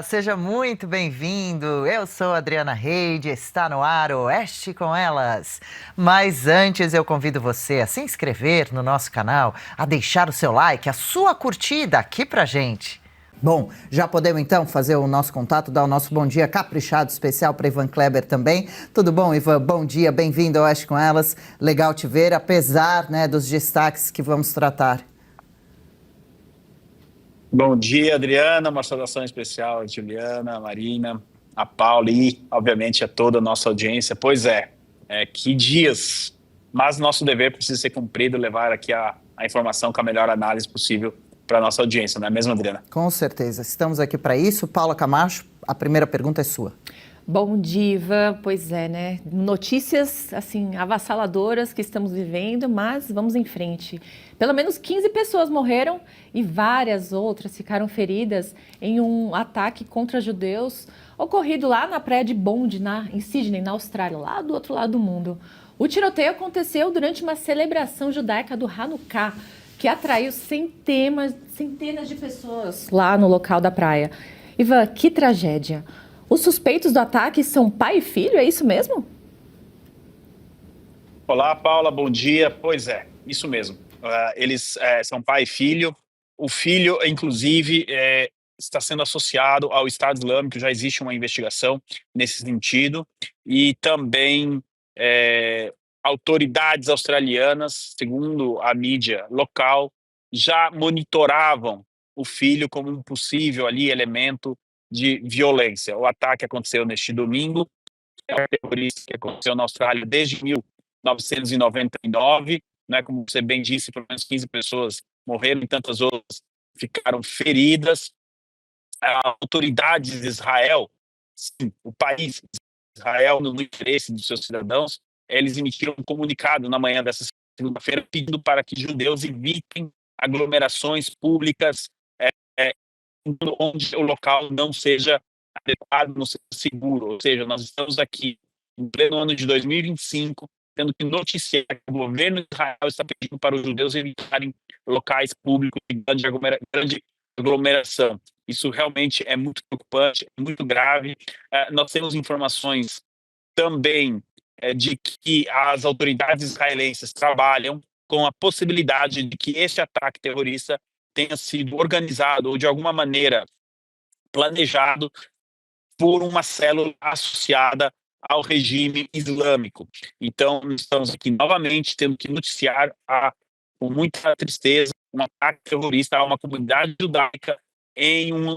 seja muito bem-vindo. Eu sou Adriana Reide, está no ar o Oeste com Elas. Mas antes eu convido você a se inscrever no nosso canal, a deixar o seu like, a sua curtida aqui pra gente. Bom, já podemos então fazer o nosso contato, dar o nosso bom dia caprichado especial para Ivan Kleber também. Tudo bom, Ivan? Bom dia, bem-vindo ao Oeste com Elas. Legal te ver, apesar, né, dos destaques que vamos tratar. Bom dia, Adriana. Uma saudação especial a Juliana, a Marina, a Paula e, obviamente, a toda a nossa audiência. Pois é, que dias, mas nosso dever precisa ser cumprido, levar aqui a informação com a melhor análise possível para a nossa audiência, não é mesmo, Adriana? Com certeza, estamos aqui para isso. Paula Camacho, a primeira pergunta é sua. Bom dia, Ivan. Pois é, né? Notícias, assim, avassaladoras que estamos vivendo, mas vamos em frente. Pelo menos 15 pessoas morreram e várias outras ficaram feridas em um ataque contra judeus ocorrido lá na praia de Bond, em Sydney, na Austrália, lá do outro lado do mundo. O tiroteio aconteceu durante uma celebração judaica do Hanukkah, que atraiu centenas de pessoas lá no local da praia. Ivan, que tragédia! Os suspeitos do ataque são pai e filho, é isso mesmo? Olá, Paula, bom dia. Pois é, isso mesmo. Eles são pai e filho. O filho, inclusive, está sendo associado ao Estado Islâmico, já existe uma investigação nesse sentido. E também autoridades australianas, segundo a mídia local, já monitoravam o filho como um possível ali elemento de violência. O ataque aconteceu neste domingo, é um terrorista que aconteceu na Austrália desde 1999, né, como você bem disse, pelo menos 15 pessoas morreram e tantas outras ficaram feridas. As autoridades de Israel, sim, o país Israel, no interesse dos seus cidadãos, eles emitiram um comunicado na manhã dessa segunda-feira pedindo para que judeus evitem aglomerações públicas onde o local não seja adequado, não seja seguro. Ou seja, nós estamos aqui, em pleno ano de 2025, tendo que noticiar que o governo de Israel está pedindo para os judeus evitarem locais públicos de grande aglomeração. Isso realmente é muito preocupante, é muito grave. Nós temos informações também de que as autoridades israelenses trabalham com a possibilidade de que esse ataque terrorista tenha sido organizado ou, de alguma maneira, planejado por uma célula associada ao regime islâmico. Então, nós estamos aqui novamente tendo que noticiar, com muita tristeza, um ataque terrorista a uma comunidade judaica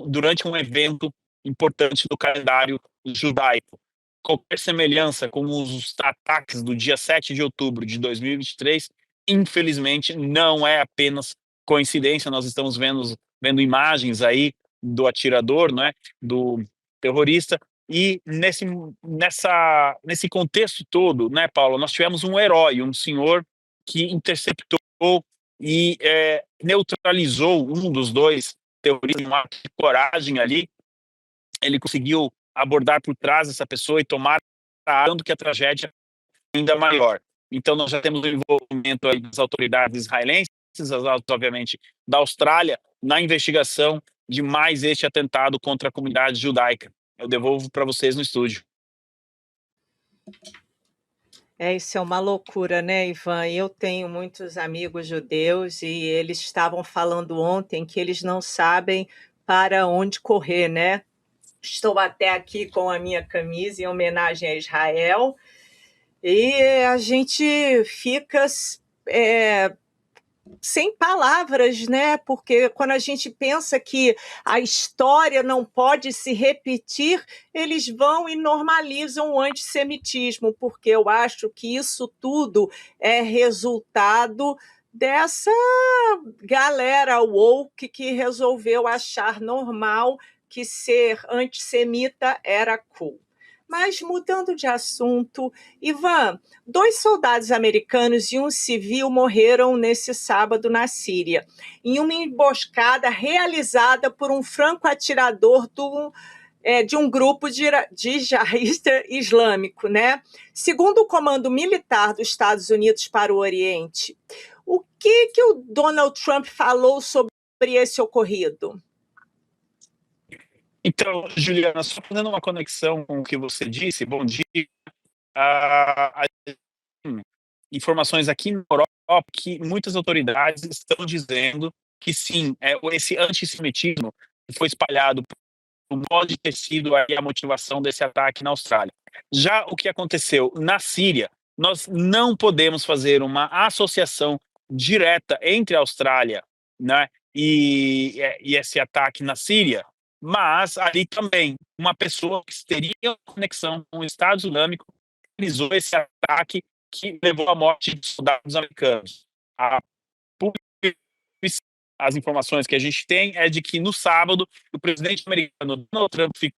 durante um evento importante do calendário judaico. Qualquer semelhança com os ataques do dia 7 de outubro de 2023, infelizmente, não é apenas coincidência. Nós estamos vendo imagens aí do atirador, não é? Do terrorista, e nesse contexto todo, né, Paulo, nós tivemos um herói, um senhor que interceptou e neutralizou um dos dois terroristas, um ato de coragem ali. Ele conseguiu abordar por trás dessa pessoa e tomar dando que a tragédia é ainda maior. Então nós já temos o envolvimento aí das autoridades israelenses, obviamente da Austrália, na investigação de mais este atentado contra a comunidade judaica. Eu devolvo para vocês no estúdio. Isso é uma loucura, né, Ivan? Eu tenho muitos amigos judeus e eles estavam falando ontem que eles não sabem para onde correr, né? Estou até aqui com a minha camisa em homenagem a Israel e a gente fica sem palavras, né? Porque quando a gente pensa que a história não pode se repetir, eles vão e normalizam o antissemitismo, porque eu acho que isso tudo é resultado dessa galera woke que resolveu achar normal que ser antissemita era cool. Mas mudando de assunto, Ivan, 2 soldados americanos e um civil morreram nesse sábado na Síria, em uma emboscada realizada por um franco-atirador de um grupo de jihadista islâmico, né? Segundo o Comando Militar dos Estados Unidos para o Oriente, o que o Donald Trump falou sobre esse ocorrido? Então, Juliana, só fazendo uma conexão com o que você disse, bom dia. Ah, informações aqui na Europa que muitas autoridades estão dizendo que sim, esse antissemitismo que foi espalhado pode ter sido aí a motivação desse ataque na Austrália. Já o que aconteceu na Síria, nós não podemos fazer uma associação direta entre a Austrália, né, e esse ataque na Síria, mas ali também uma pessoa que teria conexão com o Estado Islâmico realizou esse ataque que levou à morte de soldados americanos. A as informações que a gente tem é de que no sábado o presidente americano Donald Trump ficou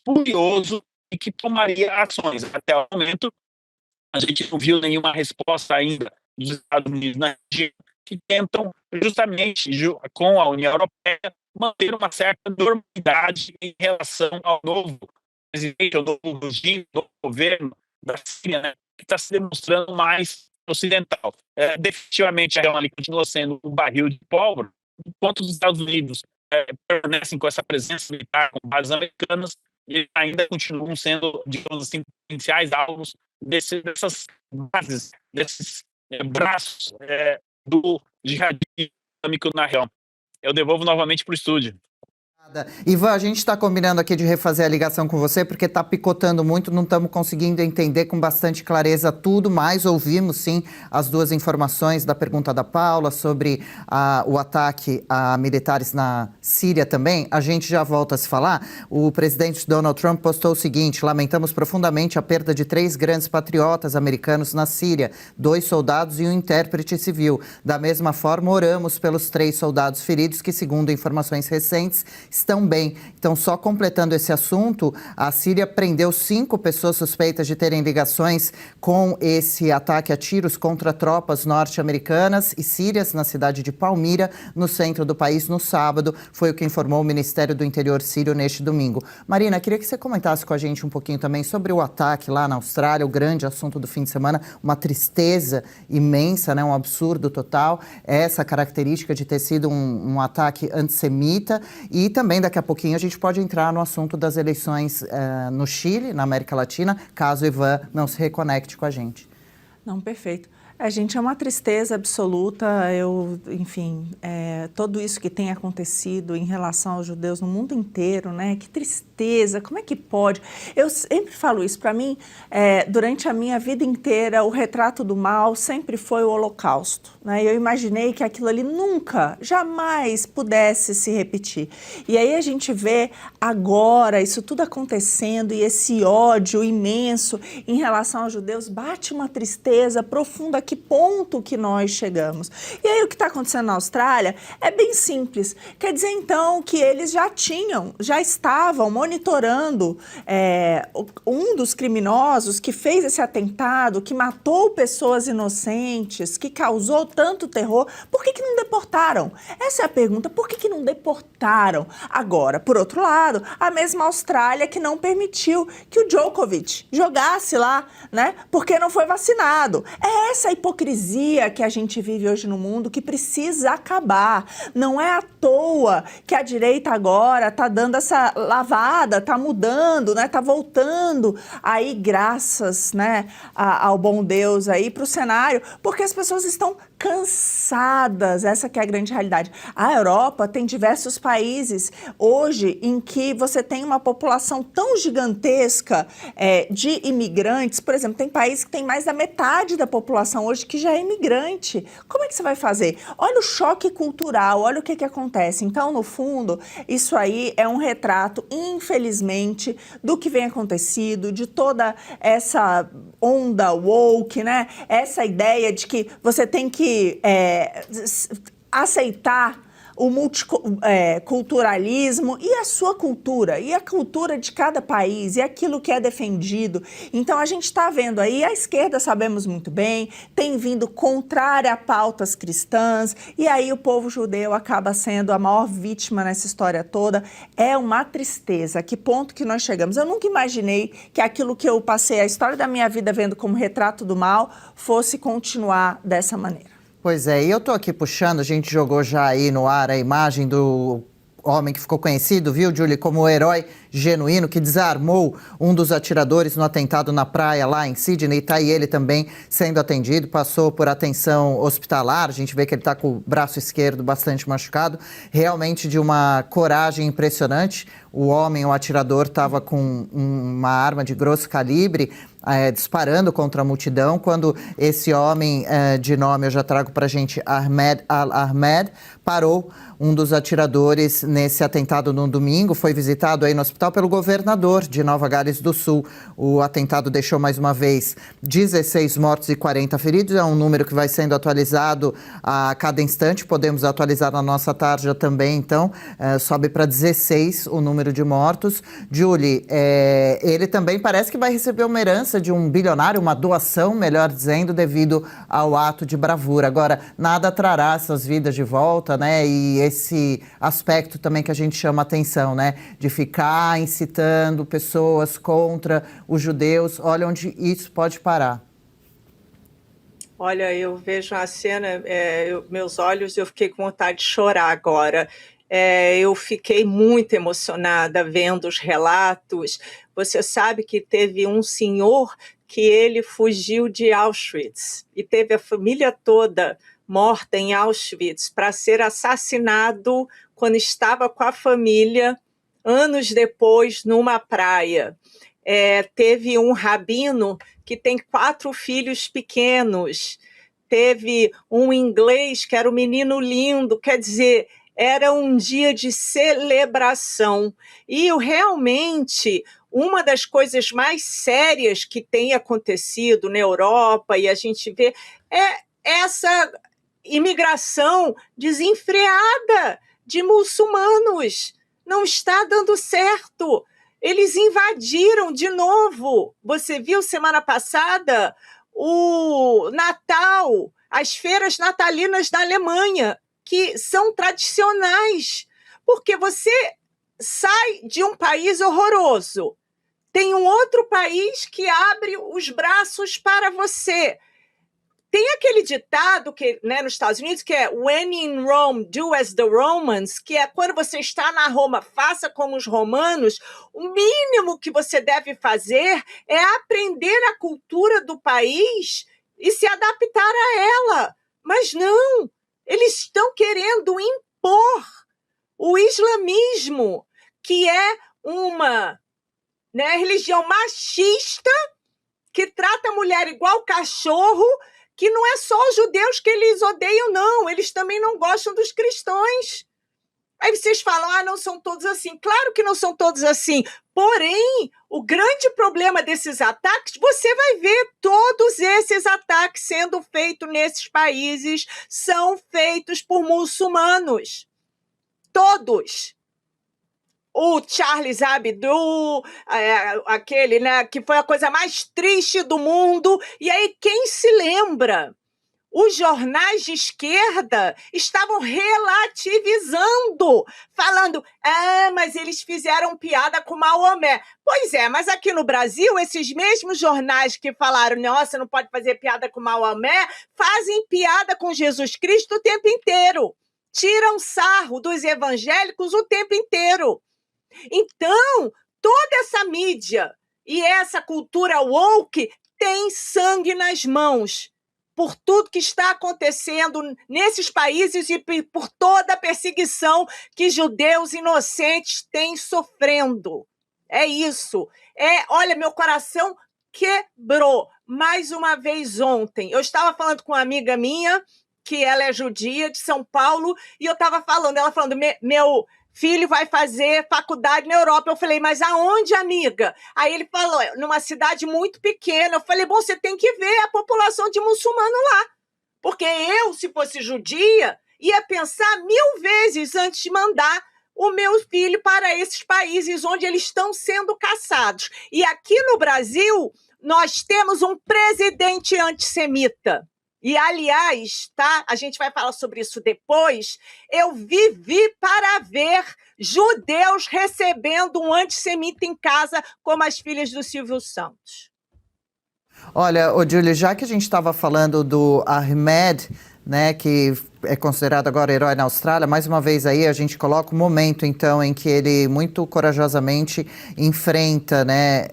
furioso e que tomaria ações. Até o momento, a gente não viu nenhuma resposta ainda dos Estados Unidos na região, que tentam justamente, com a União Europeia, manter uma certa normalidade em relação ao novo presidente, ao novo regime, ao novo governo da Síria, né, que está se demonstrando mais ocidental. Definitivamente a região ali continua sendo um barril de pólvora, enquanto os Estados Unidos permanecem com essa presença militar, com bases americanas, e ainda continuam sendo, digamos assim, potenciais alvos dessas bases, desses braços do jihadismo islâmico na região. Eu devolvo novamente para o estúdio. Ivan, a gente está combinando aqui de refazer a ligação com você, porque está picotando muito, não estamos conseguindo entender com bastante clareza tudo, mas ouvimos sim as duas informações da pergunta da Paula sobre o ataque a militares na Síria também. A gente já volta a se falar. O presidente Donald Trump postou o seguinte: lamentamos profundamente a perda de 3 grandes patriotas americanos na Síria, 2 soldados e um intérprete civil. Da mesma forma, oramos pelos 3 soldados feridos que, segundo informações recentes, estão bem. Então, só completando esse assunto, a Síria prendeu 5 pessoas suspeitas de terem ligações com esse ataque a tiros contra tropas norte-americanas e sírias na cidade de Palmira, no centro do país, no sábado. Foi o que informou o Ministério do Interior sírio neste domingo. Marina, queria que você comentasse com a gente um pouquinho também sobre o ataque lá na Austrália, o grande assunto do fim de semana, uma tristeza imensa, né, um absurdo total, essa característica de ter sido um ataque antissemita. E também daqui a pouquinho a gente pode entrar no assunto das eleições no Chile, na América Latina, caso o Ivan não se reconecte com a gente. Não, perfeito. Gente, é uma tristeza absoluta, enfim, tudo isso que tem acontecido em relação aos judeus no mundo inteiro, né? Que tristeza, como é que pode? Eu sempre falo isso, para mim, durante a minha vida inteira, o retrato do mal sempre foi o Holocausto, né? Eu imaginei que aquilo ali nunca, jamais pudesse se repetir. E aí a gente vê agora isso tudo acontecendo e esse ódio imenso em relação aos judeus, bate uma tristeza profunda. Que ponto que nós chegamos? E aí o que está acontecendo na Austrália é bem simples. Quer dizer, então, que eles já estavam monitorando um dos criminosos que fez esse atentado, que matou pessoas inocentes, que causou tanto terror. Por que não deportaram? Essa é a pergunta. Por que não deportaram? Agora, por outro lado, a mesma Austrália que não permitiu que o Djokovic jogasse lá, né? Porque não foi vacinado. É essa hipocrisia que a gente vive hoje no mundo que precisa acabar. Não é à toa que a direita agora está dando essa lavada, está mudando, né? Está voltando aí, graças, né, ao bom Deus aí para o cenário, porque as pessoas estão cansadas, essa que é a grande realidade. A Europa tem diversos países hoje em que você tem uma população tão gigantesca de imigrantes, por exemplo, tem países que tem mais da metade da população hoje que já é imigrante. Como é que você vai fazer? Olha o choque cultural, olha o que acontece. Então, no fundo, isso aí é um retrato, infelizmente, do que vem acontecido, de toda essa onda woke, né? Essa ideia de que você tem que aceitar o multiculturalismo e a sua cultura, e a cultura de cada país, e aquilo que é defendido. Então, a gente está vendo aí, a esquerda, sabemos muito bem, tem vindo contrária a pautas cristãs, e aí o povo judeu acaba sendo a maior vítima nessa história toda. É uma tristeza. Que ponto que nós chegamos? Eu nunca imaginei que aquilo que eu passei a história da minha vida vendo como retrato do mal fosse continuar dessa maneira. Pois é, e eu tô aqui puxando, a gente jogou já aí no ar a imagem do homem que ficou conhecido, viu, Julie, como o herói genuíno que desarmou um dos atiradores no atentado na praia lá em Sydney. Está aí ele também sendo atendido, passou por atenção hospitalar. A gente vê que ele está com o braço esquerdo bastante machucado. Realmente de uma coragem impressionante. O homem, o atirador, estava com uma arma de grosso calibre, disparando contra a multidão, quando esse homem, de nome eu já trago para a gente, Ahmed Al-Ahmed, parou um dos atiradores nesse atentado no domingo. Foi visitado aí no hospital pelo governador de Nova Gales do Sul. O atentado deixou mais uma vez 16 mortos e 40 feridos. É um número que vai sendo atualizado a cada instante. Podemos atualizar na nossa tarja também, então. Sobe para 16 o número de mortos. Julie, ele também parece que vai receber uma herança de um bilionário, uma doação, melhor dizendo, devido ao ato de bravura. Agora, nada trará essas vidas de volta, né? E esse aspecto também que a gente chama atenção, né? De ficar incitando pessoas contra os judeus. Olha onde isso pode parar. Olha, eu vejo a cena, meus olhos, eu fiquei com vontade de chorar agora. Eu fiquei muito emocionada vendo os relatos. Você sabe que teve um senhor que ele fugiu de Auschwitz e teve a família toda morta em Auschwitz para ser assassinado quando estava com a família, anos depois, numa praia. Teve um rabino que tem 4 filhos pequenos, teve um inglês que era um menino lindo, quer dizer, era um dia de celebração. E realmente, uma das coisas mais sérias que tem acontecido na Europa, e a gente vê, é essa imigração desenfreada de muçulmanos. Não está dando certo. Eles invadiram de novo. Você viu semana passada o Natal, as feiras natalinas da Alemanha, que são tradicionais, porque você sai de um país horroroso, tem um outro país que abre os braços para você. Tem aquele ditado que, né, nos Estados Unidos, que é "When in Rome, do as the Romans", que é quando você está na Roma, faça como os romanos. O mínimo que você deve fazer é aprender a cultura do país e se adaptar a ela. Mas não, eles estão querendo impor o islamismo, que é uma, né, religião machista, que trata a mulher igual cachorro, que não é só os judeus que eles odeiam, não. Eles também não gostam dos cristãos. Aí vocês falam, não são todos assim. Claro que não são todos assim. Porém, o grande problema desses ataques, você vai ver todos esses ataques sendo feitos nesses países, são feitos por muçulmanos. Todos. O Charles Hebdo, aquele, né, que foi a coisa mais triste do mundo. E aí, quem se lembra? Os jornais de esquerda estavam relativizando, falando, mas eles fizeram piada com Maomé. Pois é, mas aqui no Brasil, esses mesmos jornais que falaram, nossa, não pode fazer piada com Maomé, fazem piada com Jesus Cristo o tempo inteiro. Tiram sarro dos evangélicos o tempo inteiro. Então, toda essa mídia e essa cultura woke tem sangue nas mãos por tudo que está acontecendo nesses países e por toda a perseguição que judeus inocentes têm sofrendo. É isso. Olha, meu coração quebrou. Mais uma vez ontem, eu estava falando com uma amiga minha, que ela é judia, de São Paulo, e eu estava falando, ela falando, meu filho vai fazer faculdade na Europa. Eu falei, mas aonde, amiga? Aí ele falou, numa cidade muito pequena. Eu falei, bom, você tem que ver a população de muçulmano lá. Porque eu, se fosse judia, ia pensar 1000 vezes antes de mandar o meu filho para esses países onde eles estão sendo caçados. E aqui no Brasil, nós temos um presidente antissemita. E, aliás, tá? A gente vai falar sobre isso depois. Eu vivi para ver judeus recebendo um antissemita em casa, como as filhas do Silvio Santos. Olha, Julie, já que a gente estava falando do Ahmed, né, que é considerado agora herói na Austrália. Mais uma vez aí a gente coloca o momento, então, em que ele muito corajosamente enfrenta, né,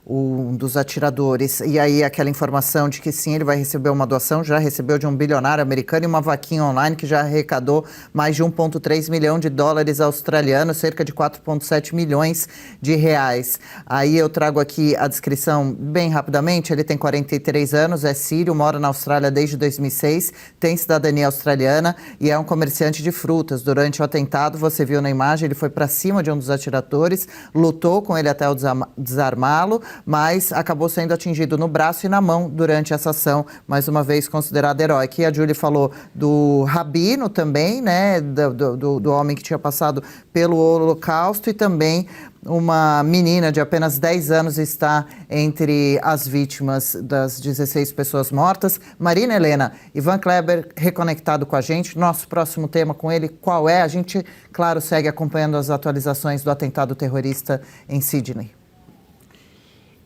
um dos atiradores. E aí aquela informação de que sim, ele vai receber uma doação, já recebeu de um bilionário americano, e uma vaquinha online que já arrecadou mais de 1,3 milhão de dólares australianos, cerca de 4,7 milhões de reais. Aí eu trago aqui a descrição bem rapidamente. Ele tem 43 anos, é sírio, mora na Austrália desde 2006, tem cidadania australiana e é um comerciante de frutas. Durante o atentado, você viu na imagem, ele foi para cima de um dos atiradores, lutou com ele até o desarmá-lo, mas acabou sendo atingido no braço e na mão durante essa ação, mais uma vez considerado herói. Aqui a Julie falou do rabino também, né, do homem que tinha passado pelo Holocausto, e também uma menina de apenas 10 anos está entre as vítimas das 16 pessoas mortas. Marina Helena, Ivan Kleber reconectado com a gente. Nosso próximo tema com ele, qual é? A gente, claro, segue acompanhando as atualizações do atentado terrorista em Sydney.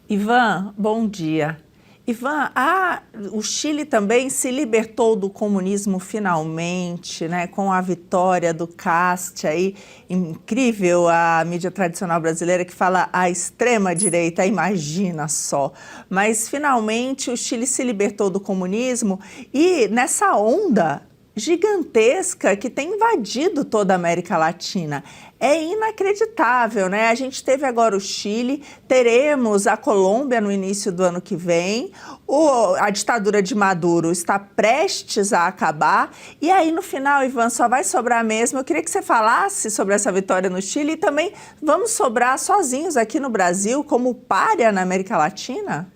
Ivan, bom dia. Ivan, o Chile também se libertou do comunismo finalmente, né, com a vitória do Cast aí. Incrível a mídia tradicional brasileira que fala a extrema-direita, imagina só. Mas finalmente o Chile se libertou do comunismo e nessa onda gigantesca que tem invadido toda a América Latina. É inacreditável, né? A gente teve agora o Chile, teremos a Colômbia no início do ano que vem, a ditadura de Maduro está prestes a acabar, e aí no final, Ivan, só vai sobrar mesmo. Eu queria que você falasse sobre essa vitória no Chile e também vamos sobrar sozinhos aqui no Brasil como pária na América Latina?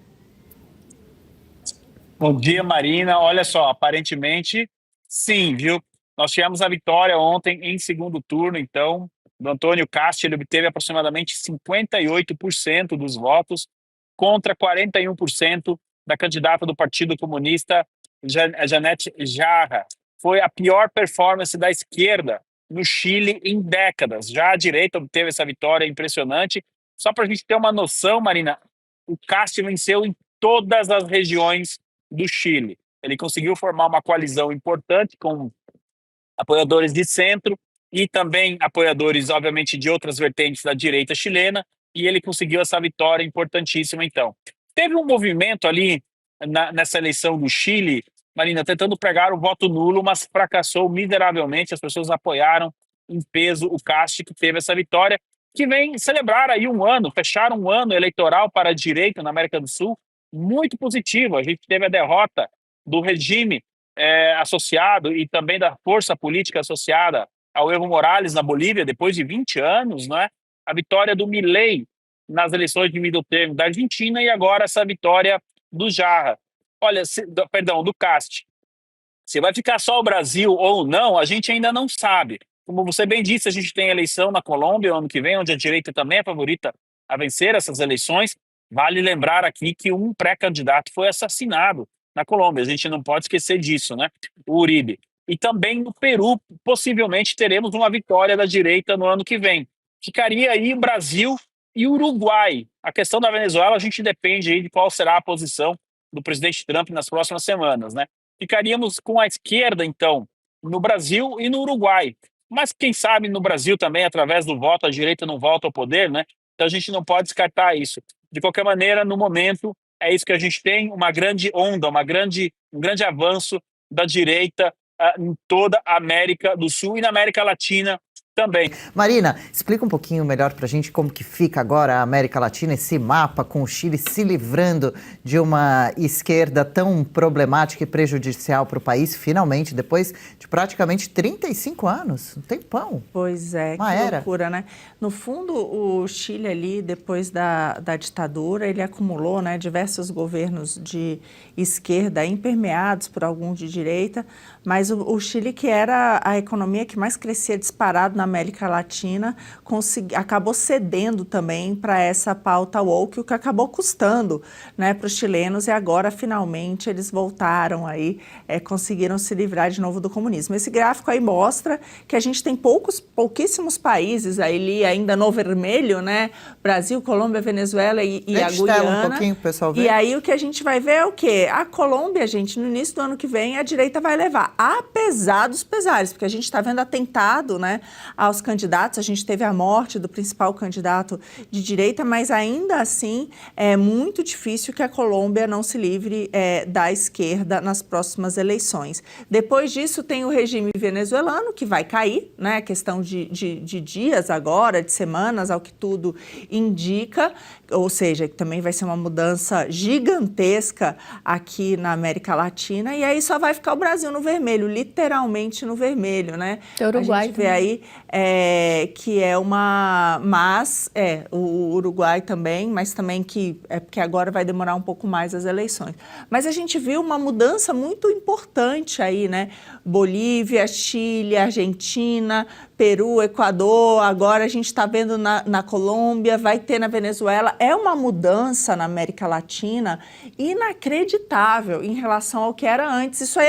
Bom dia, Marina. Olha só, aparentemente, sim, viu? Nós tivemos a vitória ontem em segundo turno, então, do Antônio Cast. Ele obteve aproximadamente 58% dos votos contra 41% da candidata do Partido Comunista, Janete Jarra. Foi a pior performance da esquerda no Chile em décadas. Já a direita obteve essa vitória impressionante. Só para a gente ter uma noção, Marina, o Cast venceu em todas as regiões do Chile. Ele conseguiu formar uma coalizão importante com apoiadores de centro e também apoiadores, obviamente, de outras vertentes da direita chilena, e ele conseguiu essa vitória importantíssima, então. Teve um movimento ali nessa eleição do Chile, Marina, tentando pregar o voto nulo, mas fracassou miseravelmente. As pessoas apoiaram em peso o Cast, que teve essa vitória, que vem celebrar aí um ano, fechar um ano eleitoral para a direita na América do Sul, muito positivo. A gente teve a derrota do regime associado e também da força política associada ao Evo Morales na Bolívia, depois de 20 anos, né? A vitória do Milei nas eleições de middle term da Argentina, e agora essa vitória do Jarra. Olha, do Cast. Se vai ficar só o Brasil ou não, a gente ainda não sabe. Como você bem disse, a gente tem eleição na Colômbia ano que vem, onde a direita também é favorita a vencer essas eleições. Vale lembrar aqui que um pré-candidato foi assassinado na Colômbia. A gente não pode esquecer disso, né? O Uribe. E também no Peru, possivelmente teremos uma vitória da direita no ano que vem. Ficaria aí o Brasil e o Uruguai. A questão da Venezuela, a gente depende aí de qual será a posição do presidente Trump nas próximas semanas, né? Ficaríamos com a esquerda, então, no Brasil e no Uruguai. Mas quem sabe no Brasil também, através do voto, a direita não volta ao poder, né? Então a gente não pode descartar isso. De qualquer maneira, no momento, é isso que a gente tem, uma grande onda, um grande avanço da direita em toda a América do Sul e na América Latina também. Marina, explica um pouquinho melhor para a gente como que fica agora a América Latina, esse mapa com o Chile se livrando de uma esquerda tão problemática e prejudicial para o país, finalmente, depois de praticamente 35 anos, um tempão. Pois é, que loucura, né? No fundo, o Chile ali, depois da ditadura, ele acumulou, né, diversos governos de esquerda, impermeados por alguns de direita, mas o Chile, que era a economia que mais crescia disparado na América Latina acabou cedendo também para essa pauta woke, o que acabou custando, né, para os chilenos, e agora finalmente eles voltaram aí, conseguiram se livrar de novo do comunismo. Esse gráfico aí mostra que a gente tem pouquíssimos países aí ainda no vermelho, né? Brasil, Colômbia, Venezuela e a Guiana. Um pouquinho, pessoal, ver. E aí o que a gente vai ver é o quê? A Colômbia, gente, no início do ano que vem, a direita vai levar, apesar dos pesares, porque a gente está vendo atentado, né, aos candidatos, a gente teve a morte do principal candidato de direita, mas ainda assim é muito difícil que a Colômbia não se livre da esquerda nas próximas eleições. Depois disso tem o regime venezuelano, que vai cair, né, questão de dias agora, de semanas, ao que tudo indica, ou seja, que também vai ser uma mudança gigantesca aqui na América Latina, e aí só vai ficar o Brasil no vermelho, literalmente no vermelho, né? O Uruguai a gente vê aí que é uma... o Uruguai também, mas também porque agora vai demorar um pouco mais as eleições. Mas a gente viu uma mudança muito importante aí, né? Bolívia, Chile, Argentina, Peru, Equador, agora a gente está vendo na Colômbia, vai ter na Venezuela. É uma mudança na América Latina inacreditável em relação ao que era antes. Isso aí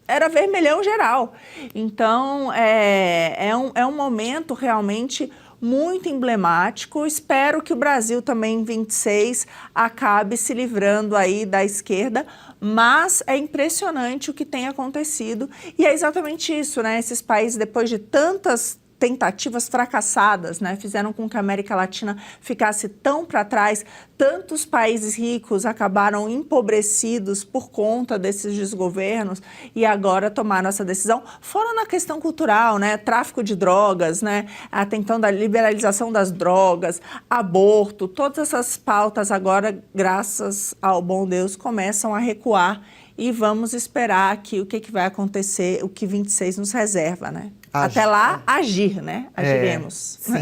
era vermelhão geral. Então, é um momento realmente muito emblemático. Espero que o Brasil também, em 26, acabe se livrando aí da esquerda, mas é impressionante o que tem acontecido. E é exatamente isso, né? Esses países, depois de tantas tentativas fracassadas, né, fizeram com que a América Latina ficasse tão para trás. Tantos países ricos acabaram empobrecidos por conta desses desgovernos e agora tomaram essa decisão. Fora na questão cultural, né, tráfico de drogas, né, a questão da liberalização das drogas, aborto, todas essas pautas agora, graças ao bom Deus, começam a recuar. E vamos esperar aqui o que vai acontecer, o que 26 nos reserva, né? Até lá, agir, né? Agiremos. Sim.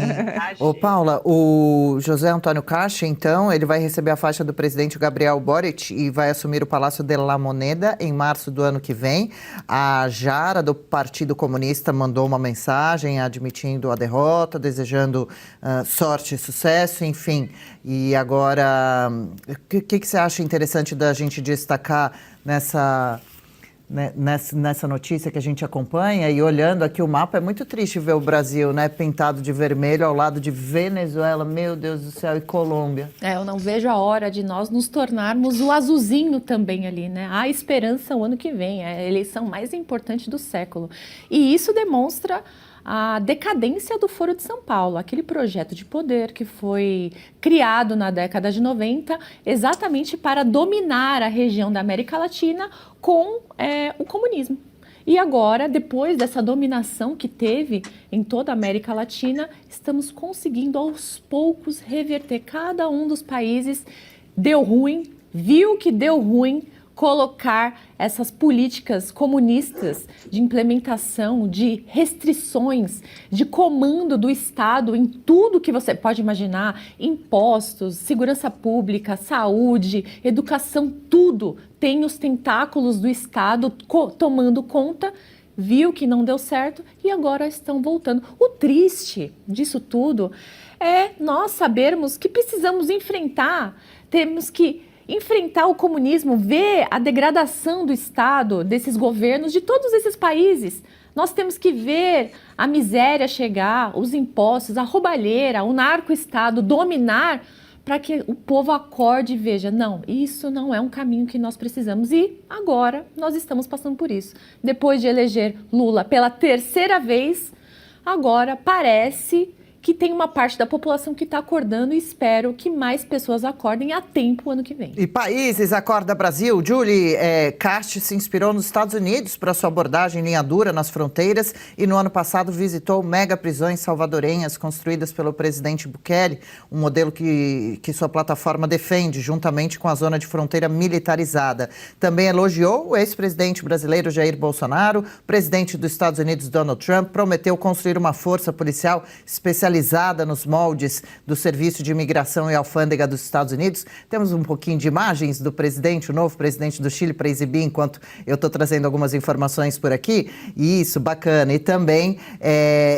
Ô, Paula, o José Antônio Caixa, então, ele vai receber a faixa do presidente Gabriel Boric e vai assumir o Palácio de la Moneda em março do ano que vem. A Jara, do Partido Comunista, mandou uma mensagem admitindo a derrota, desejando sorte e sucesso, enfim. E agora, o que você acha interessante da gente destacar nessa notícia que a gente acompanha? E olhando aqui o mapa, é muito triste ver o Brasil, né, pintado de vermelho ao lado de Venezuela, meu Deus do céu, e Colômbia. Eu não vejo a hora de nós nos tornarmos o azulzinho também ali, né? Há esperança o ano que vem, é a eleição mais importante do século. E isso demonstra a decadência do Foro de São Paulo, aquele projeto de poder que foi criado na década de 90 exatamente para dominar a região da América Latina com o comunismo. E agora, depois dessa dominação que teve em toda a América Latina, estamos conseguindo aos poucos reverter. Cada um dos países deu ruim, viu que deu ruim, colocar essas políticas comunistas de implementação, de restrições, de comando do Estado em tudo que você pode imaginar, impostos, segurança pública, saúde, educação, tudo tem os tentáculos do Estado tomando conta, viu que não deu certo e agora estão voltando. O triste disso tudo é nós sabermos que precisamos enfrentar, temos que enfrentar o comunismo, ver a degradação do Estado, desses governos, de todos esses países. Nós temos que ver a miséria chegar, os impostos, a roubalheira, o narco-Estado dominar, para que o povo acorde e veja, não, isso não é um caminho que nós precisamos. E agora nós estamos passando por isso. Depois de eleger Lula pela terceira vez, agora parece que tem uma parte da população que está acordando e espero que mais pessoas acordem a tempo ano que vem. E países, acorda Brasil. Julie, Cast se inspirou nos Estados Unidos para sua abordagem em linha dura nas fronteiras e no ano passado visitou mega prisões salvadorenhas construídas pelo presidente Bukele, um modelo que sua plataforma defende juntamente com a zona de fronteira militarizada. Também elogiou o ex-presidente brasileiro Jair Bolsonaro, o presidente dos Estados Unidos Donald Trump, prometeu construir uma força policial especializada normalizada nos moldes do Serviço de Imigração e Alfândega dos Estados Unidos. Temos um pouquinho de imagens do presidente, o novo presidente do Chile, para exibir enquanto eu estou trazendo algumas informações por aqui. Isso, bacana. E também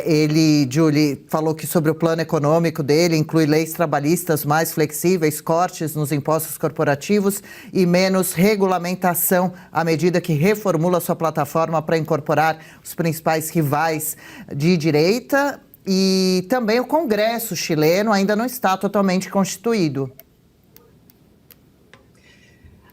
ele, Julie, falou que sobre o plano econômico dele inclui leis trabalhistas mais flexíveis, cortes nos impostos corporativos e menos regulamentação à medida que reformula sua plataforma para incorporar os principais rivais de direita. E também o Congresso chileno ainda não está totalmente constituído.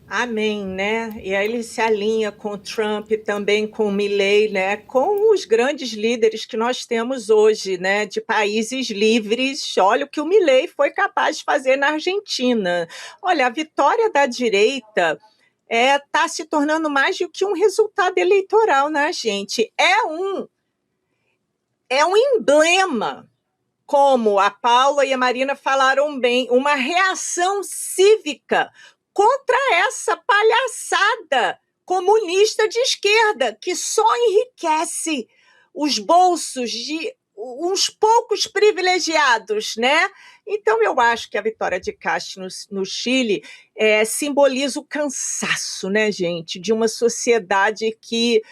Amém, né? E aí ele se alinha com o Trump, também com o Milei, né? Com os grandes líderes que nós temos hoje, né? De países livres. Olha o que o Milei foi capaz de fazer na Argentina. Olha, a vitória da direita está se tornando mais do que um resultado eleitoral, né, gente? É um emblema, como a Paula e a Marina falaram bem, uma reação cívica contra essa palhaçada comunista de esquerda que só enriquece os bolsos de uns poucos privilegiados, né? Então, eu acho que a vitória de Castro no Chile simboliza o cansaço, né, gente, de uma sociedade que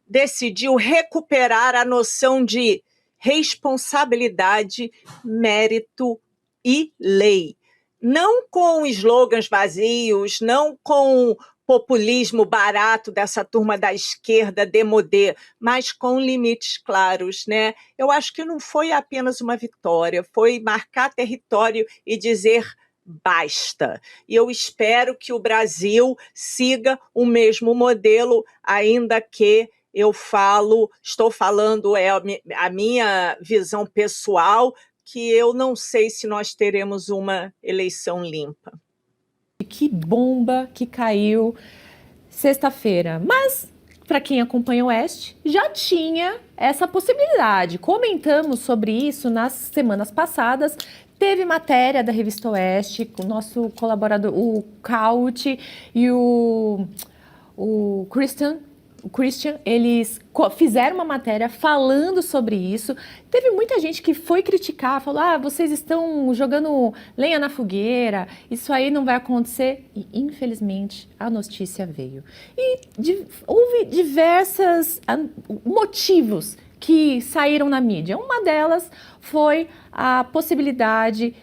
decidiu recuperar a noção de responsabilidade, mérito e lei. Não com slogans vazios, não com populismo barato dessa turma da esquerda démodé, mas com limites claros, né? Eu acho que não foi apenas uma vitória, foi marcar território e dizer basta. E eu espero que o Brasil siga o mesmo modelo, ainda que estou falando a minha visão pessoal, que eu não sei se nós teremos uma eleição limpa. Que bomba que caiu sexta-feira. Mas, para quem acompanha o Oeste, já tinha essa possibilidade. Comentamos sobre isso nas semanas passadas. Teve matéria da Revista Oeste, com o nosso colaborador, o Caute e o Christian, eles fizeram uma matéria falando sobre isso. Teve muita gente que foi criticar, falou, vocês estão jogando lenha na fogueira, isso aí não vai acontecer. E, infelizmente, a notícia veio. E houve diversos motivos que saíram na mídia. Uma delas foi a possibilidade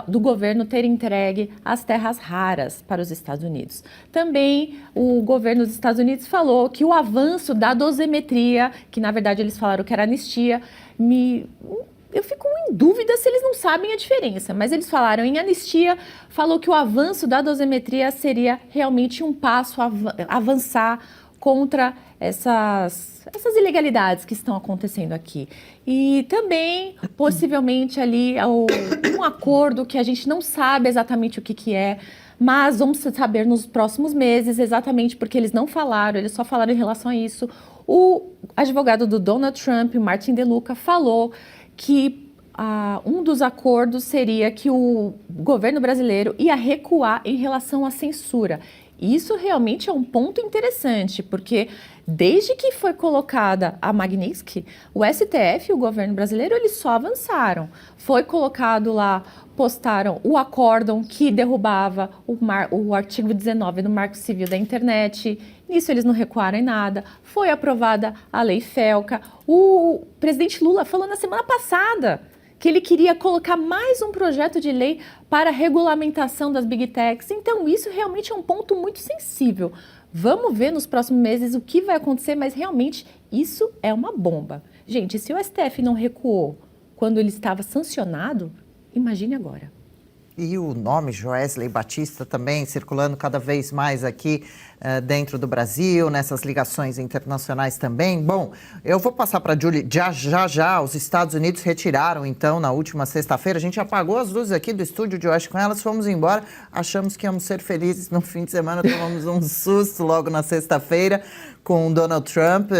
do governo ter entregue as terras raras para os Estados Unidos. Também o governo dos Estados Unidos falou que o avanço da dosimetria, que na verdade eles falaram que era anistia, eu fico em dúvida se eles não sabem a diferença, mas eles falaram em anistia, falou que o avanço da dosimetria seria realmente um passo a avançar contra essas ilegalidades que estão acontecendo aqui. E também, possivelmente, ali, um acordo que a gente não sabe exatamente o que é, mas vamos saber nos próximos meses, exatamente porque eles não falaram, eles só falaram em relação a isso. O advogado do Donald Trump, Martin DeLuca, falou que um dos acordos seria que o governo brasileiro ia recuar em relação à censura. Isso realmente é um ponto interessante, porque desde que foi colocada a Magnitsky, o STF e o governo brasileiro, eles só avançaram. Foi colocado lá, postaram o acórdão que derrubava o artigo 19 do Marco Civil da Internet. Nisso eles não recuaram em nada. Foi aprovada a Lei Felca. O presidente Lula falou na semana passada que ele queria colocar mais um projeto de lei para a regulamentação das Big Techs. Então, isso realmente é um ponto muito sensível. Vamos ver nos próximos meses o que vai acontecer, mas realmente isso é uma bomba. Gente, se o STF não recuou quando ele estava sancionado, imagine agora. E o nome Joesley Batista também circulando cada vez mais aqui dentro do Brasil, nessas ligações internacionais também. Bom, eu vou passar para a Julie. Já, os Estados Unidos retiraram, então, na última sexta-feira. A gente apagou as luzes aqui do estúdio de Oeste com elas, fomos embora. Achamos que íamos ser felizes no fim de semana, tomamos um susto logo na sexta-feira com Donald Trump,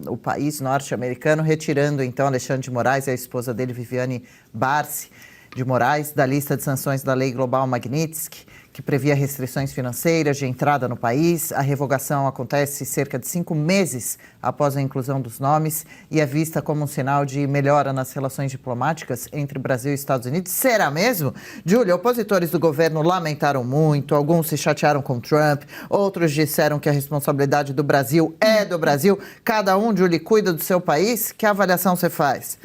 o país norte-americano, retirando, então, Alexandre de Moraes e a esposa dele, Viviane Barsi. de Moraes da lista de sanções da Lei Global Magnitsky, que previa restrições financeiras de entrada no país. A revogação acontece cerca de 5 meses após a inclusão dos nomes e é vista como um sinal de melhora nas relações diplomáticas entre Brasil e Estados Unidos. Será mesmo? Júlia, opositores do governo lamentaram muito, alguns se chatearam com Trump, outros disseram que a responsabilidade do Brasil é do Brasil. Cada um, Júlia, cuida do seu país. Que avaliação você faz?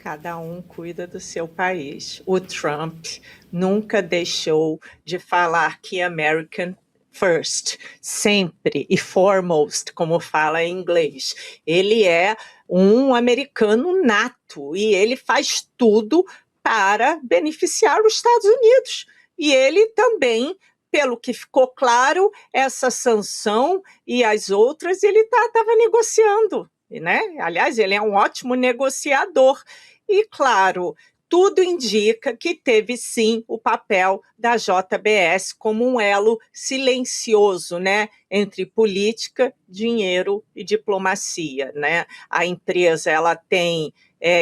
Cada um cuida do seu país. O Trump nunca deixou de falar que American first, sempre, e foremost, como fala em inglês. Ele é um americano nato e ele faz tudo para beneficiar os Estados Unidos. E ele também, pelo que ficou claro, essa sanção e as outras, ele estava negociando, né? Aliás, ele é um ótimo negociador. E, claro, tudo indica que teve, sim, o papel da JBS como um elo silencioso, né, entre política, dinheiro e diplomacia, né? A empresa ela tem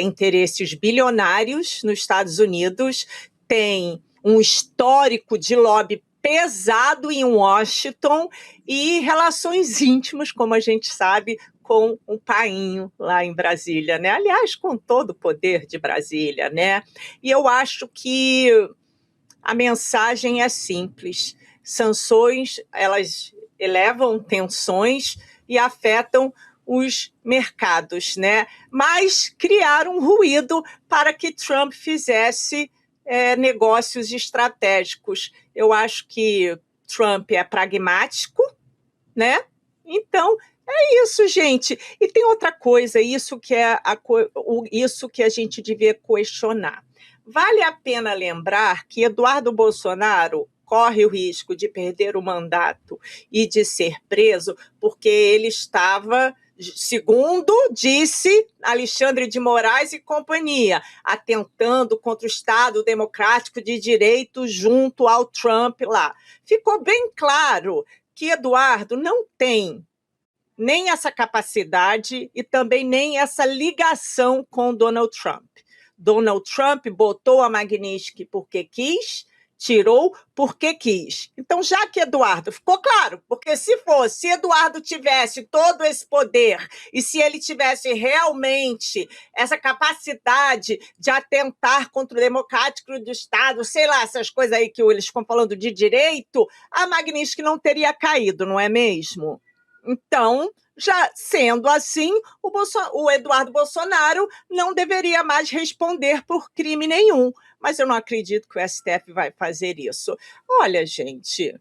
interesses bilionários nos Estados Unidos, tem um histórico de lobby pesado em Washington e relações íntimas, como a gente sabe, com um painho lá em Brasília, né? Aliás, com todo o poder de Brasília, né? E eu acho que a mensagem é simples. Sanções, elas elevam tensões e afetam os mercados, né? Mas criaram um ruído para que Trump fizesse negócios estratégicos. Eu acho que Trump é pragmático, né? Então, é isso, gente. E tem outra coisa, isso que a gente devia questionar. Vale a pena lembrar que Eduardo Bolsonaro corre o risco de perder o mandato e de ser preso porque ele estava, segundo disse Alexandre de Moraes e companhia, atentando contra o Estado Democrático de Direito junto ao Trump lá. Ficou bem claro que Eduardo não tem nem essa capacidade e também nem essa ligação com Donald Trump. Donald Trump botou a Magnitsky porque quis, tirou porque quis. Então, já que Eduardo, ficou claro, porque se Eduardo tivesse todo esse poder e se ele tivesse realmente essa capacidade de atentar contra o democrático do Estado, sei lá, essas coisas aí que eles ficam falando de direito, a Magnitsky não teria caído, não é mesmo? Então, já sendo assim, o Eduardo Bolsonaro não deveria mais responder por crime nenhum. Mas eu não acredito que o STF vai fazer isso. Olha, gente,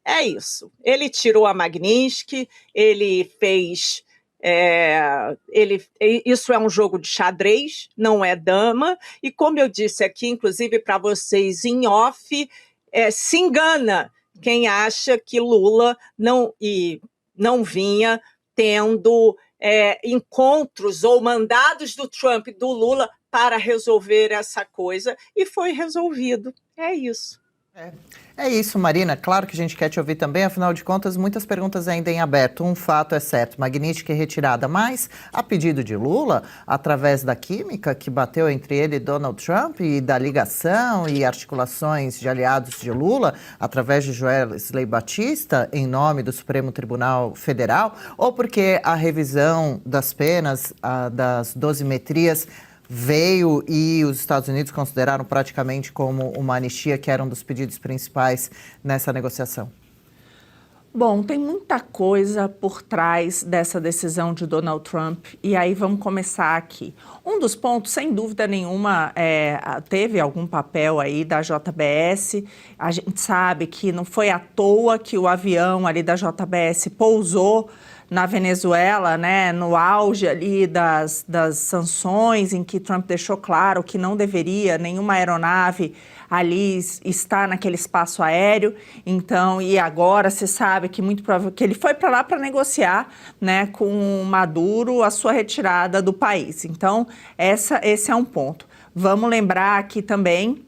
é isso. Ele tirou a Magnitsky, ele fez... isso é um jogo de xadrez, não é dama. E como eu disse aqui, inclusive para vocês em off, se engana quem acha que Lula não vinha tendo encontros ou mandados do Trump e do Lula para resolver essa coisa, e foi resolvido. É isso. É isso, Marina. Claro que a gente quer te ouvir também, afinal de contas, muitas perguntas ainda em aberto. Um fato é certo, Magnitsky é retirada, mas a pedido de Lula, através da química que bateu entre ele e Donald Trump e da ligação e articulações de aliados de Lula, através de Joesley Batista, em nome do Supremo Tribunal Federal, ou porque a revisão das penas, das dosimetrias, veio e os Estados Unidos consideraram praticamente como uma anistia, que era um dos pedidos principais nessa negociação? Bom, tem muita coisa por trás dessa decisão de Donald Trump e aí vamos começar aqui. Um dos pontos, sem dúvida nenhuma, teve algum papel aí da JBS. A gente sabe que não foi à toa que o avião ali da JBS pousou na Venezuela, né, no auge ali das sanções, em que Trump deixou claro que não deveria nenhuma aeronave ali estar naquele espaço aéreo. Então, e agora se sabe que muito provável que ele foi para lá para negociar, né, com Maduro a sua retirada do país. Então, esse é um ponto. Vamos lembrar aqui também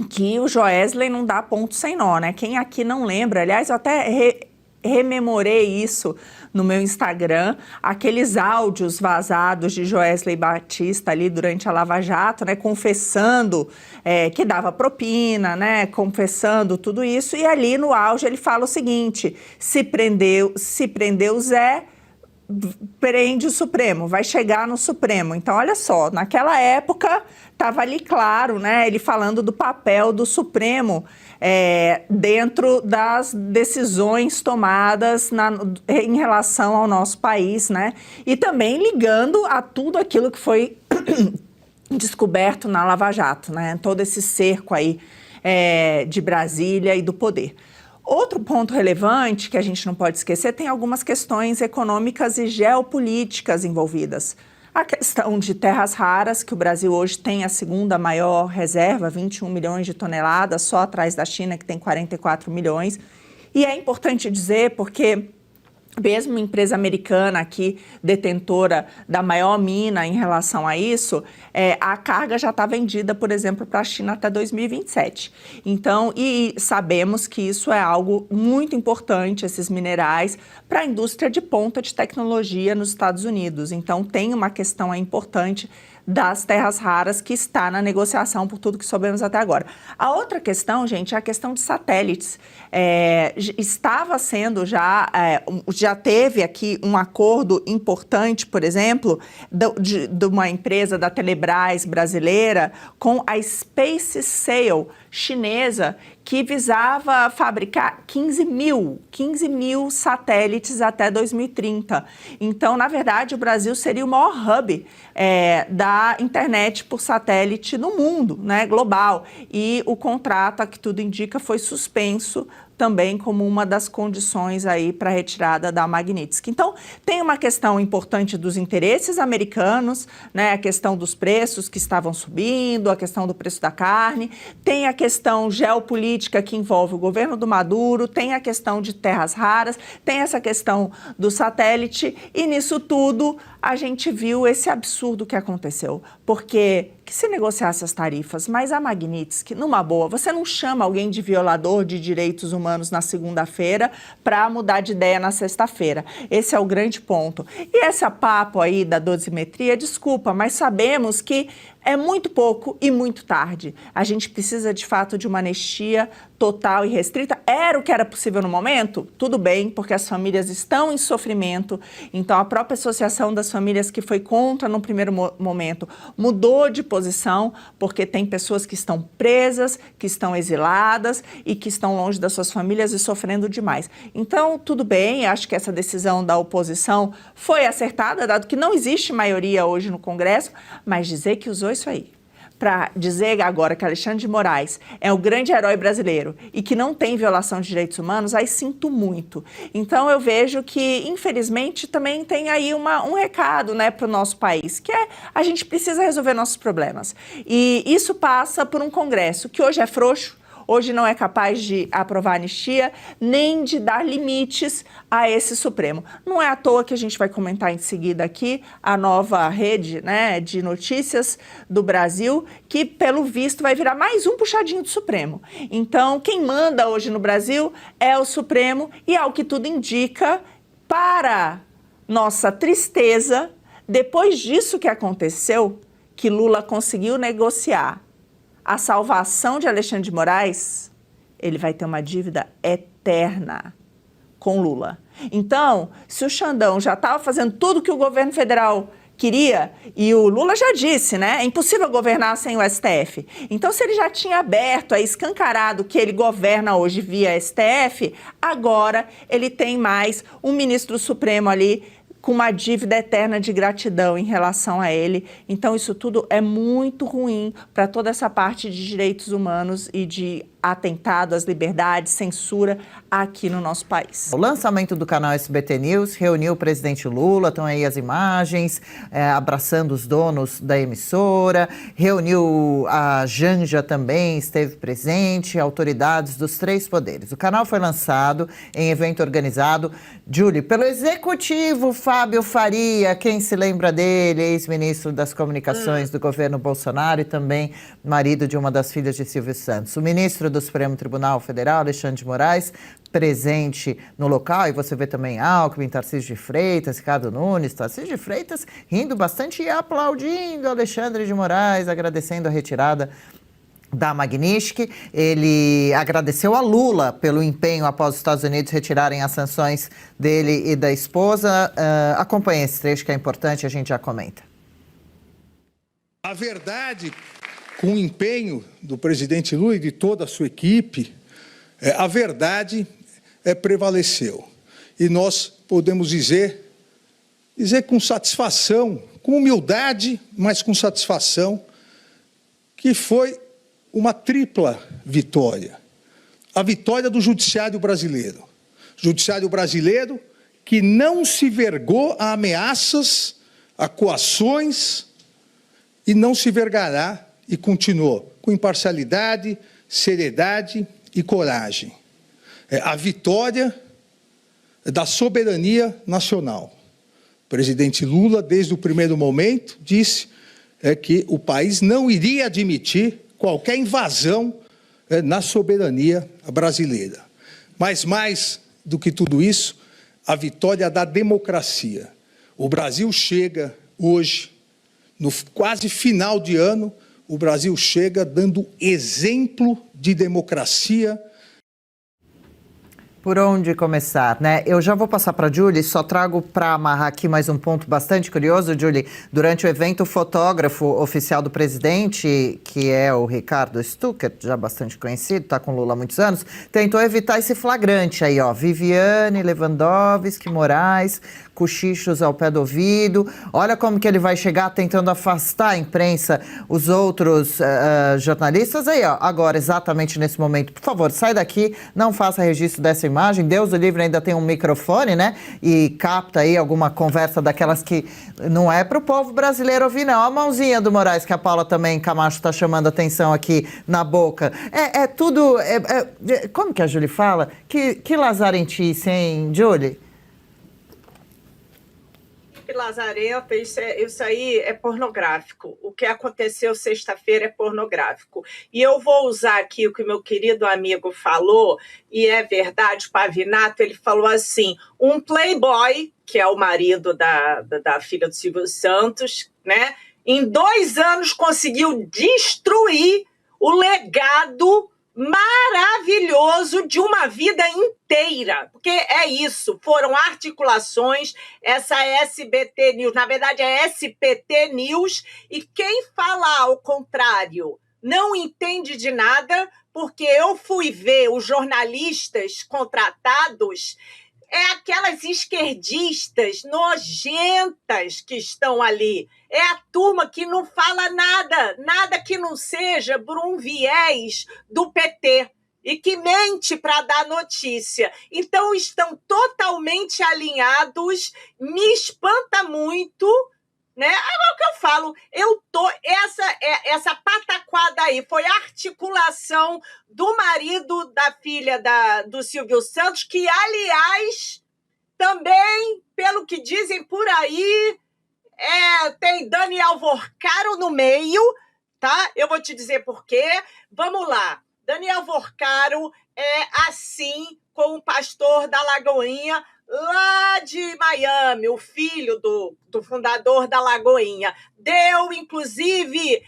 que o Joesley não dá ponto sem nó, né? Quem aqui não lembra, aliás, eu até rememorei isso no meu Instagram, aqueles áudios vazados de Joesley Batista ali durante a Lava Jato, né, confessando que dava propina, né, confessando tudo isso, e ali no auge ele fala o seguinte: se prendeu Zé, prende o Supremo, vai chegar no Supremo. Então, olha só, naquela época estava ali claro, né, ele falando do papel do Supremo dentro das decisões tomadas em relação ao nosso país, né, e também ligando a tudo aquilo que foi descoberto na Lava Jato, né, todo esse cerco aí de Brasília e do poder. Outro ponto relevante que a gente não pode esquecer, tem algumas questões econômicas e geopolíticas envolvidas. A questão de terras raras, que o Brasil hoje tem a segunda maior reserva, 21 milhões de toneladas, só atrás da China, que tem 44 milhões. E é importante dizer porque mesmo empresa americana aqui, detentora da maior mina em relação a isso, a carga já está vendida, por exemplo, para a China até 2027. Então, e sabemos que isso é algo muito importante, esses minerais, para a indústria de ponta de tecnologia nos Estados Unidos. Então, tem uma questão importante das terras raras que está na negociação, por tudo que soubemos até agora. A outra questão, gente, é a questão de satélites. Estava sendo já teve aqui um acordo importante, por exemplo, de uma empresa da Telebrás brasileira com a Space Sail chinesa, que visava fabricar 15 mil satélites até 2030. Então, na verdade, o Brasil seria o maior hub da internet por satélite no mundo, né, global. E o contrato, a que tudo indica, foi suspenso também como uma das condições aí para a retirada da Magnitsky. Então, tem uma questão importante dos interesses americanos, né, a questão dos preços que estavam subindo, a questão do preço da carne, tem a questão geopolítica que envolve o governo do Maduro, tem a questão de terras raras, tem essa questão do satélite, e nisso tudo a gente viu esse absurdo que aconteceu, porque que se negociasse as tarifas, mas a Magnitsky, numa boa, você não chama alguém de violador de direitos humanos na segunda-feira para mudar de ideia na sexta-feira. Esse é o grande ponto. E esse papo aí da dosimetria, desculpa, mas sabemos que é muito pouco e muito tarde. A gente precisa, de fato, de uma anistia total e restrita. Era o que era possível no momento? Tudo bem, porque as famílias estão em sofrimento. Então, a própria Associação das Famílias, que foi contra no primeiro momento, mudou de posição, porque tem pessoas que estão presas, que estão exiladas e que estão longe das suas famílias e sofrendo demais. Então, tudo bem, acho que essa decisão da oposição foi acertada, dado que não existe maioria hoje no Congresso, mas dizer que usou isso aí para dizer agora que Alexandre de Moraes é o grande herói brasileiro e que não tem violação de direitos humanos, aí sinto muito. Então eu vejo que, infelizmente, também tem aí um recado, né, para o nosso país, que é a gente precisa resolver nossos problemas. E isso passa por um Congresso que hoje é frouxo, hoje não é capaz de aprovar a anistia, nem de dar limites a esse Supremo. Não é à toa que a gente vai comentar em seguida aqui a nova rede, né, de notícias do Brasil, que, pelo visto, vai virar mais um puxadinho do Supremo. Então, quem manda hoje no Brasil é o Supremo e, ao que tudo indica, para nossa tristeza, depois disso que aconteceu, que Lula conseguiu negociar a salvação de Alexandre de Moraes, ele vai ter uma dívida eterna com Lula. Então, se o Xandão já estava fazendo tudo que o governo federal queria, e o Lula já disse, né, é impossível governar sem o STF. Então, se ele já tinha aberto, escancarado que ele governa hoje via STF, agora ele tem mais um ministro supremo ali com uma dívida eterna de gratidão em relação a ele. Então, isso tudo é muito ruim para toda essa parte de direitos humanos e de atentado às liberdades, censura aqui no nosso país. O lançamento do canal SBT News reuniu o presidente Lula, estão aí as imagens, abraçando os donos da emissora, reuniu a Janja também, esteve presente, autoridades dos 3 poderes. O canal foi lançado em evento organizado, Julie, pelo executivo Fábio Faria, quem se lembra dele, ex-ministro das Comunicações do governo Bolsonaro e também marido de uma das filhas de Silvio Santos. O ministro do Supremo Tribunal Federal, Alexandre de Moraes, presente no local, e você vê também Alckmin, Tarcísio de Freitas, Ricardo Nunes, Tarcísio de Freitas rindo bastante e aplaudindo Alexandre de Moraes, agradecendo a retirada da Magnitsky. Ele agradeceu a Lula pelo empenho após os Estados Unidos retirarem as sanções dele e da esposa. Acompanhe esse trecho que é importante, a gente já comenta. A verdade, com o empenho do presidente Lula e de toda a sua equipe, a verdade prevaleceu. E nós podemos dizer com satisfação, com humildade, mas com satisfação, que foi uma tripla vitória. A vitória do judiciário brasileiro. Judiciário brasileiro que não se vergou a ameaças, a coações, e não se vergará e continuou com imparcialidade, seriedade e coragem. A vitória da soberania nacional. O presidente Lula, desde o primeiro momento, disse que o país não iria admitir qualquer invasão na soberania brasileira. Mas, mais do que tudo isso, a vitória da democracia. O Brasil chega hoje, no quase final de ano, o Brasil chega dando exemplo de democracia. Por onde começar, né? Eu já vou passar para a Julie, só trago para amarrar aqui mais um ponto bastante curioso, Julie. Durante o evento, o fotógrafo oficial do presidente, que é o Ricardo Stuckert, já bastante conhecido, está com Lula há muitos anos, tentou evitar esse flagrante aí, ó. Viviane, Lewandowski, Moraes, cochichos ao pé do ouvido. Olha como que ele vai chegar tentando afastar a imprensa, os outros jornalistas. Aí, ó, agora, exatamente nesse momento, por favor, sai daqui, não faça registro dessa imagem. Deus o livre, ainda tem um microfone, né? E capta aí alguma conversa daquelas que não é para o povo brasileiro ouvir, não. A mãozinha do Moraes, que a Paula também, Camacho, está chamando atenção aqui na boca. É tudo... como que a Julie fala? Que lazarentice, hein, Julie? Lazarenta, isso aí é pornográfico. O que aconteceu sexta-feira é pornográfico. E eu vou usar aqui o que meu querido amigo falou, e é verdade, o Pavinato, ele falou assim, um playboy, que é o marido da filha do Silvio Santos, né, em 2 anos conseguiu destruir o legado maravilhoso de uma vida inteira, porque é isso, foram articulações, essa SBT News, na verdade é SPT News, e quem fala ao contrário não entende de nada, porque eu fui ver os jornalistas contratados, aquelas esquerdistas nojentas que estão ali. É a turma que não fala nada que não seja por um viés do PT e que mente para dar notícia. Então, estão totalmente alinhados, me espanta muito, né? Agora o que eu falo, essa pataquada aí foi a articulação do marido da filha do Silvio Santos, que, aliás, também, pelo que dizem por aí, tem Daniel Vorcaro no meio, tá? Eu vou te dizer por quê. Vamos lá. Daniel Vorcaro é assim com o pastor da Lagoinha, lá de Miami, o filho do fundador da Lagoinha. Deu, inclusive,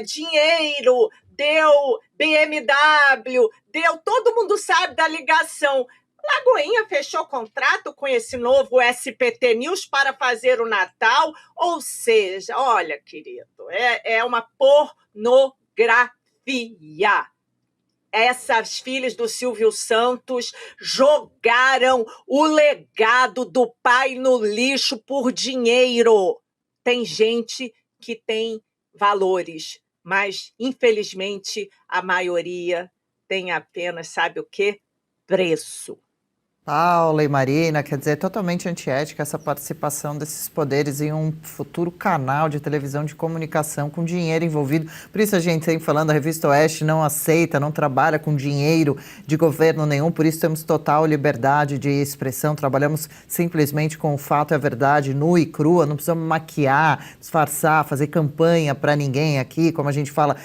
dinheiro, deu BMW, todo mundo sabe da ligação. Lagoinha fechou contrato com esse novo SPT News para fazer o Natal, ou seja, olha, querido, é uma pornografia. Essas filhas do Silvio Santos jogaram o legado do pai no lixo por dinheiro. Tem gente que tem valores, mas, infelizmente, a maioria tem apenas, sabe o quê? Preço. Paula e Marina, quer dizer, é totalmente antiética essa participação desses poderes em um futuro canal de televisão de comunicação com dinheiro envolvido. Por isso a gente sempre falando, a Revista Oeste não aceita, não trabalha com dinheiro de governo nenhum, por isso temos total liberdade de expressão, trabalhamos simplesmente com o fato e a verdade, nua e crua, não precisamos maquiar, disfarçar, fazer campanha para ninguém aqui, como a gente fala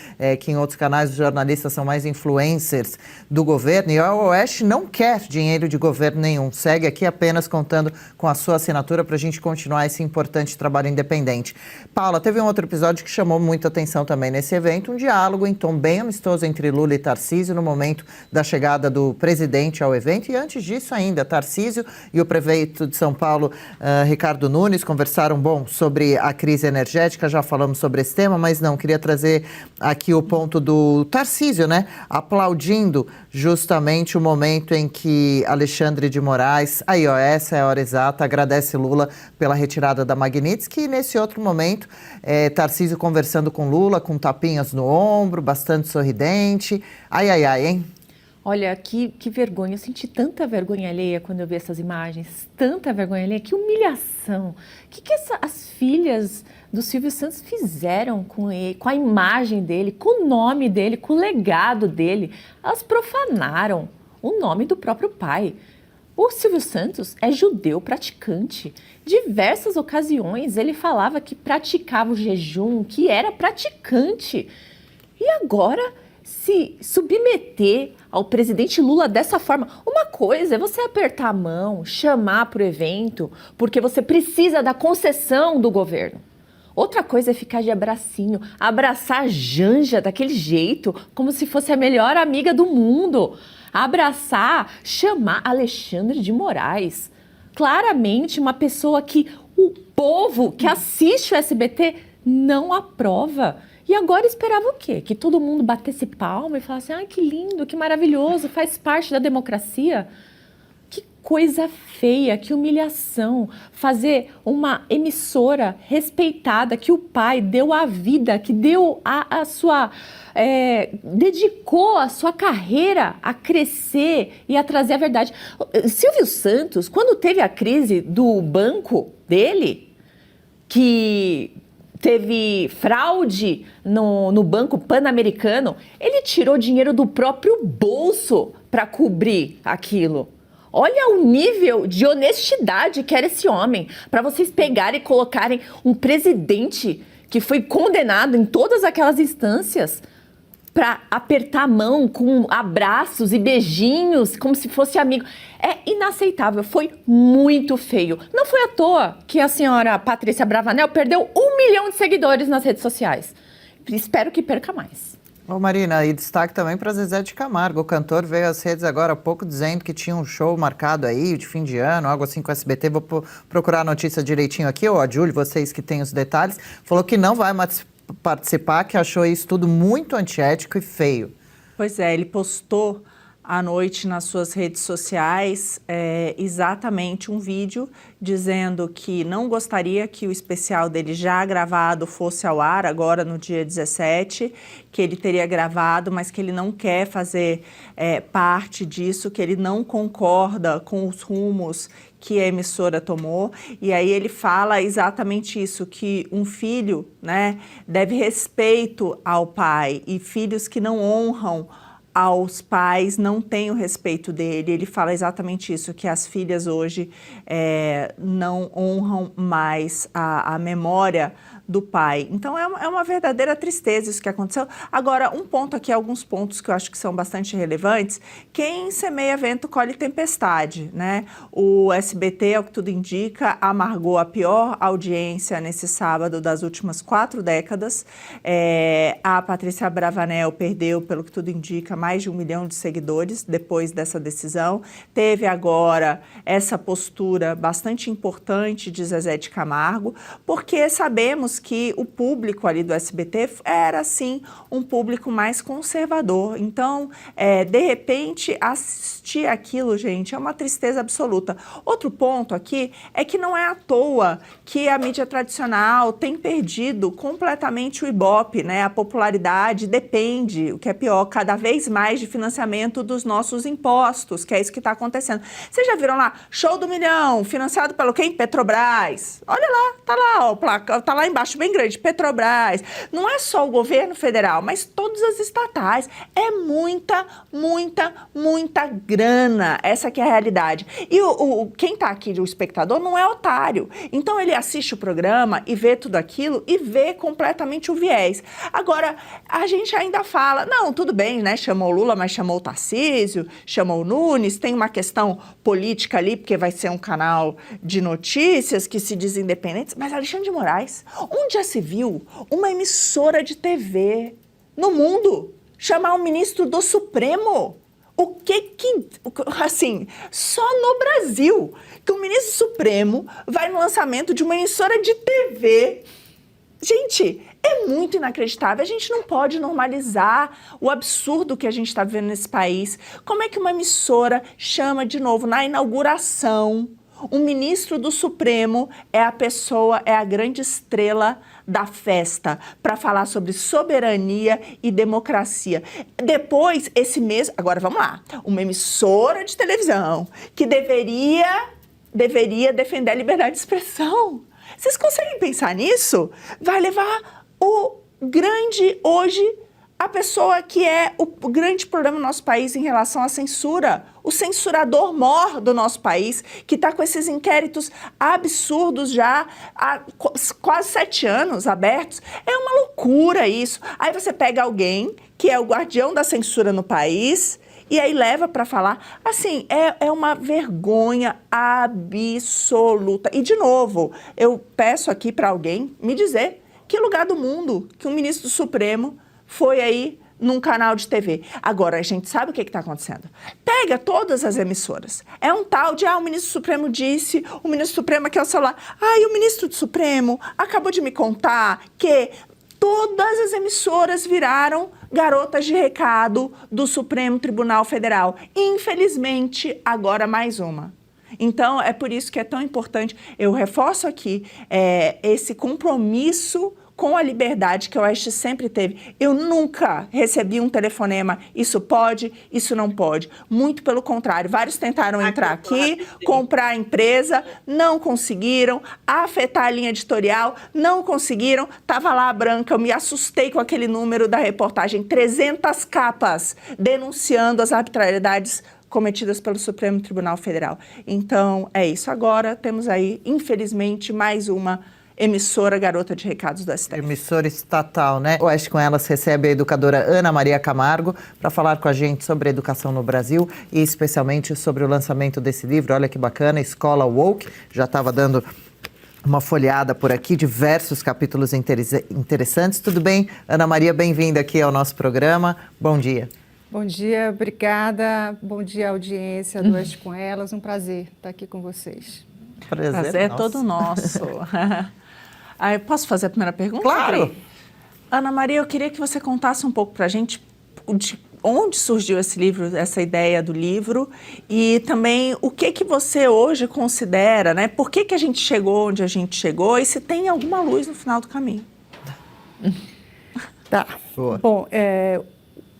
que em outros canais os jornalistas são mais influencers do governo, e a Oeste não quer dinheiro de governo nenhum. Segue aqui apenas contando com a sua assinatura para a gente continuar esse importante trabalho independente. Paula, teve um outro episódio que chamou muita atenção também nesse evento, um diálogo em tom bem amistoso entre Lula e Tarcísio no momento da chegada do presidente ao evento, e antes disso ainda, Tarcísio e o prefeito de São Paulo, Ricardo Nunes, conversaram, sobre a crise energética, já falamos sobre esse tema, mas não, queria trazer aqui o ponto do Tarcísio, né, aplaudindo justamente o momento em que Alexandre de Moraes, essa é a hora exata, agradece Lula pela retirada da Magnitsky, e nesse outro momento, Tarcísio conversando com Lula, com tapinhas no ombro, bastante sorridente. Hein? Olha, que vergonha, eu senti tanta vergonha alheia quando eu vi essas imagens, tanta vergonha alheia, que humilhação. O que as filhas do Silvio Santos fizeram com ele, com a imagem dele, com o nome dele, com o legado dele? Elas profanaram o nome do próprio pai. O Silvio Santos é judeu praticante. Diversas ocasiões ele falava que praticava o jejum, que era praticante. E agora se submeter ao presidente Lula dessa forma. Uma coisa é você apertar a mão, chamar para o evento, porque você precisa da concessão do governo. Outra coisa é ficar de abracinho, abraçar a Janja daquele jeito, como se fosse a melhor amiga do mundo. Abraçar, chamar Alexandre de Moraes. Claramente uma pessoa que o povo que assiste o SBT não aprova. E agora esperava o quê? Que todo mundo batesse palma e falasse, que lindo, que maravilhoso, faz parte da democracia. Que coisa feia, que humilhação. Fazer uma emissora respeitada, que o pai deu a vida, que deu a sua... dedicou a sua carreira a crescer e a trazer a verdade. Silvio Santos, quando teve a crise do banco dele, que teve fraude no Banco Pan-Americano, ele tirou dinheiro do próprio bolso para cobrir aquilo. Olha o nível de honestidade que era esse homem, para vocês pegarem e colocarem um presidente que foi condenado em todas aquelas instâncias para apertar a mão com abraços e beijinhos, como se fosse amigo. É inaceitável, foi muito feio. Não foi à toa que a senhora Patrícia Bravanel perdeu 1 milhão de seguidores nas redes sociais. Espero que perca mais. Ô Marina, e destaque também para Zezé de Camargo. O cantor veio às redes agora há pouco dizendo que tinha um show marcado aí de fim de ano, algo assim com o SBT. Vou procurar a notícia direitinho aqui, a Júlio, vocês que têm os detalhes. Falou que não vai participar, que achou isso tudo muito antiético e feio. Pois é, ele postou à noite nas suas redes sociais exatamente um vídeo dizendo que não gostaria que o especial dele já gravado fosse ao ar agora no dia 17, que ele teria gravado, mas que ele não quer fazer parte disso, que ele não concorda com os rumos que a emissora tomou, e aí ele fala exatamente isso, que um filho, né, deve respeito ao pai, e filhos que não honram aos pais não têm o respeito dele. Ele fala exatamente isso, que as filhas hoje não honram mais a memória do pai. Então é uma verdadeira tristeza isso que aconteceu. Agora, um ponto aqui, alguns pontos que eu acho que são bastante relevantes. Quem semeia vento colhe tempestade, né? O SBT, ao que tudo indica, amargou a pior audiência nesse sábado das últimas 4 décadas. A Patrícia Bravanel perdeu, pelo que tudo indica, mais de 1 milhão de seguidores depois dessa decisão. Teve agora essa postura bastante importante de Zezé de Camargo, porque sabemos vimos que o público ali do SBT era, assim, um público mais conservador. Então, de repente, assistir aquilo, gente, é uma tristeza absoluta. Outro ponto aqui é que não é à toa que a mídia tradicional tem perdido completamente o Ibope, né? A popularidade depende, o que é pior, cada vez mais de financiamento dos nossos impostos, que é isso que está acontecendo. Vocês já viram lá, Show do Milhão, financiado pelo quem? Petrobras. Olha lá, tá lá, ó, placa, tá lá embaixo bem grande, Petrobras. Não é só o governo federal, mas todas as estatais. É muita, muita, muita grana. Essa que é a realidade. E quem tá aqui, o espectador, não é otário. Então ele assiste o programa e vê tudo aquilo e vê completamente o viés. Agora, a gente ainda fala, não, tudo bem, né? Chamou o Lula, mas chamou o Tarcísio, chamou o Nunes, tem uma questão política ali, porque vai ser um canal de notícias que se diz independente. Mas Alexandre de Moraes, onde já se viu uma emissora de TV no mundo chamar um ministro do Supremo? Assim, só no Brasil que o ministro Supremo vai no lançamento de uma emissora de TV. Gente, é muito inacreditável. A gente não pode normalizar o absurdo que a gente está vivendo nesse país. Como é que uma emissora chama de novo na inauguração o ministro do Supremo é a grande estrela da festa para falar sobre soberania e democracia. Depois, agora vamos lá, uma emissora de televisão que deveria defender a liberdade de expressão. Vocês conseguem pensar nisso? Vai levar a pessoa que é o grande problema no nosso país em relação à censura, o censurador mor do nosso país, que está com esses inquéritos absurdos já há quase 7 anos abertos. É uma loucura isso. Aí você pega alguém que é o guardião da censura no país e aí leva para falar. Assim, é uma vergonha absoluta. E, de novo, eu peço aqui para alguém me dizer que lugar do mundo que um ministro do Supremo foi aí num canal de TV. Agora, a gente sabe o que está acontecendo. Pega todas as emissoras. É um tal de, o ministro Supremo disse, o ministro Supremo aqui é o celular. E o ministro do Supremo acabou de me contar que todas as emissoras viraram garotas de recado do Supremo Tribunal Federal. Infelizmente, agora mais uma. Então, é por isso que é tão importante, eu reforço aqui, esse compromisso com a liberdade que o Oeste sempre teve. Eu nunca recebi um telefonema, isso pode, isso não pode. Muito pelo contrário, vários tentaram entrar aqui, comprar a empresa, não conseguiram, afetar a linha editorial, não conseguiram. Tava lá a Branca, eu me assustei com aquele número da reportagem, 300 capas denunciando as arbitrariedades cometidas pelo Supremo Tribunal Federal. Então, é isso. Agora temos aí, infelizmente, mais uma emissora garota de recados do STF. Emissora estatal, né? O Oeste com Elas recebe a educadora Ana Maria Camargo para falar com a gente sobre a educação no Brasil e especialmente sobre o lançamento desse livro. Olha que bacana, Escola Woke. Já estava dando uma folheada por aqui, diversos capítulos interessantes. Tudo bem? Ana Maria, bem-vinda aqui ao nosso programa. Bom dia. Bom dia, obrigada. Bom dia, audiência do Oeste com Elas. Um prazer estar aqui com vocês. Prazer é todo nosso. Posso fazer a primeira pergunta? Claro! Ana Maria, eu queria que você contasse um pouco para a gente de onde surgiu esse livro, essa ideia do livro, e também o que você hoje considera, né? Por que a gente chegou onde a gente chegou e se tem alguma luz no final do caminho. Tá. Boa. Bom,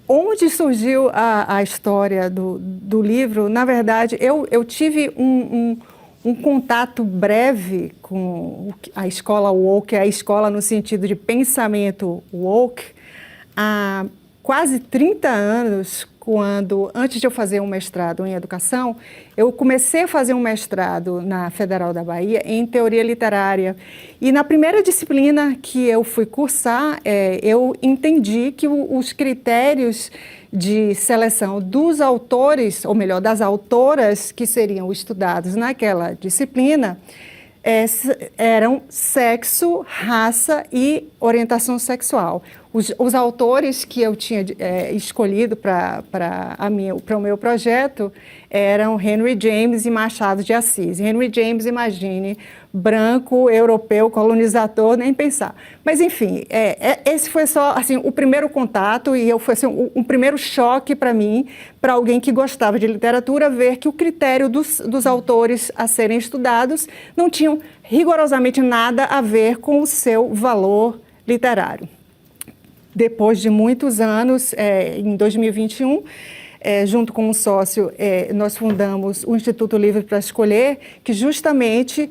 onde surgiu a história do livro? Na verdade, eu tive um contato breve com a escola woke, a escola no sentido de pensamento woke, há quase 30 anos, antes de eu fazer um mestrado em educação, eu comecei a fazer um mestrado na Federal da Bahia em teoria literária. E na primeira disciplina que eu fui cursar, eu entendi que os critérios de seleção dos autores, ou melhor, das autoras que seriam estudados naquela disciplina, eram sexo, raça e orientação sexual. Os autores que eu tinha escolhido para o meu projeto eram Henry James e Machado de Assis. Henry James, imagine, branco, europeu, colonizador, nem pensar. Mas, enfim, esse foi só assim, o primeiro contato e foi assim, um primeiro choque para mim, para alguém que gostava de literatura, ver que o critério dos autores a serem estudados não tinham rigorosamente nada a ver com o seu valor literário. Depois de muitos anos, em 2021, junto com um sócio, nós fundamos o Instituto Livre para Escolher, que justamente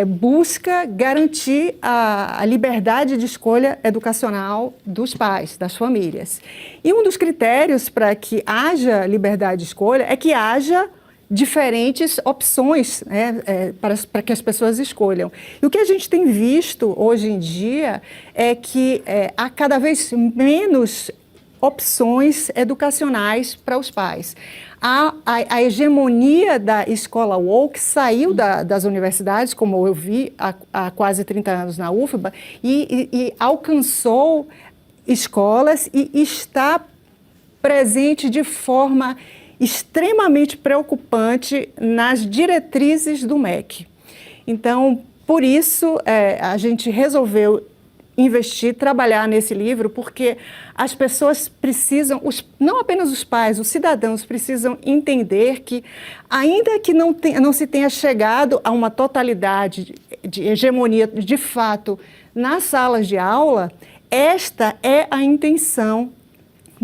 busca garantir a liberdade de escolha educacional dos pais, das famílias. E um dos critérios para que haja liberdade de escolha é que haja diferentes opções, né, para que as pessoas escolham. E o que a gente tem visto hoje em dia é que há cada vez menos opções educacionais para os pais. A hegemonia da escola woke saiu das universidades, como eu vi há quase 30 anos na UFBA, e alcançou escolas e está presente de forma extremamente preocupante nas diretrizes do MEC. Então, por isso, a gente resolveu investir, trabalhar nesse livro, porque as pessoas precisam, não apenas os pais, os cidadãos precisam entender que, ainda que não se tenha chegado a uma totalidade de hegemonia, de fato, nas salas de aula, esta é a intenção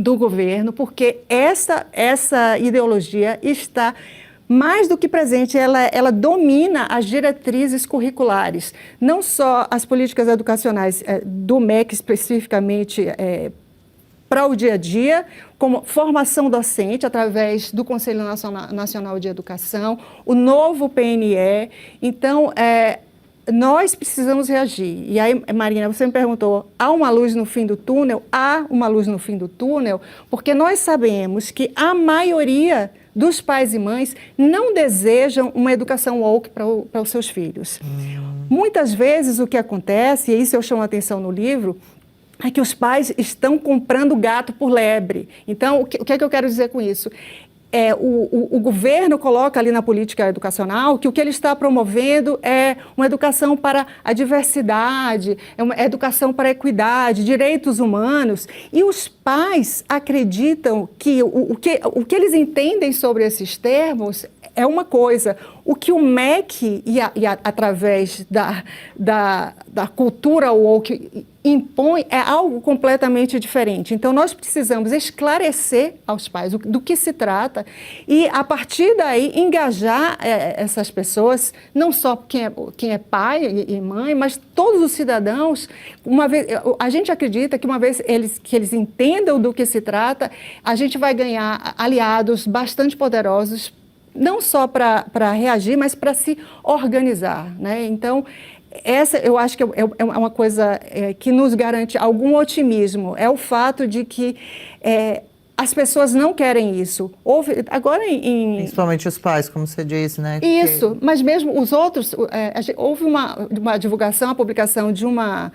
do governo, porque essa ideologia está mais do que presente, ela domina as diretrizes curriculares, não só as políticas educacionais do MEC especificamente para o dia a dia, como formação docente através do Conselho Nacional de Educação, o novo PNE. Então, nós precisamos reagir. E aí, Marina, você me perguntou, há uma luz no fim do túnel? Há uma luz no fim do túnel, porque nós sabemos que a maioria dos pais e mães não desejam uma educação woke para os seus filhos. Muitas vezes o que acontece, e isso eu chamo a atenção no livro, é que os pais estão comprando gato por lebre. Então, o que é que eu quero dizer com isso? O governo coloca ali na política educacional que o que ele está promovendo é uma educação para a diversidade, é uma educação para a equidade, direitos humanos, e os pais acreditam que o que eles entendem sobre esses termos é uma coisa. O que o MEC, através da cultura woke, impõe é algo completamente diferente. Então, nós precisamos esclarecer aos pais do que se trata e, a partir daí, engajar essas pessoas, não só quem é pai e mãe, mas todos os cidadãos. A gente acredita que uma vez que eles entendam do que se trata, a gente vai ganhar aliados bastante poderosos, não só para reagir, mas para se organizar, né? Então, essa eu acho que é uma coisa que nos garante algum otimismo, é o fato de que as pessoas não querem isso. Agora Principalmente os pais, como você disse, né? Isso, mas mesmo os outros, houve uma divulgação, a publicação de uma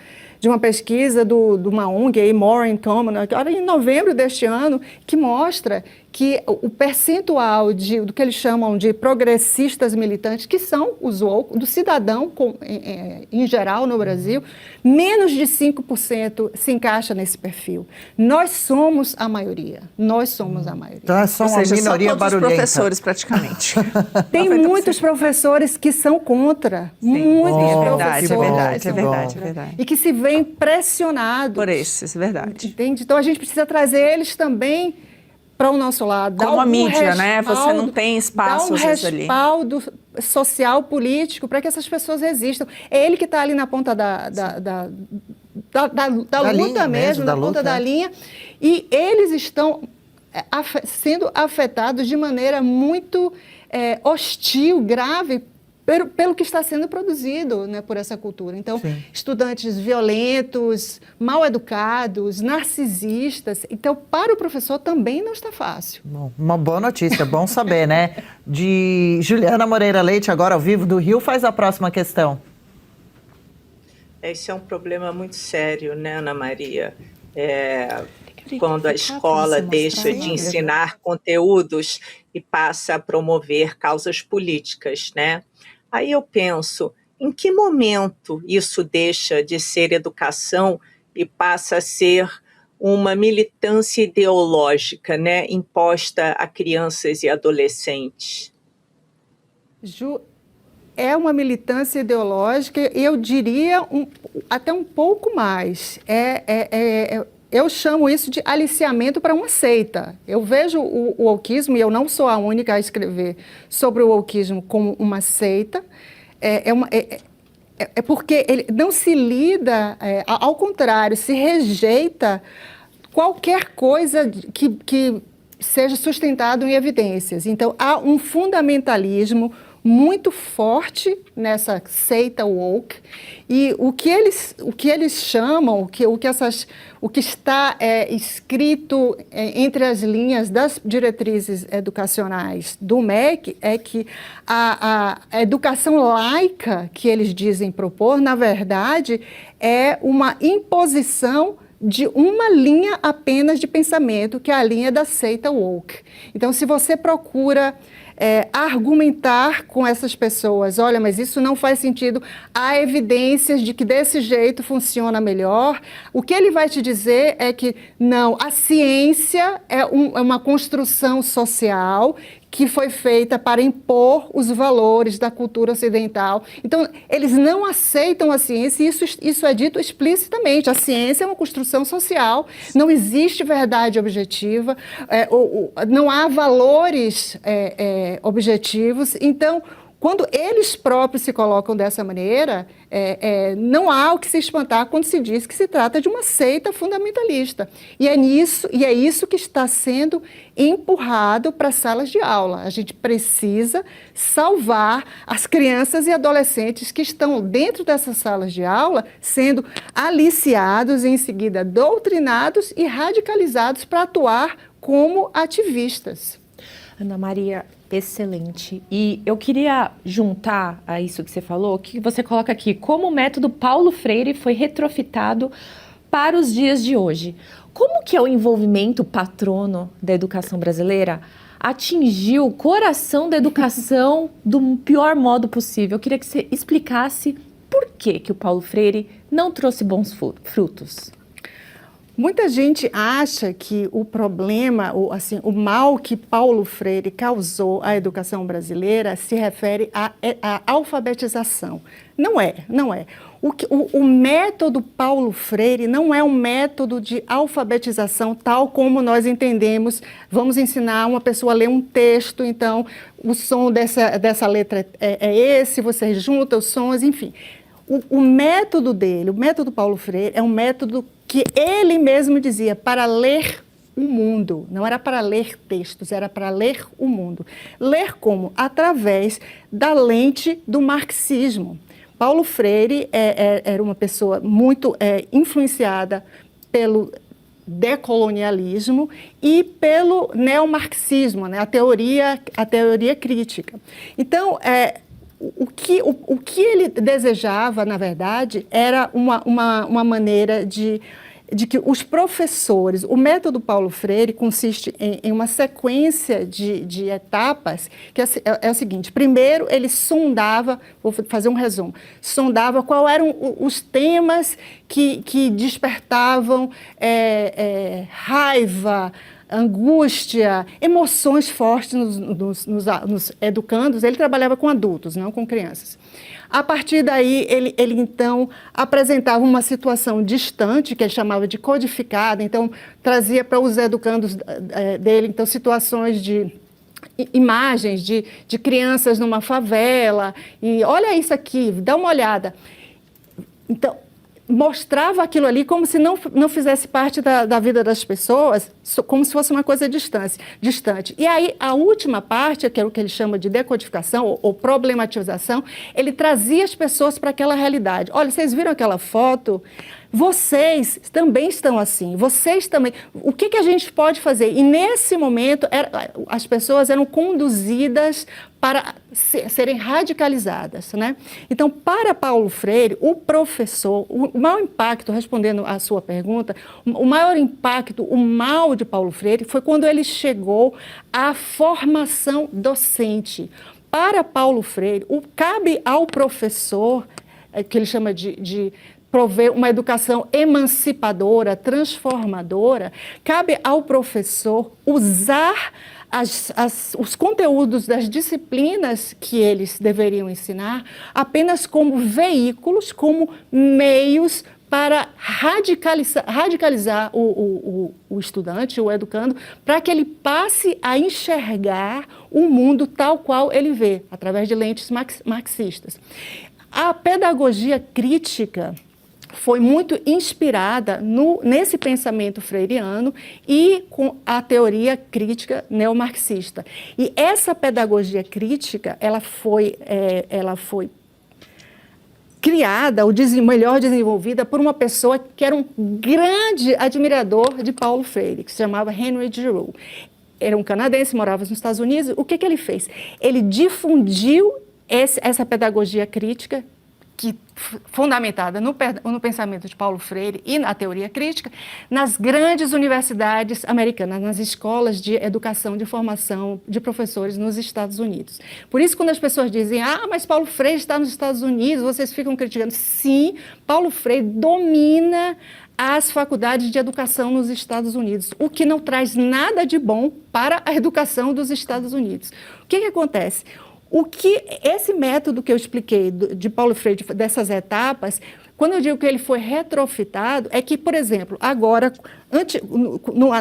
pesquisa de uma ONG, More in Common, agora em novembro deste ano, que mostra que o percentual do que eles chamam de progressistas militantes, que são os woke, do cidadão em geral no Brasil, menos de 5% se encaixa nesse perfil. Nós somos a maioria. Nós somos a maioria. Então é só uma minoria só todos barulhenta. Os professores, praticamente. Tem muitos professores que são contra. Sim. Muitos professores. É verdade. E que se veem pressionados. Por esses, é verdade. Entende? Então, a gente precisa trazer eles também para o nosso lado. Como a mídia, né? Você não tem espaço ali. Dar um respaldo social, político, para que essas pessoas resistam. É ele que está ali na ponta da luta mesmo, na ponta da linha, e eles estão sendo afetados de maneira muito hostil, grave, pelo que está sendo produzido, né, por essa cultura. Então, sim, estudantes violentos, mal educados, narcisistas. Então, para o professor também não está fácil. Bom, uma boa notícia, bom saber, né? De Juliana Moreira Leite, agora ao vivo do Rio, faz a próxima questão. Esse é um problema muito sério, né, Ana Maria? Quando a escola deixa de ensinar conteúdos e passa a promover causas políticas, né? Aí eu penso, em que momento isso deixa de ser educação e passa a ser uma militância ideológica, né, imposta a crianças e adolescentes? Ju, é uma militância ideológica, eu diria até um pouco mais. Eu chamo isso de aliciamento para uma seita. Eu vejo o wokeismo, e eu não sou a única a escrever sobre o wokeismo como uma seita, porque ele não se lida, ao contrário, se rejeita qualquer coisa que seja sustentado em evidências. Então, há um fundamentalismo muito forte nessa seita woke, e o que eles chamam, o que está escrito entre as linhas das diretrizes educacionais do MEC é que a educação laica que eles dizem propor, na verdade, é uma imposição de uma linha apenas de pensamento, que é a linha da seita woke. Então, se você procura argumentar com essas pessoas, olha, mas isso não faz sentido, há evidências de que desse jeito funciona melhor, o que ele vai te dizer é que não, a ciência é uma construção social que foi feita para impor os valores da cultura ocidental. Então, eles não aceitam a ciência, e isso é dito explicitamente. A ciência é uma construção social, não existe verdade objetiva, não há valores objetivos. Então, quando eles próprios se colocam dessa maneira, não há o que se espantar quando se diz que se trata de uma seita fundamentalista. E é isso que está sendo empurrado para as salas de aula. A gente precisa salvar as crianças e adolescentes que estão dentro dessas salas de aula, sendo aliciados e em seguida doutrinados e radicalizados para atuar como ativistas. Ana Maria, excelente. E eu queria juntar a isso que você falou, que você coloca aqui, como o método Paulo Freire foi retrofitado para os dias de hoje. Como que é o envolvimento patrono da educação brasileira atingiu o coração da educação do pior modo possível? Eu queria que você explicasse por que o Paulo Freire não trouxe bons frutos. Muita gente acha que o problema, o mal que Paulo Freire causou à educação brasileira se refere à alfabetização. Não é. O método Paulo Freire não é um método de alfabetização tal como nós entendemos. Vamos ensinar uma pessoa a ler um texto, então o som dessa letra é esse, você junta os sons, enfim. O método dele, o método Paulo Freire, é um método que ele mesmo dizia para ler o mundo. Não era para ler textos, era para ler o mundo. Ler como? Através da lente do marxismo. Paulo Freire era uma pessoa muito influenciada pelo decolonialismo e pelo neomarxismo, né? a teoria crítica. Então, o que ele desejava, na verdade, era uma maneira de que os professores... O método Paulo Freire consiste em uma sequência de etapas, que é o seguinte: primeiro, ele sondava, vou fazer um resumo, sondava quais eram os temas que despertavam raiva, angústia, emoções fortes nos educandos. Ele trabalhava com adultos, não com crianças. A partir daí, ele então apresentava uma situação distante, que ele chamava de codificada, então trazia para os educandos dele então, situações de imagens de crianças numa favela, e olha isso aqui, dá uma olhada. Então, mostrava aquilo ali como se não fizesse parte da vida das pessoas, como se fosse uma coisa distante. E aí, a última parte, que é o que ele chama de decodificação ou problematização, ele trazia as pessoas para aquela realidade. Olha, vocês viram aquela foto? vocês também estão assim, vocês também. O que a gente pode fazer? E nesse momento, as pessoas eram conduzidas para serem radicalizadas, né? Então, para Paulo Freire, o professor, o maior impacto, respondendo à sua pergunta, o maior impacto, o mal de Paulo Freire foi quando ele chegou à formação docente. Para Paulo Freire, cabe ao professor, que ele chama de prover uma educação emancipadora, transformadora, cabe ao professor usar os conteúdos das disciplinas que eles deveriam ensinar apenas como veículos, como meios para radicalizar o estudante, o educando, para que ele passe a enxergar o mundo tal qual ele vê, através de lentes marxistas. A pedagogia crítica foi muito inspirada nesse pensamento freiriano e com a teoria crítica neomarxista. E essa pedagogia crítica, ela foi criada, ou melhor desenvolvida, por uma pessoa que era um grande admirador de Paulo Freire, que se chamava Henry Giroux. Era um canadense, morava nos Estados Unidos. O que ele fez? Ele difundiu essa pedagogia crítica, fundamentada no pensamento de Paulo Freire e na teoria crítica, nas grandes universidades americanas, nas escolas de educação, de formação de professores nos Estados Unidos. Por isso, quando as pessoas dizem, mas Paulo Freire está nos Estados Unidos, vocês ficam criticando. Sim, Paulo Freire domina as faculdades de educação nos Estados Unidos, o que não traz nada de bom para a educação dos Estados Unidos. O que acontece? Esse método que eu expliquei de Paulo Freire, dessas etapas, quando eu digo que ele foi retrofitado, é que, por exemplo, agora,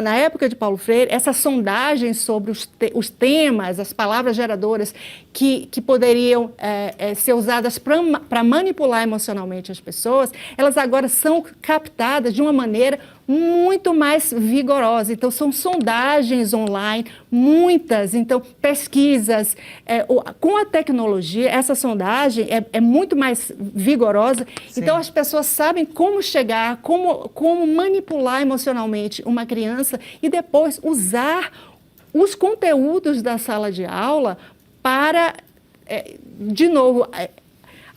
na época de Paulo Freire, essas sondagens sobre os temas, as palavras geradoras que poderiam ser usadas para manipular emocionalmente as pessoas, elas agora são captadas de uma maneira muito mais vigorosa. Então, são sondagens online, muitas, então, pesquisas. Com a tecnologia, essa sondagem é muito mais vigorosa. Sim. Então, as pessoas sabem como chegar, como manipular emocionalmente uma criança e depois usar os conteúdos da sala de aula para, de novo,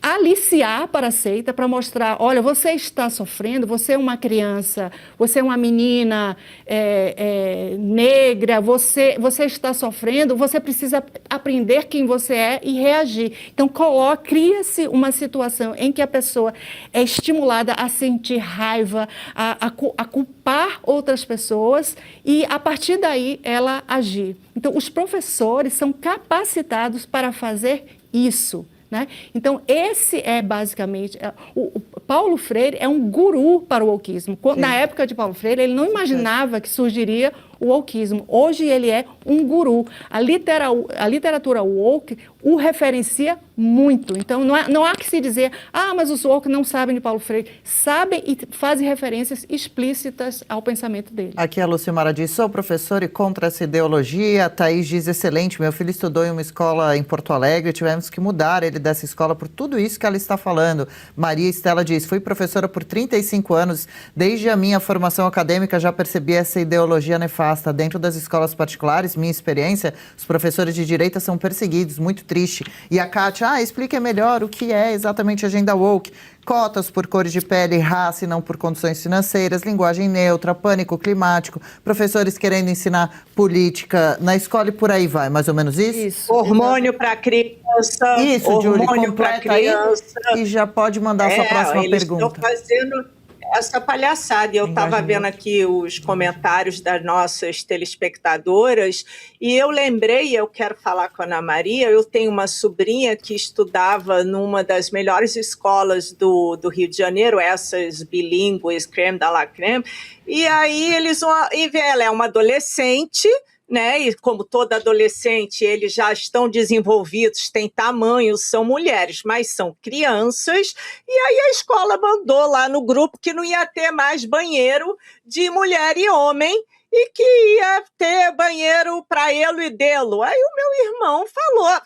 aliciar para a seita, para mostrar, olha, você está sofrendo, você é uma criança, você é uma menina negra, você está sofrendo, você precisa aprender quem você é e reagir. Então, cria-se uma situação em que a pessoa é estimulada a sentir raiva, a culpar outras pessoas e, a partir daí, ela agir. Então, os professores são capacitados para fazer isso. Né? Então, esse é basicamente... O Paulo Freire é um guru para o wokeismo. Na época de Paulo Freire, ele não imaginava que surgiria o wokeismo. Hoje, ele é um guru. A literatura woke o referencia muito. Então, não há que se dizer, mas os woke não sabem de Paulo Freire. Sabem e fazem referências explícitas ao pensamento dele. Aqui a Lucimara diz, sou professora e contra essa ideologia. A Thaís diz, excelente, meu filho estudou em uma escola em Porto Alegre, tivemos que mudar ele dessa escola por tudo isso que ela está falando. Maria Estela diz, fui professora por 35 anos, desde a minha formação acadêmica já percebi essa ideologia nefasta. Dentro das escolas particulares, minha experiência, os professores de direita são perseguidos, muito triste. E a Kátia, explica melhor o que é exatamente a agenda woke. Cotas por cores de pele, raça e não por condições financeiras, linguagem neutra, pânico climático, professores querendo ensinar política na escola e por aí vai, mais ou menos isso? Hormônio para criança. Isso, Júlia, completa aí e já pode mandar a sua próxima pergunta. Eles estão fazendo essa palhaçada. E eu estava vendo aqui os comentários das nossas telespectadoras e eu lembrei, eu quero falar com a Ana Maria, eu tenho uma sobrinha que estudava numa das melhores escolas do Rio de Janeiro, essas bilíngues, creme de la creme, e aí ela é uma adolescente, né? E como toda adolescente, eles já estão desenvolvidos, têm tamanho, são mulheres, mas são crianças, e aí a escola mandou lá no grupo que não ia ter mais banheiro de mulher e homem, e que ia ter banheiro para ele e dele. Aí o meu irmão falou,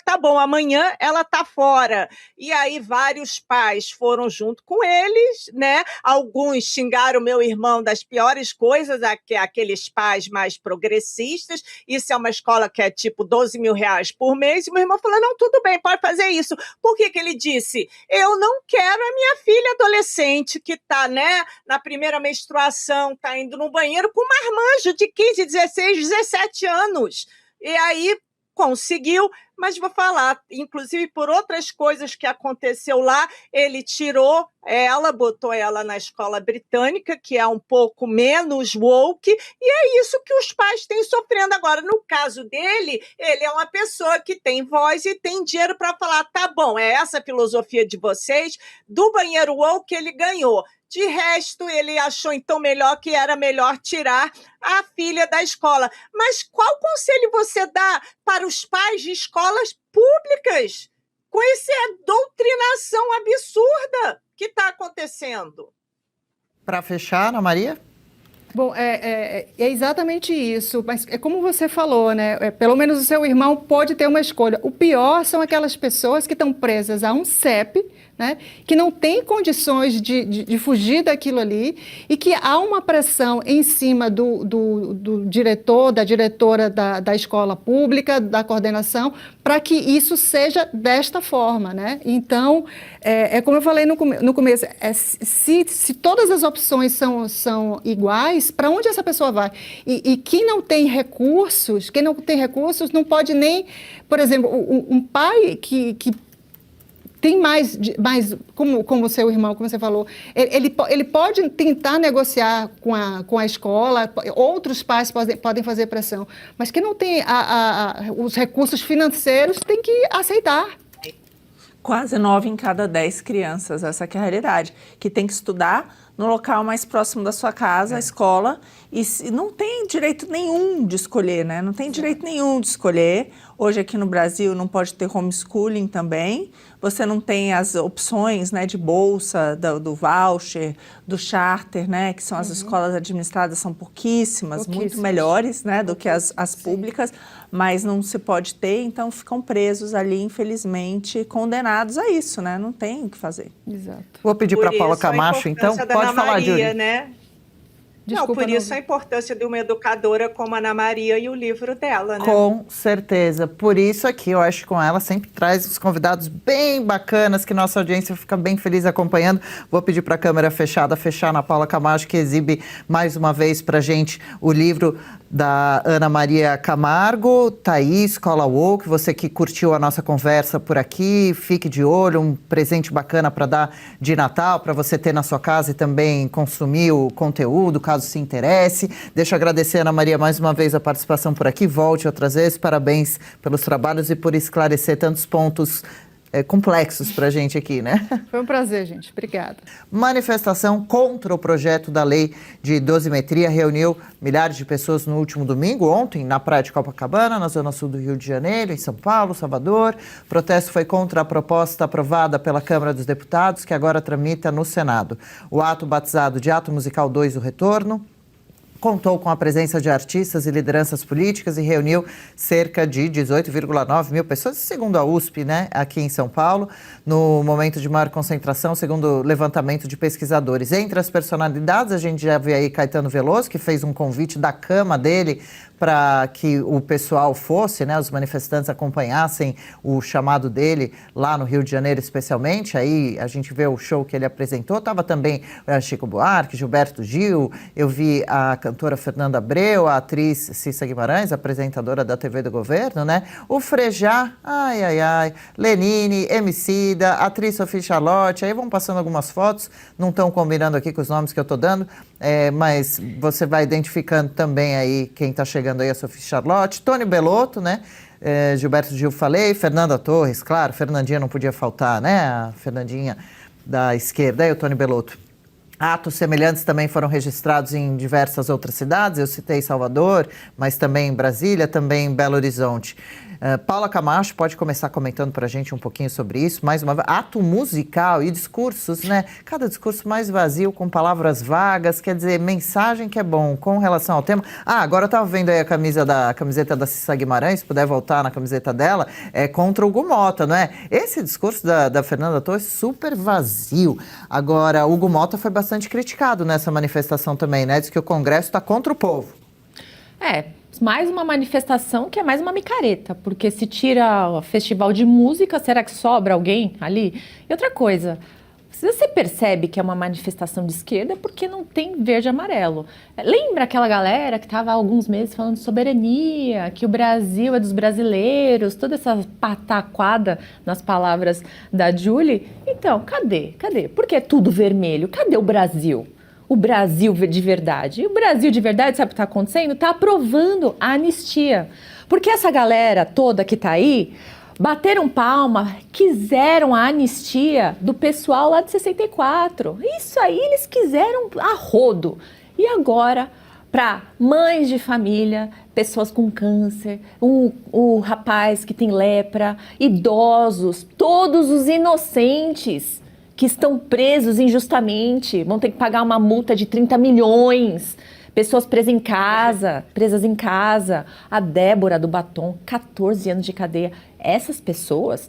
tá bom, amanhã ela tá fora. E aí vários pais foram junto com eles, né? Alguns xingaram meu irmão das piores coisas, aqueles pais mais progressistas. Isso é uma escola que é tipo 12 mil reais por mês. E meu irmão falou, não, tudo bem, pode fazer isso. Por que ele disse? Eu não quero a minha filha adolescente que está, né, na primeira menstruação, está indo no banheiro com uma marmanjo de 15, 16, 17 anos. E aí conseguiu, mas vou falar, inclusive por outras coisas que aconteceu lá, ele tirou ela, botou ela na escola britânica, que é um pouco menos woke, e é isso que os pais têm sofrendo agora. No caso dele, ele é uma pessoa que tem voz e tem dinheiro para falar, tá bom, é essa a filosofia de vocês, do banheiro woke ele ganhou. De resto, ele achou então que era melhor tirar a filha da escola. Mas qual conselho você dá para os pais de escolas públicas com essa doutrinação absurda que está acontecendo? Para fechar, Ana Maria? Bom, é exatamente isso, mas é como você falou, né? Pelo menos o seu irmão pode ter uma escolha. O pior são aquelas pessoas que estão presas a um CEP, né? Que não tem condições de fugir daquilo ali e que há uma pressão em cima do diretor, da diretora da escola pública, da coordenação, para que isso seja desta forma, né? Então, como eu falei no começo, se todas as opções são iguais, para onde essa pessoa vai? E quem não tem recursos não pode nem, por exemplo, um pai que tem mais como o seu irmão, como você falou, ele pode tentar negociar com a escola, outros pais podem fazer pressão, mas quem não tem os recursos financeiros tem que aceitar. Quase 9 em cada 10 crianças, essa que é a realidade, que tem que estudar no local mais próximo da sua casa, a escola, e não tem direito nenhum de escolher, né? Não tem direito nenhum de escolher. Hoje aqui no Brasil não pode ter homeschooling também. Você não tem as opções, né, de bolsa, do voucher, do charter, né, que são as escolas administradas, são pouquíssimas, muito melhores, né, do que as públicas, mas não se pode ter, então ficam presos ali, infelizmente, condenados a isso, né? Não tem o que fazer. Exato. Vou pedir para Paula Camacho, então. Pode falar, Júlia. Né? Desculpa, não, por isso a importância de uma educadora como a Ana Maria e o livro dela, né? Com certeza. Por isso aqui, eu acho que com ela sempre traz os convidados bem bacanas, que nossa audiência fica bem feliz acompanhando. Vou pedir para a câmera fechar na Paula Camacho, que exibe mais uma vez para a gente o livro da Ana Maria Camargo, tá aí, Escola Woke. Você que curtiu a nossa conversa por aqui, fique de olho, um presente bacana para dar de Natal, para você ter na sua casa e também consumir o conteúdo, caso se interesse. Deixa eu agradecer, Ana Maria, mais uma vez a participação por aqui. Volte outras vezes. Parabéns pelos trabalhos e por esclarecer tantos pontos complexos para a gente aqui, né? Foi um prazer, gente. Obrigada. Manifestação contra o projeto da lei de dosimetria reuniu milhares de pessoas no último domingo, ontem, na praia de Copacabana, na zona sul do Rio de Janeiro, em São Paulo, Salvador. O protesto foi contra a proposta aprovada pela Câmara dos Deputados, que agora tramita no Senado. O ato, batizado de Ato Musical 2, o Retorno, contou com a presença de artistas e lideranças políticas e reuniu cerca de 18,9 mil pessoas, segundo a USP, né, aqui em São Paulo, no momento de maior concentração, segundo o levantamento de pesquisadores. Entre as personalidades, a gente já vê aí Caetano Veloso, que fez um convite da cama dele para que o pessoal fosse, né, os manifestantes acompanhassem o chamado dele lá no Rio de Janeiro, especialmente. Aí a gente vê o show que ele apresentou. Estava também Chico Buarque, Gilberto Gil, eu vi a cantora Fernanda Abreu, a atriz Cissa Guimarães, apresentadora da TV do Governo, né? O Frejá, Lenine, Emicida, a atriz Sophie Charlotte, aí vão passando algumas fotos, não estão combinando aqui com os nomes que eu estou dando, mas você vai identificando também aí quem está chegando aí, a Sophie Charlotte, Tony Belotto, né? Gilberto Gil falei, Fernanda Torres, claro, Fernandinha não podia faltar, né? A Fernandinha da esquerda e o Tony Belotto. Atos semelhantes também foram registrados em diversas outras cidades, eu citei Salvador, mas também em Brasília, também em Belo Horizonte. Paula Camacho pode começar comentando para a gente um pouquinho sobre isso. Mais uma vez, ato musical e discursos, né? Cada discurso mais vazio, com palavras vagas, quer dizer, mensagem que é bom com relação ao tema. Agora eu estava vendo aí a camiseta da Cissa Guimarães, se puder voltar na camiseta dela, é contra o Hugo Mota, não é? Esse discurso da Fernanda Torres super vazio. Agora, o Hugo Mota foi bastante criticado nessa manifestação também, né? Diz que o Congresso está contra o povo. Mais uma manifestação que é mais uma micareta, porque se tira o festival de música, será que sobra alguém ali? E outra coisa, se você percebe que é uma manifestação de esquerda, é porque não tem verde e amarelo. Lembra aquela galera que estava há alguns meses falando de soberania, que o Brasil é dos brasileiros, toda essa pataquada nas palavras da Julie? Então, cadê? Por que é tudo vermelho? Cadê o Brasil? O Brasil de verdade. E o Brasil de verdade, sabe o que está acontecendo? Está aprovando a anistia. Porque essa galera toda que está aí, bateram palma, quiseram a anistia do pessoal lá de 64. Isso aí eles quiseram a rodo. E agora, para mães de família, pessoas com câncer, o rapaz que tem lepra, idosos, todos os inocentes que estão presos injustamente, vão ter que pagar uma multa de 30 milhões, pessoas presas em casa, a Débora do Batom, 14 anos de cadeia. Essas pessoas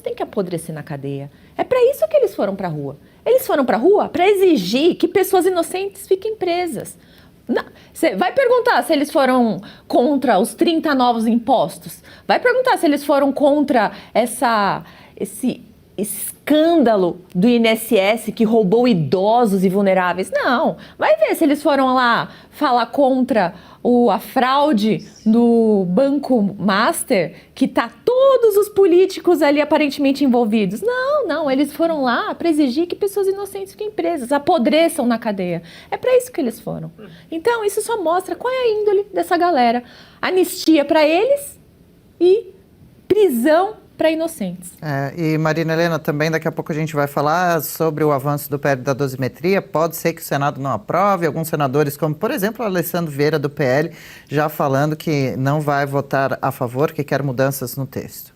têm que apodrecer na cadeia. É para isso que eles foram para a rua. Eles foram para a rua para exigir que pessoas inocentes fiquem presas. Você vai perguntar se eles foram contra os 30 novos impostos? Vai perguntar se eles foram contra esse escândalo do INSS que roubou idosos e vulneráveis? Não. Vai ver se eles foram lá falar contra a fraude do Banco Master, que tá todos os políticos ali aparentemente envolvidos. Não. Eles foram lá para exigir que pessoas inocentes fiquem presas, apodreçam na cadeia. É para isso que eles foram. Então, isso só mostra qual é a índole dessa galera. Anistia para eles e prisão para inocentes. E Marina Helena, também daqui a pouco a gente vai falar sobre o avanço do PL da dosimetria. Pode ser que o Senado não aprove, alguns senadores, como por exemplo o Alessandro Vieira do PL, já falando que não vai votar a favor, que quer mudanças no texto.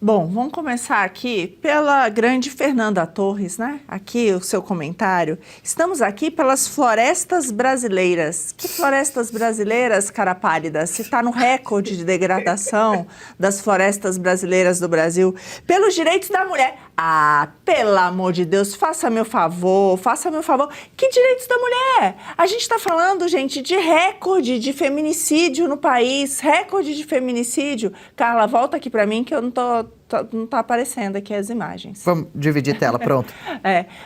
Bom, vamos começar aqui pela grande Fernanda Torres, né? Aqui o seu comentário. Estamos aqui pelas florestas brasileiras. Que florestas brasileiras, cara pálida? Se está no recorde de degradação das florestas brasileiras do Brasil. Pelos direitos da mulher. Pelo amor de Deus, faça meu favor. Que direitos da mulher? A gente está falando, gente, de recorde de feminicídio no país. Recorde de feminicídio. Carla, volta aqui para mim que eu não tá aparecendo aqui as imagens. Vamos dividir tela, pronto.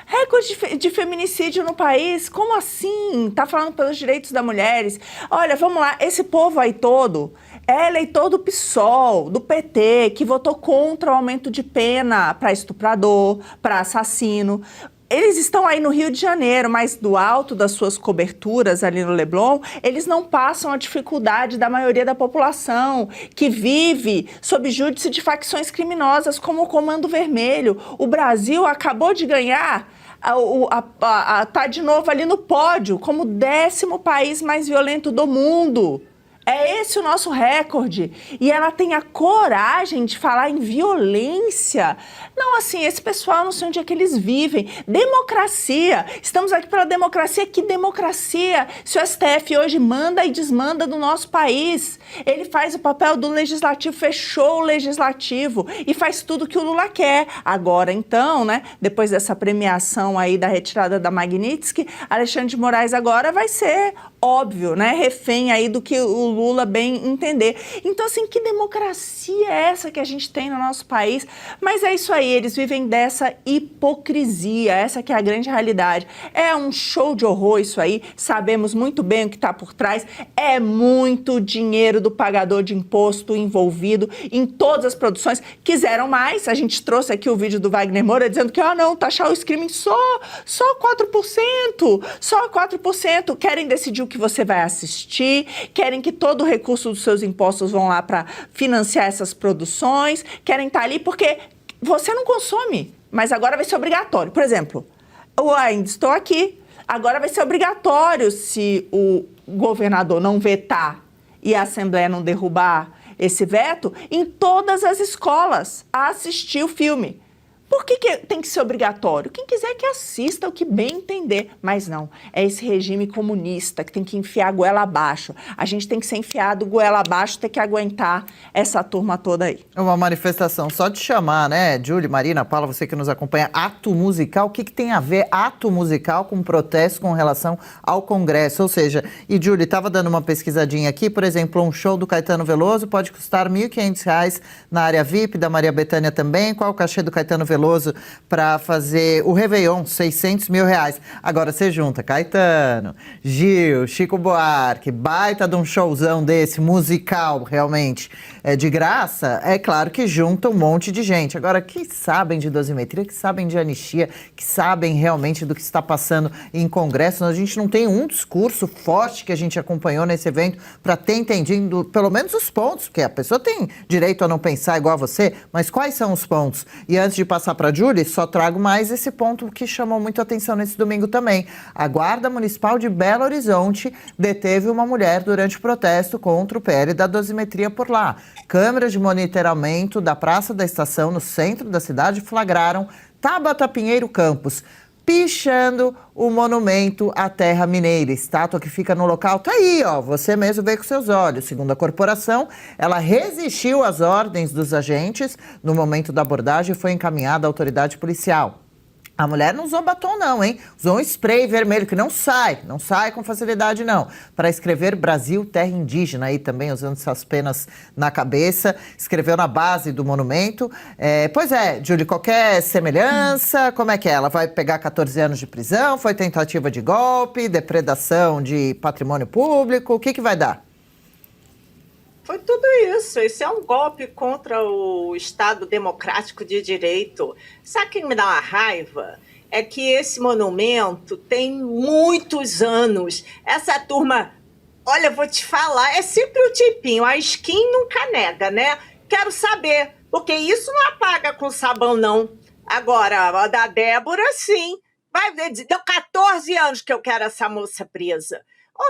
Recorde de feminicídio no país? Como assim? Tá falando pelos direitos das mulheres? Olha, vamos lá, esse povo aí todo é eleitor do PSOL, do PT, que votou contra o aumento de pena para estuprador, para assassino. Eles estão aí no Rio de Janeiro, mas do alto das suas coberturas ali no Leblon, eles não passam a dificuldade da maioria da população que vive sob júdice de facções criminosas como o Comando Vermelho. O Brasil acabou de ganhar, tá de novo ali no pódio como o 10º país mais violento do mundo. É esse o nosso recorde. E ela tem a coragem de falar em violência. Não, assim, esse pessoal, não sei onde é que eles vivem. Democracia. Estamos aqui pela democracia. Que democracia? Se o STF hoje manda e desmanda do nosso país. Ele faz o papel do legislativo, fechou o legislativo e faz tudo que o Lula quer. Agora, então, né, depois dessa premiação aí da retirada da Magnitsky, Alexandre de Moraes agora vai ser óbvio, né, refém aí do que o Lula bem entender. Então, assim, que democracia é essa que a gente tem no nosso país? Mas é isso aí, eles vivem dessa hipocrisia, essa que é a grande realidade. É um show de horror isso aí, sabemos muito bem o que está por trás, é muito dinheiro do pagador de imposto envolvido em todas as produções. Quiseram mais, a gente trouxe aqui o vídeo do Wagner Moura dizendo que, não, taxar o streaming só 4%, querem decidir o que você vai assistir, querem que todo o recurso dos seus impostos vão lá para financiar essas produções, querem estar ali porque você não consome, mas agora vai ser obrigatório. Por exemplo, eu ainda estou aqui, agora vai ser obrigatório se o governador não vetar e a Assembleia não derrubar esse veto em todas as escolas a assistir o filme. Por que tem que ser obrigatório? Quem quiser que assista o que bem entender. Mas não, é esse regime comunista que tem que enfiar a goela abaixo. A gente tem que ser enfiado goela abaixo, ter que aguentar essa turma toda aí. É uma manifestação só de chamar, né? Julie, Marina, Paula, você que nos acompanha, ato musical, o que tem a ver ato musical com protesto com relação ao Congresso? Ou seja, e Julie, estava dando uma pesquisadinha aqui, por exemplo, um show do Caetano Veloso pode custar R$ 1.500 na área VIP, da Maria Bethânia também. Qual o cachê do Caetano Veloso para fazer o Réveillon? R$600 mil. Agora você junta Caetano, Gil, Chico Buarque, baita de um showzão desse, musical realmente, de graça, é claro que junta um monte de gente. Agora, que sabem de dosimetria, que sabem de anistia, que sabem realmente do que está passando em Congresso, a gente não tem um discurso forte que a gente acompanhou nesse evento para ter entendido pelo menos os pontos, porque a pessoa tem direito a não pensar igual a você, mas quais são os pontos? E antes de passar para a Julie, só trago mais esse ponto que chamou muito atenção nesse domingo também. A Guarda Municipal de Belo Horizonte deteve uma mulher durante o protesto contra o PL da dosimetria por lá. Câmeras de monitoramento da Praça da Estação, no centro da cidade, flagraram Tabata Pinheiro Campos pichando o monumento à terra mineira, estátua que fica no local. Tá aí, ó, você mesmo vê com seus olhos. Segundo a corporação, ela resistiu às ordens dos agentes. No momento da abordagem, foi encaminhada à autoridade policial. A mulher não usou batom não, hein? Usou um spray vermelho que não sai com facilidade não, para escrever Brasil, terra indígena, aí também usando essas penas na cabeça, escreveu na base do monumento. Pois é, Julie, qualquer semelhança, como é que é? Ela vai pegar 14 anos de prisão, foi tentativa de golpe, depredação de patrimônio público, o que vai dar? Foi tudo isso. Esse é um golpe contra o Estado democrático de direito. Sabe o que me dá uma raiva? É que esse monumento tem muitos anos. Essa turma, olha, vou te falar, é sempre o tipinho. A skin nunca nega, né? Quero saber, porque isso não apaga com sabão, não. Agora, a da Débora, sim. Deu 14 anos que eu quero essa moça presa.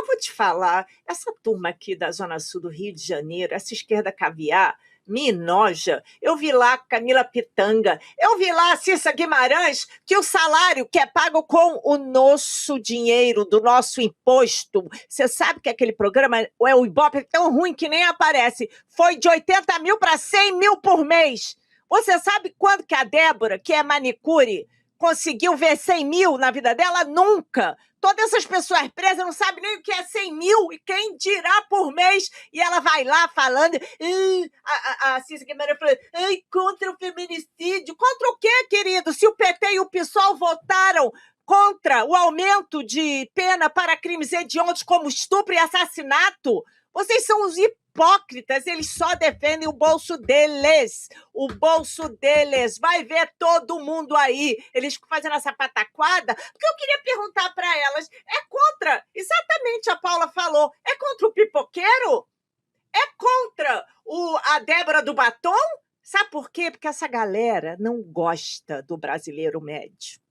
Vou te falar, essa turma aqui da Zona Sul do Rio de Janeiro, essa esquerda caviar, me enoja. Eu vi lá Camila Pitanga, eu vi lá Cissa Guimarães, que o salário que é pago com o nosso dinheiro, do nosso imposto. Você sabe que aquele programa, o Ibope, é tão ruim que nem aparece. Foi de 80 mil para 100 mil por mês. Você sabe quando que a Débora, que é manicure, conseguiu ver 100 mil na vida dela? Nunca. Todas essas pessoas presas não sabem nem o que é 100 mil e quem dirá por mês. E ela vai lá falando, a Cissa Guimarães falando, contra o feminicídio. Contra o quê, querido? Se o PT e o PSOL votaram contra o aumento de pena para crimes hediondos como estupro e assassinato, vocês são os hipócritas, eles só defendem o bolso deles. O bolso deles. Vai ver todo mundo aí. Eles fazendo essa pataquada. Porque eu queria perguntar para elas, é contra, exatamente a Paula falou, é contra o pipoqueiro? É contra a Débora do batom? Sabe por quê? Porque essa galera não gosta do brasileiro médio.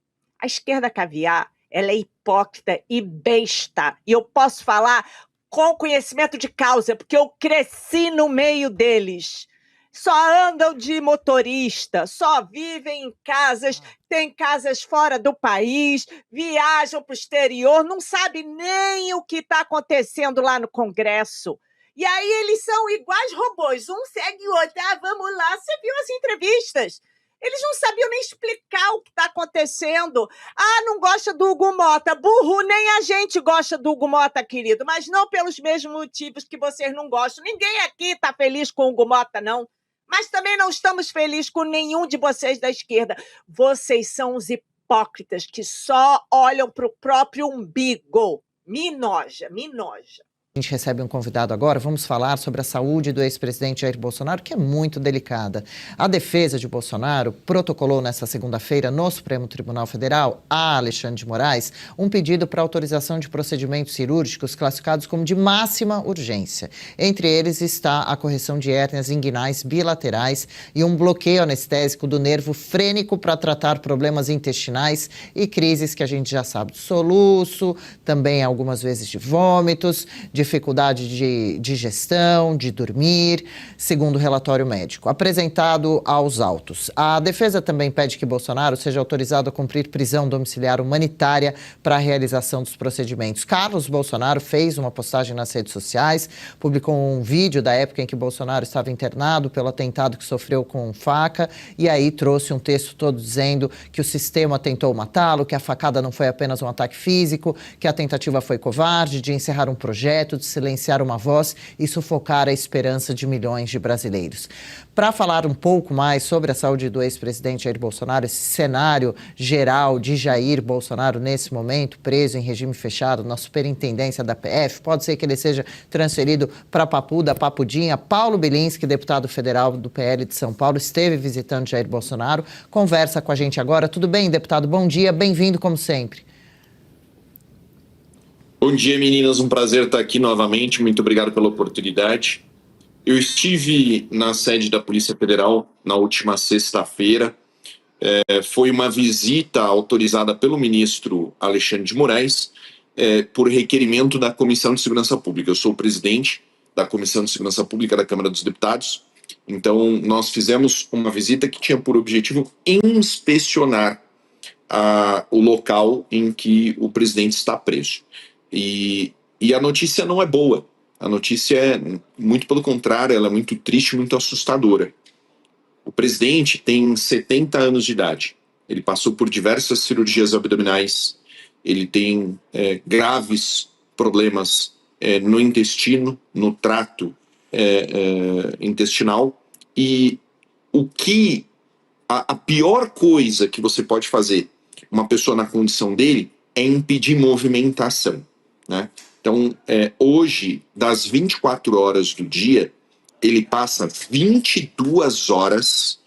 A esquerda caviar, ela é hipócrita e besta. E eu posso falar com conhecimento de causa, porque eu cresci no meio deles. Só andam de motorista, só vivem em casas, têm casas fora do país, viajam para o exterior, não sabem nem o que está acontecendo lá no Congresso. E aí eles são iguais robôs, um segue o outro. Vamos lá, você viu as entrevistas? Eles não sabiam nem explicar o que está acontecendo. Não gosta do Hugo Mota. Burro, nem a gente gosta do Hugo Mota, querido. Mas não pelos mesmos motivos que vocês não gostam. Ninguém aqui está feliz com o Hugo Mota, não. Mas também não estamos felizes com nenhum de vocês da esquerda. Vocês são os hipócritas que só olham para o próprio umbigo. Me noja, me noja. A gente recebe um convidado agora, vamos falar sobre a saúde do ex-presidente Jair Bolsonaro, que é muito delicada. A defesa de Bolsonaro protocolou nesta segunda-feira no Supremo Tribunal Federal, a Alexandre de Moraes, um pedido para autorização de procedimentos cirúrgicos classificados como de máxima urgência. Entre eles está a correção de hérnias inguinais bilaterais e um bloqueio anestésico do nervo frênico para tratar problemas intestinais e crises que a gente já sabe, de soluço, também algumas vezes de vômitos, de dificuldade de gestão, de dormir, segundo o relatório médico apresentado aos autos. A defesa também pede que Bolsonaro seja autorizado a cumprir prisão domiciliar humanitária para a realização dos procedimentos. Carlos Bolsonaro fez uma postagem nas redes sociais, publicou um vídeo da época em que Bolsonaro estava internado pelo atentado que sofreu com faca, e aí trouxe um texto todo dizendo que o sistema tentou matá-lo, que a facada não foi apenas um ataque físico, que a tentativa foi covarde de encerrar um projeto, de silenciar uma voz e sufocar a esperança de milhões de brasileiros. Para falar um pouco mais sobre a saúde do ex-presidente Jair Bolsonaro, esse cenário geral de Jair Bolsonaro nesse momento, preso em regime fechado na superintendência da PF, pode ser que ele seja transferido para Papuda, Papudinha. Paulo Bilinski, deputado federal do PL de São Paulo, esteve visitando Jair Bolsonaro, conversa com a gente agora. Tudo bem, deputado? Bom dia, bem-vindo como sempre. Bom dia, meninas. Um prazer estar aqui novamente. Muito obrigado pela oportunidade. Eu estive na sede da Polícia Federal na última sexta-feira. Foi uma visita autorizada pelo ministro Alexandre de Moraes por requerimento da Comissão de Segurança Pública. Eu sou o presidente da Comissão de Segurança Pública da Câmara dos Deputados. Então, nós fizemos uma visita que tinha por objetivo inspecionar o local em que o presidente está preso. E a notícia não é boa. A notícia é, muito pelo contrário, ela é muito triste, muito assustadora. O presidente tem 70 anos de idade. Ele passou por diversas cirurgias abdominais. Ele tem graves problemas no intestino, no trato intestinal. E a pior coisa que você pode fazer uma pessoa na condição dele é impedir movimentação, né? Então, hoje, das 24 horas do dia, ele passa 22 horas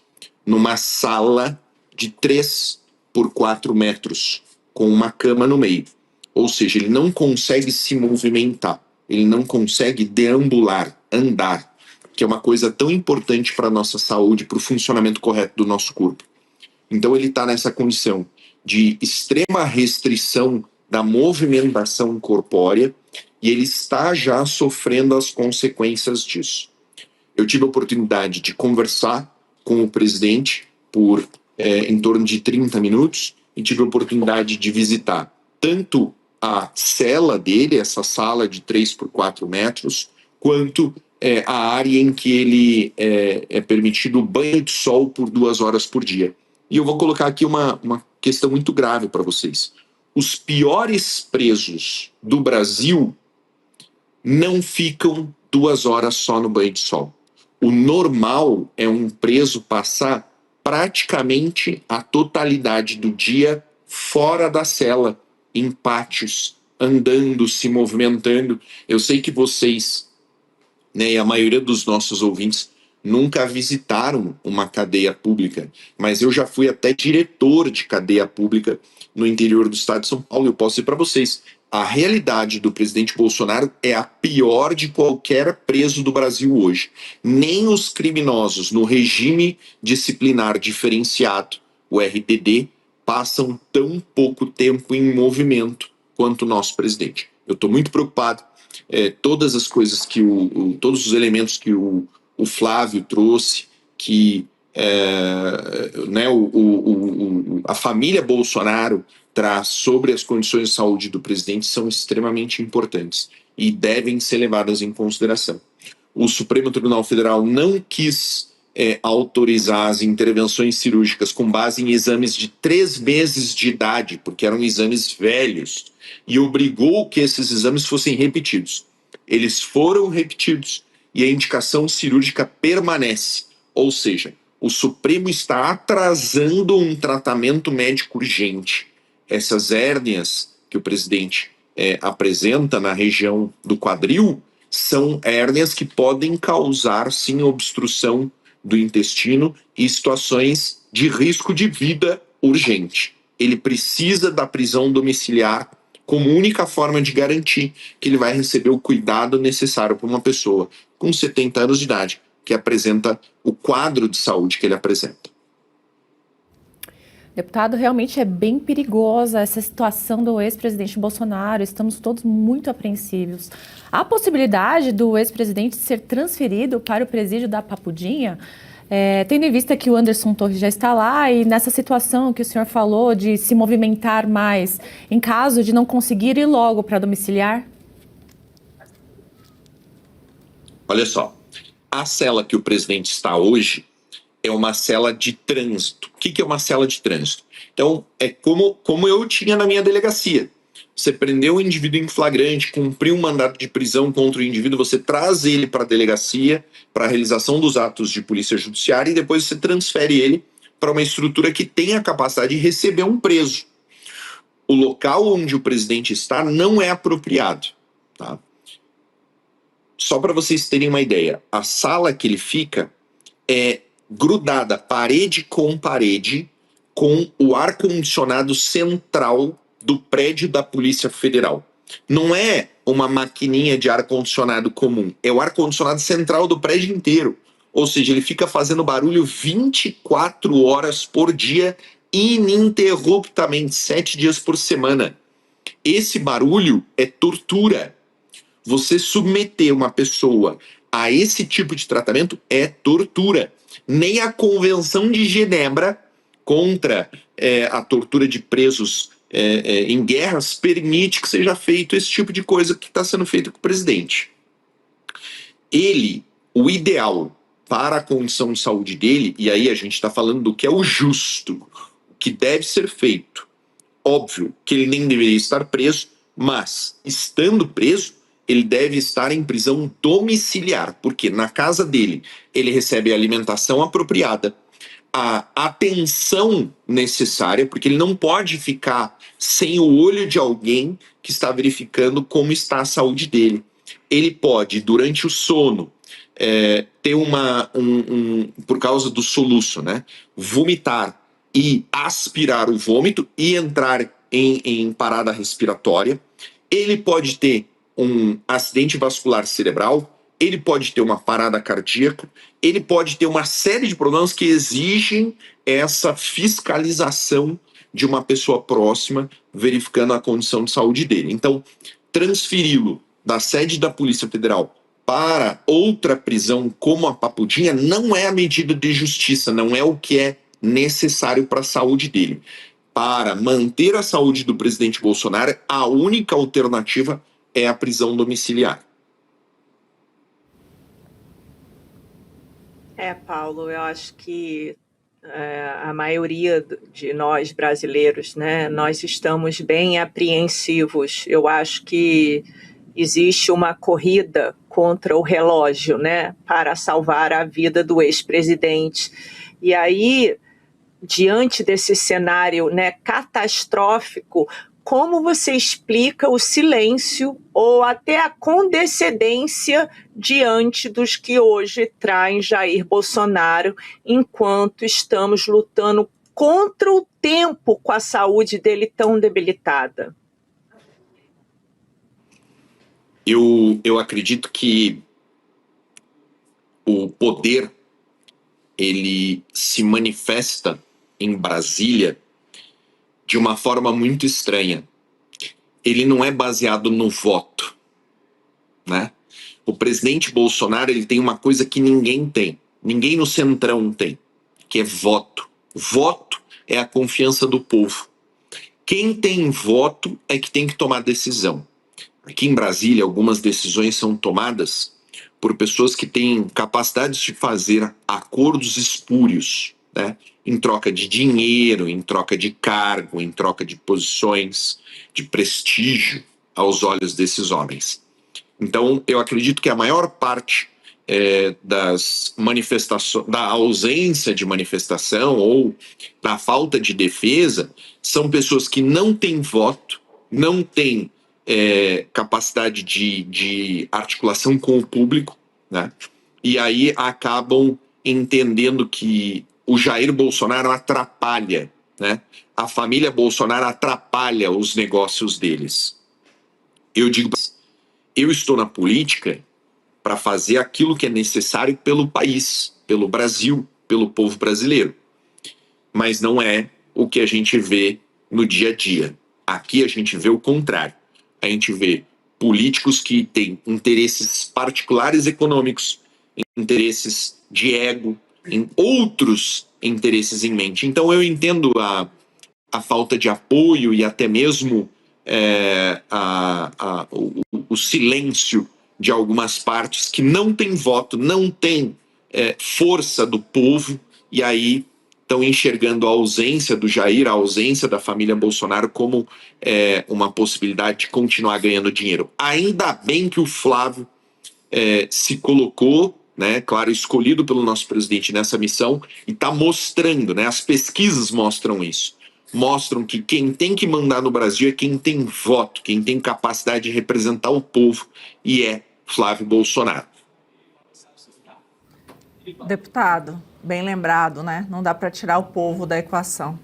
numa sala de 3 por 4 metros, com uma cama no meio. Ou seja, ele não consegue se movimentar, ele não consegue deambular, andar, que é uma coisa tão importante para a nossa saúde, para o funcionamento correto do nosso corpo. Então, ele está nessa condição de extrema restrição da movimentação corpórea, e ele está já sofrendo as consequências disso. Eu tive a oportunidade de conversar com o presidente por em torno de 30 minutos, e tive a oportunidade de visitar tanto a cela dele, essa sala de 3 por 4 metros, quanto a área em que ele é permitido banho de sol por 2 horas por dia. E eu vou colocar aqui uma questão muito grave para vocês. Os piores presos do Brasil não ficam 2 horas só no banho de sol. O normal é um preso passar praticamente a totalidade do dia fora da cela, em pátios, andando, se movimentando. Eu sei que vocês, né, e a maioria dos nossos ouvintes, nunca visitaram uma cadeia pública, mas eu já fui até diretor de cadeia pública no interior do estado de São Paulo. Eu posso dizer para vocês, a realidade do presidente Bolsonaro é a pior de qualquer preso do Brasil hoje. Nem os criminosos no regime disciplinar diferenciado, o RDD, passam tão pouco tempo em movimento quanto o nosso presidente. Eu estou muito preocupado. Todas as coisas que todos os elementos que o Flávio trouxe, que a família Bolsonaro traz sobre as condições de saúde do presidente são extremamente importantes e devem ser levadas em consideração. O Supremo Tribunal Federal não quis autorizar as intervenções cirúrgicas com base em exames de 3 meses de idade, porque eram exames velhos, e obrigou que esses exames fossem repetidos. Eles foram repetidos e a indicação cirúrgica permanece, ou seja, o Supremo está atrasando um tratamento médico urgente. Essas hérnias que o presidente apresenta na região do quadril são hérnias que podem causar, sim, obstrução do intestino e situações de risco de vida urgente. Ele precisa da prisão domiciliar como única forma de garantir que ele vai receber o cuidado necessário para uma pessoa com 70 anos de idade, que apresenta o quadro de saúde que ele apresenta. Deputado, realmente é bem perigosa essa situação do ex-presidente Bolsonaro. Estamos todos muito apreensivos. Há possibilidade do ex-presidente ser transferido para o presídio da Papudinha? Tendo em vista que o Anderson Torres já está lá e nessa situação que o senhor falou de se movimentar mais, em caso de não conseguir ir logo para domiciliar? Olha só, a cela que o presidente está hoje é uma cela de trânsito. O que é uma cela de trânsito? Então, é como eu tinha na minha delegacia. Você prendeu o indivíduo em flagrante, cumpriu um mandado de prisão contra o indivíduo, você traz ele para a delegacia, para a realização dos atos de polícia judiciária, e depois você transfere ele para uma estrutura que tenha a capacidade de receber um preso. O local onde o presidente está não é apropriado, tá? Só para vocês terem uma ideia, a sala que ele fica é grudada parede com parede com o ar-condicionado central do prédio da Polícia Federal. Não é uma maquininha de ar-condicionado comum, é o ar-condicionado central do prédio inteiro. Ou seja, ele fica fazendo barulho 24 horas por dia, ininterruptamente, 7 dias por semana. Esse barulho é tortura. Você submeter uma pessoa a esse tipo de tratamento é tortura. Nem a Convenção de Genebra contra a tortura de presos em guerras permite que seja feito esse tipo de coisa que está sendo feito com o presidente. O ideal para a condição de saúde dele, e aí a gente está falando do que é o justo, o que deve ser feito. Óbvio que ele nem deveria estar preso, mas estando preso, ele deve estar em prisão domiciliar, porque na casa dele ele recebe a alimentação apropriada, a atenção necessária, porque ele não pode ficar sem o olho de alguém que está verificando como está a saúde dele. Ele pode, durante o sono, ter por causa do soluço, né, vomitar e aspirar o vômito e entrar em parada respiratória. Ele pode ter um acidente vascular cerebral, ele pode ter uma parada cardíaca, ele pode ter uma série de problemas que exigem essa fiscalização de uma pessoa próxima, verificando a condição de saúde dele. Então, transferi-lo da sede da Polícia Federal para outra prisão como a Papudinha não é a medida de justiça, não é o que é necessário para a saúde dele. Para manter a saúde do presidente Bolsonaro, a única alternativa é a prisão domiciliar. Paulo, eu acho que a maioria de nós brasileiros, né, nós estamos bem apreensivos. Eu acho que existe uma corrida contra o relógio, né, para salvar a vida do ex-presidente. E aí, diante desse cenário, né, catastrófico, como você explica o silêncio ou até a condescendência diante dos que hoje traem Jair Bolsonaro, enquanto estamos lutando contra o tempo com a saúde dele tão debilitada? Eu acredito que o poder ele se manifesta em Brasília de uma forma muito estranha. Ele não é baseado no voto, né? O presidente Bolsonaro ele tem uma coisa que ninguém tem, ninguém no Centrão tem, que é voto. Voto é a confiança do povo. Quem tem voto é que tem que tomar decisão. Aqui em Brasília, algumas decisões são tomadas por pessoas que têm capacidade de fazer acordos espúrios, né? Em troca de dinheiro, em troca de cargo, em troca de posições, de prestígio aos olhos desses homens. Então, eu acredito que a maior parte das manifestações, da ausência de manifestação ou da falta de defesa, são pessoas que não têm voto, não têm capacidade de articulação com o público, né? E aí acabam entendendo que o Jair Bolsonaro atrapalha, né? A família Bolsonaro atrapalha os negócios deles. Eu digo, eu estou na política para fazer aquilo que é necessário pelo país, pelo Brasil, pelo povo brasileiro. Mas não é o que a gente vê no dia a dia. Aqui a gente vê o contrário. A gente vê políticos que têm interesses particulares econômicos, interesses de ego, em outros interesses em mente. Então eu entendo a falta de apoio e até mesmo o silêncio de algumas partes que não têm voto, não têm força do povo, e aí estão enxergando a ausência do Jair, a ausência da família Bolsonaro como uma possibilidade de continuar ganhando dinheiro. Ainda bem que o Flávio se colocou, né, claro, escolhido pelo nosso presidente nessa missão, e está mostrando, né, as pesquisas mostram isso, mostram que quem tem que mandar no Brasil é quem tem voto, quem tem capacidade de representar o povo, e é Flávio Bolsonaro. Deputado, bem lembrado, né? Não dá para tirar o povo da equação.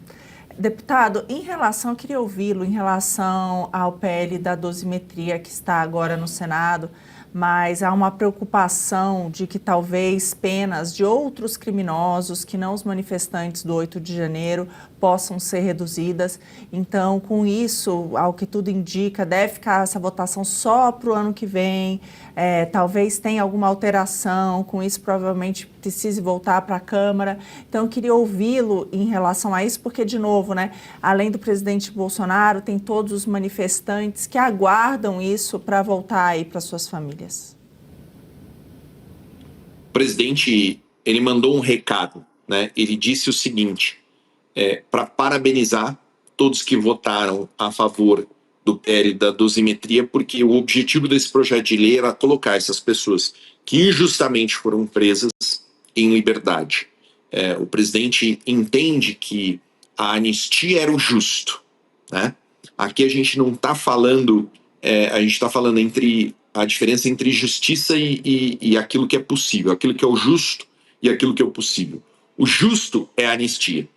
Deputado, eu queria ouvi-lo em relação ao PL da dosimetria que está agora no Senado, mas há uma preocupação de que talvez penas de outros criminosos que não os manifestantes do 8 de janeiro possam ser reduzidas. Então, com isso, ao que tudo indica, deve ficar essa votação só para o ano que vem. Talvez tenha alguma alteração, com isso provavelmente precise voltar para a Câmara. Então, eu queria ouvi-lo em relação a isso, porque, de novo, né, além do presidente Bolsonaro, tem todos os manifestantes que aguardam isso para voltar aí para suas famílias. O presidente, ele mandou um recado, né? Ele disse o seguinte, para parabenizar todos que votaram a favor do PL da dosimetria, porque o objetivo desse projeto de lei era colocar essas pessoas que injustamente foram presas em liberdade. O presidente entende que a anistia era o justo, né? Aqui a gente não está falando, a gente está falando entre a diferença entre justiça e aquilo que é possível, aquilo que é o justo e aquilo que é o possível. O justo é a anistia.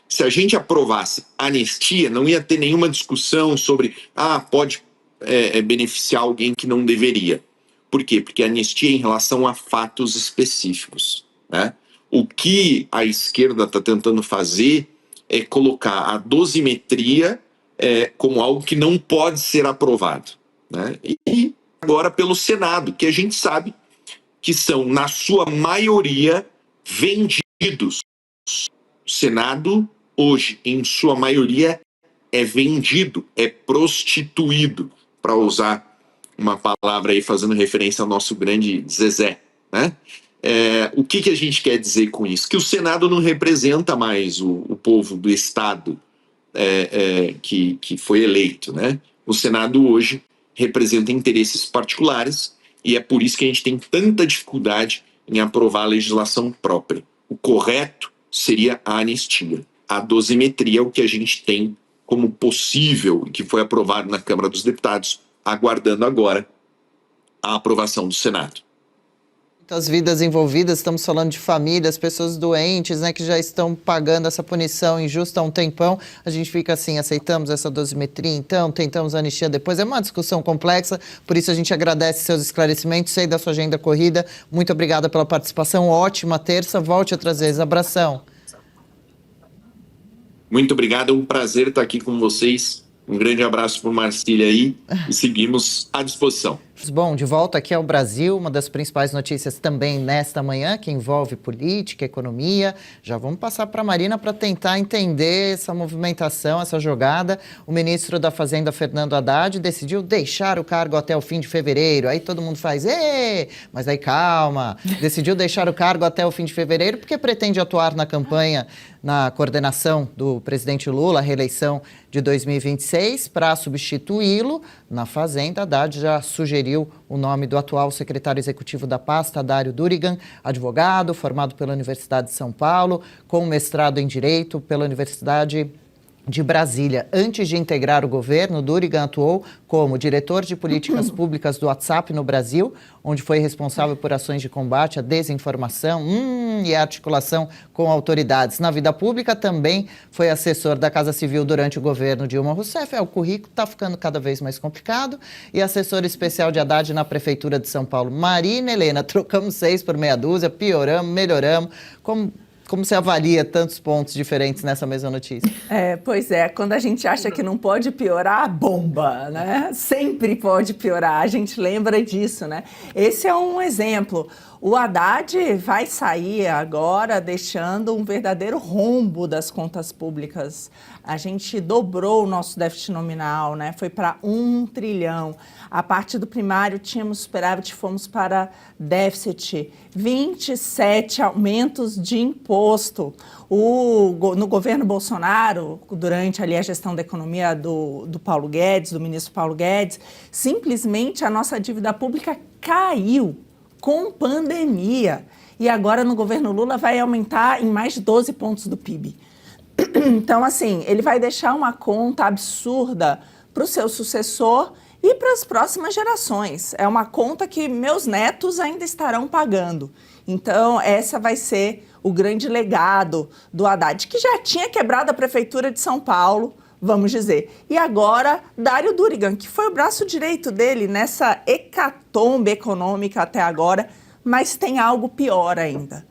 Se a gente aprovasse anistia, não ia ter nenhuma discussão sobre pode beneficiar alguém que não deveria. Por quê? Porque a anistia é em relação a fatos específicos, né? O que a esquerda está tentando fazer é colocar a dosimetria como algo que não pode ser aprovado, né? E agora pelo Senado, que a gente sabe que são, na sua maioria, vendidos. O Senado, hoje, em sua maioria, é vendido, é prostituído, para usar uma palavra aí fazendo referência ao nosso grande Zezé, né? O que a gente quer dizer com isso? Que o Senado não representa mais o povo do Estado que foi eleito, né? O Senado hoje representa interesses particulares e é por isso que a gente tem tanta dificuldade em aprovar a legislação própria. O correto seria a anistia. A dosimetria é o que a gente tem como possível e que foi aprovado na Câmara dos Deputados, aguardando agora a aprovação do Senado. Muitas vidas envolvidas, estamos falando de famílias, pessoas doentes, né, que já estão pagando essa punição injusta há um tempão. A gente fica assim, aceitamos essa dosimetria então, tentamos a anistia depois. É uma discussão complexa, por isso a gente agradece seus esclarecimentos, sei da sua agenda corrida. Muito obrigada pela participação, ótima terça, volte outras vezes. Abração. Muito obrigado, é um prazer estar aqui com vocês. Um grande abraço para o Marcília aí e seguimos à disposição. Bom, de volta aqui ao Brasil, uma das principais notícias também nesta manhã, que envolve política, economia. Já vamos passar para a Marina para tentar entender essa movimentação, essa jogada. O ministro da Fazenda, Fernando Haddad, decidiu deixar o cargo até o fim de fevereiro. Aí todo mundo faz, mas aí calma. Decidiu deixar o cargo até o fim de fevereiro porque pretende atuar na campanha, na coordenação do presidente Lula, a reeleição de 2026, para substituí-lo na Fazenda. Haddad já sugeriu o nome do atual secretário executivo da pasta, Dário Durigan, advogado, formado pela Universidade de São Paulo, com mestrado em Direito pela Universidade de Brasília. Antes de integrar o governo, Durigan atuou como diretor de políticas públicas do WhatsApp no Brasil, onde foi responsável por ações de combate à desinformação e a articulação com autoridades. Na vida pública, também foi assessor da Casa Civil durante o governo Dilma Rousseff. O currículo está ficando cada vez mais complicado. E assessor especial de Haddad na Prefeitura de São Paulo. Marina Helena, trocamos 6 por meia dúzia, pioramos, melhoramos. Como você avalia tantos pontos diferentes nessa mesma notícia? Pois é, quando a gente acha que não pode piorar, bomba, né? Sempre pode piorar, a gente lembra disso, né? Esse é um exemplo. O Haddad vai sair agora deixando um verdadeiro rombo das contas públicas. A gente dobrou o nosso déficit nominal, né? Foi para 1 trilhão. A parte do primário tínhamos superávit, fomos para déficit. 27 aumentos de imposto. No governo Bolsonaro, durante ali a gestão da economia do Paulo Guedes, do ministro Paulo Guedes, simplesmente a nossa dívida pública caiu com pandemia. E agora no governo Lula vai aumentar em mais de 12 pontos do PIB. Então, assim, ele vai deixar uma conta absurda para o seu sucessor e para as próximas gerações. É uma conta que meus netos ainda estarão pagando. Então, essa vai ser o grande legado do Haddad, que já tinha quebrado a prefeitura de São Paulo, vamos dizer. E agora, Dário Durigan, que foi o braço direito dele nessa hecatombe econômica até agora, mas tem algo pior ainda.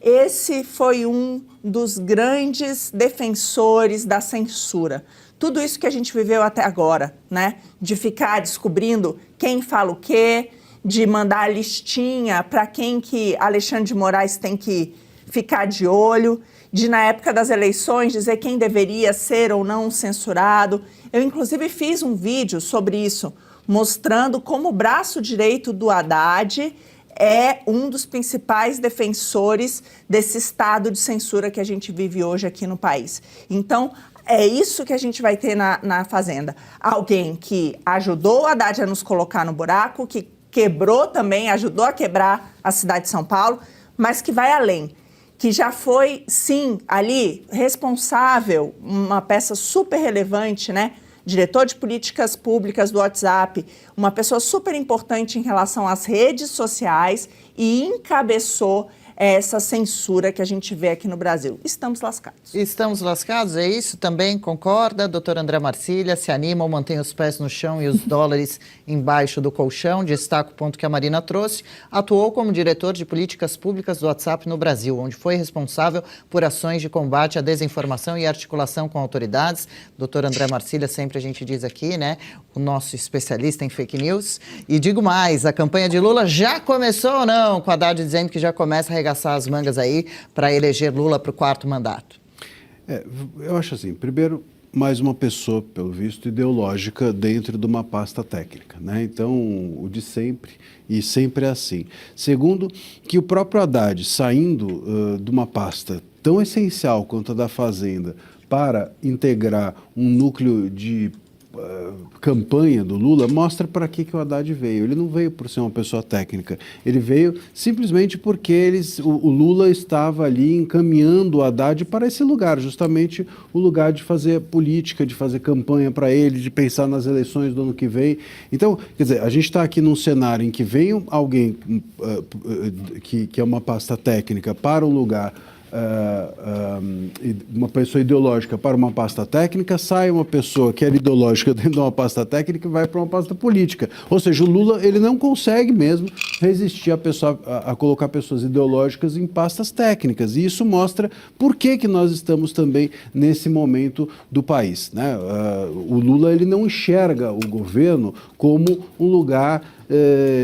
Esse foi um dos grandes defensores da censura. Tudo isso que a gente viveu até agora, né? De ficar descobrindo quem fala o quê, de mandar a listinha para quem que Alexandre de Moraes tem que ficar de olho, de, na época das eleições, dizer quem deveria ser ou não censurado. Eu, inclusive, fiz um vídeo sobre isso, mostrando como o braço direito do Haddad é um dos principais defensores desse estado de censura que a gente vive hoje aqui no país. Então, é isso que a gente vai ter na Fazenda. Alguém que ajudou o Haddad a nos colocar no buraco, que quebrou também, ajudou a quebrar a cidade de São Paulo, mas que vai além. Que já foi, sim, ali, responsável, uma peça super relevante, né? Diretor de políticas públicas do WhatsApp, uma pessoa super importante em relação às redes sociais e encabeçou essa censura que a gente vê aqui no Brasil. Estamos lascados. Estamos lascados, é isso? Também concorda, doutor André Marcília? Se anima ou mantém os pés no chão e os dólares embaixo do colchão? Destaca o ponto que a Marina trouxe. Atuou como diretor de políticas públicas do WhatsApp no Brasil, onde foi responsável por ações de combate à desinformação e articulação com autoridades. Doutor André Marcília, sempre a gente diz aqui, né? O nosso especialista em fake news. E digo mais, a campanha de Lula já começou ou não? Com a Haddad dizendo que já começa a arregaçar as mangas aí para eleger Lula para o 4º mandato. Eu acho assim, primeiro, mais uma pessoa, pelo visto, ideológica dentro de uma pasta técnica, né? Então, o de sempre, e sempre é assim. Segundo, que o próprio Haddad, saindo de uma pasta tão essencial quanto a da Fazenda, para integrar um núcleo de campanha do Lula, mostra para que o Haddad veio. Ele não veio por ser uma pessoa técnica, ele veio simplesmente porque o Lula estava ali encaminhando o Haddad para esse lugar, justamente o lugar de fazer política, de fazer campanha para ele, de pensar nas eleições do ano que vem. Então, quer dizer, a gente está aqui num cenário em que vem alguém que é uma pasta técnica para um lugar, uma pessoa ideológica para uma pasta técnica, sai uma pessoa que era ideológica dentro de uma pasta técnica e vai para uma pasta política. Ou seja, o Lula ele não consegue mesmo resistir a colocar pessoas ideológicas em pastas técnicas. E isso mostra por que nós estamos também nesse momento do país, né? O Lula ele não enxerga o governo como um lugar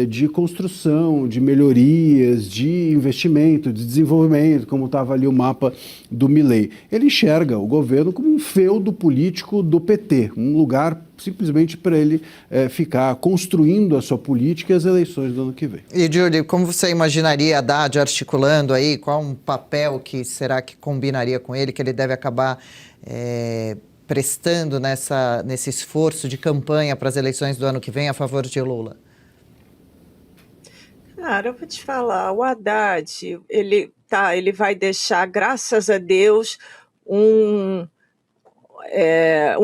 de construção, de melhorias, de investimento, de desenvolvimento, como estava ali o mapa do Milei. Ele enxerga o governo como um feudo político do PT, um lugar simplesmente para ele ficar construindo a sua política e as eleições do ano que vem. E, Júlio, como você imaginaria Haddad articulando aí? Qual um papel que será que combinaria com ele, que ele deve acabar prestando nesse esforço de campanha para as eleições do ano que vem a favor de Lula? Cara, eu vou te falar, o Haddad, ele vai deixar, graças a Deus, um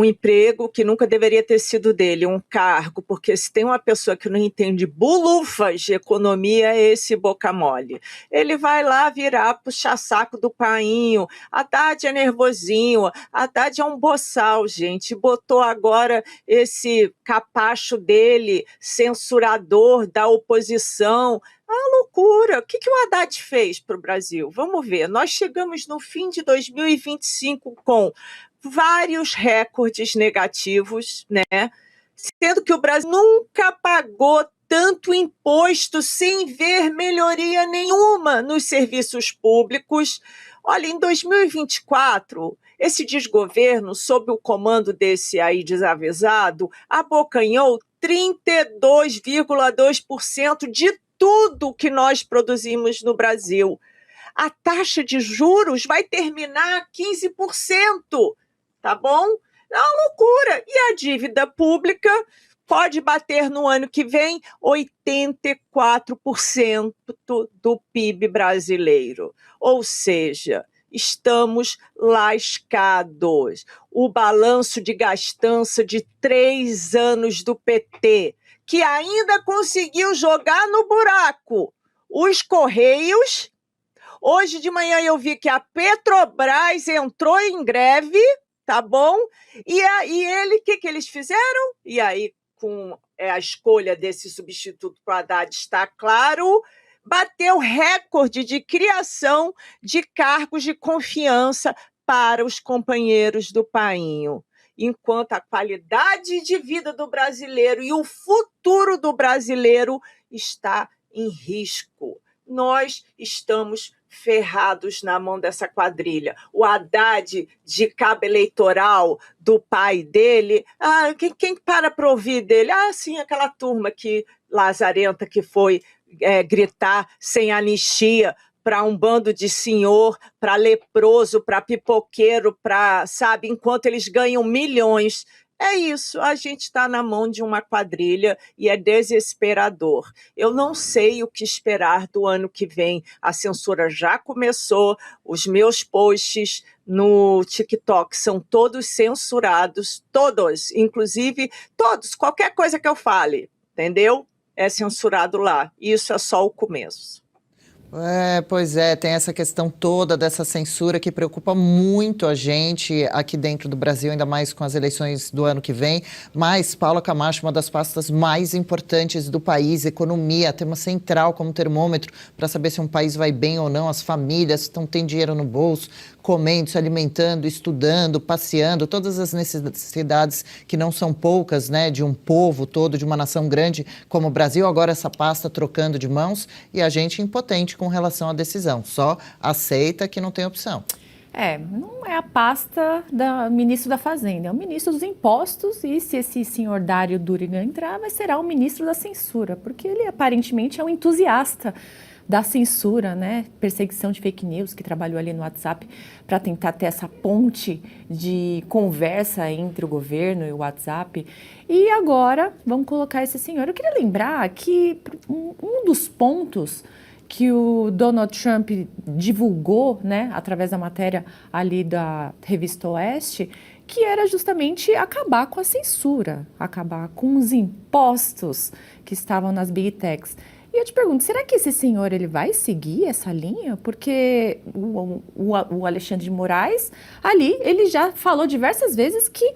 emprego que nunca deveria ter sido dele, um cargo, porque se tem uma pessoa que não entende bulufas de economia, é esse boca mole. Ele vai lá virar puxar saco do painho. Haddad é nervosinho, Haddad é um boçal, gente, botou agora esse capacho dele, censurador da oposição. A loucura loucura. O que o Haddad fez para o Brasil? Vamos ver. Nós chegamos no fim de 2025 com vários recordes negativos, né? Sendo que o Brasil nunca pagou tanto imposto sem ver melhoria nenhuma nos serviços públicos. Olha, em 2024, esse desgoverno, sob o comando desse aí desavisado, abocanhou 32,2% de tudo que nós produzimos no Brasil. A taxa de juros vai terminar a 15%, tá bom? É uma loucura. E a dívida pública pode bater no ano que vem 84% do PIB brasileiro. Ou seja, estamos lascados. O balanço de gastança de 3 anos do PT, que ainda conseguiu jogar no buraco os Correios. Hoje de manhã eu vi que a Petrobras entrou em greve, tá bom? E ele, o que eles fizeram? E aí, com a escolha desse substituto para o Haddad, está claro, bateu recorde de criação de cargos de confiança para os companheiros do painho. Enquanto a qualidade de vida do brasileiro e o futuro do brasileiro está em risco. Nós estamos ferrados na mão dessa quadrilha. O Haddad, de cabo eleitoral do pai dele, quem para ouvir dele? Sim, aquela turma que lazarenta que foi gritar sem anistia para um bando de senhor, para leproso, para pipoqueiro, sabe, enquanto eles ganham milhões. É isso, a gente está na mão de uma quadrilha e é desesperador. Eu não sei o que esperar do ano que vem. A censura já começou, os meus posts no TikTok são todos censurados, todos, inclusive todos, qualquer coisa que eu fale, entendeu? É censurado lá. Isso é só o começo. Pois é, tem essa questão toda dessa censura que preocupa muito a gente aqui dentro do Brasil, ainda mais com as eleições do ano que vem. Mas Paula Camacho, uma das pastas mais importantes do país, economia, tema central como termômetro para saber se um país vai bem ou não, as famílias têm dinheiro no bolso, comendo, se alimentando, estudando, passeando, todas as necessidades que não são poucas, né, de um povo todo, de uma nação grande como o Brasil. Agora essa pasta trocando de mãos e a gente impotente com relação à decisão, só aceita que não tem opção. Não é a pasta do ministro da Fazenda, é o ministro dos Impostos, e se esse senhor Dário Durigan entrar, será o ministro da Censura, porque ele aparentemente é um entusiasta da censura, né? Perseguição de fake news, que trabalhou ali no WhatsApp para tentar ter essa ponte de conversa entre o governo e o WhatsApp. E agora, vamos colocar esse senhor. Eu queria lembrar que um dos pontos que o Donald Trump divulgou, né, através da matéria ali da Revista Oeste, que era justamente acabar com a censura, acabar com os impostos que estavam nas Big Techs. E eu te pergunto, será que esse senhor ele vai seguir essa linha? Porque o Alexandre de Moraes, ali, ele já falou diversas vezes que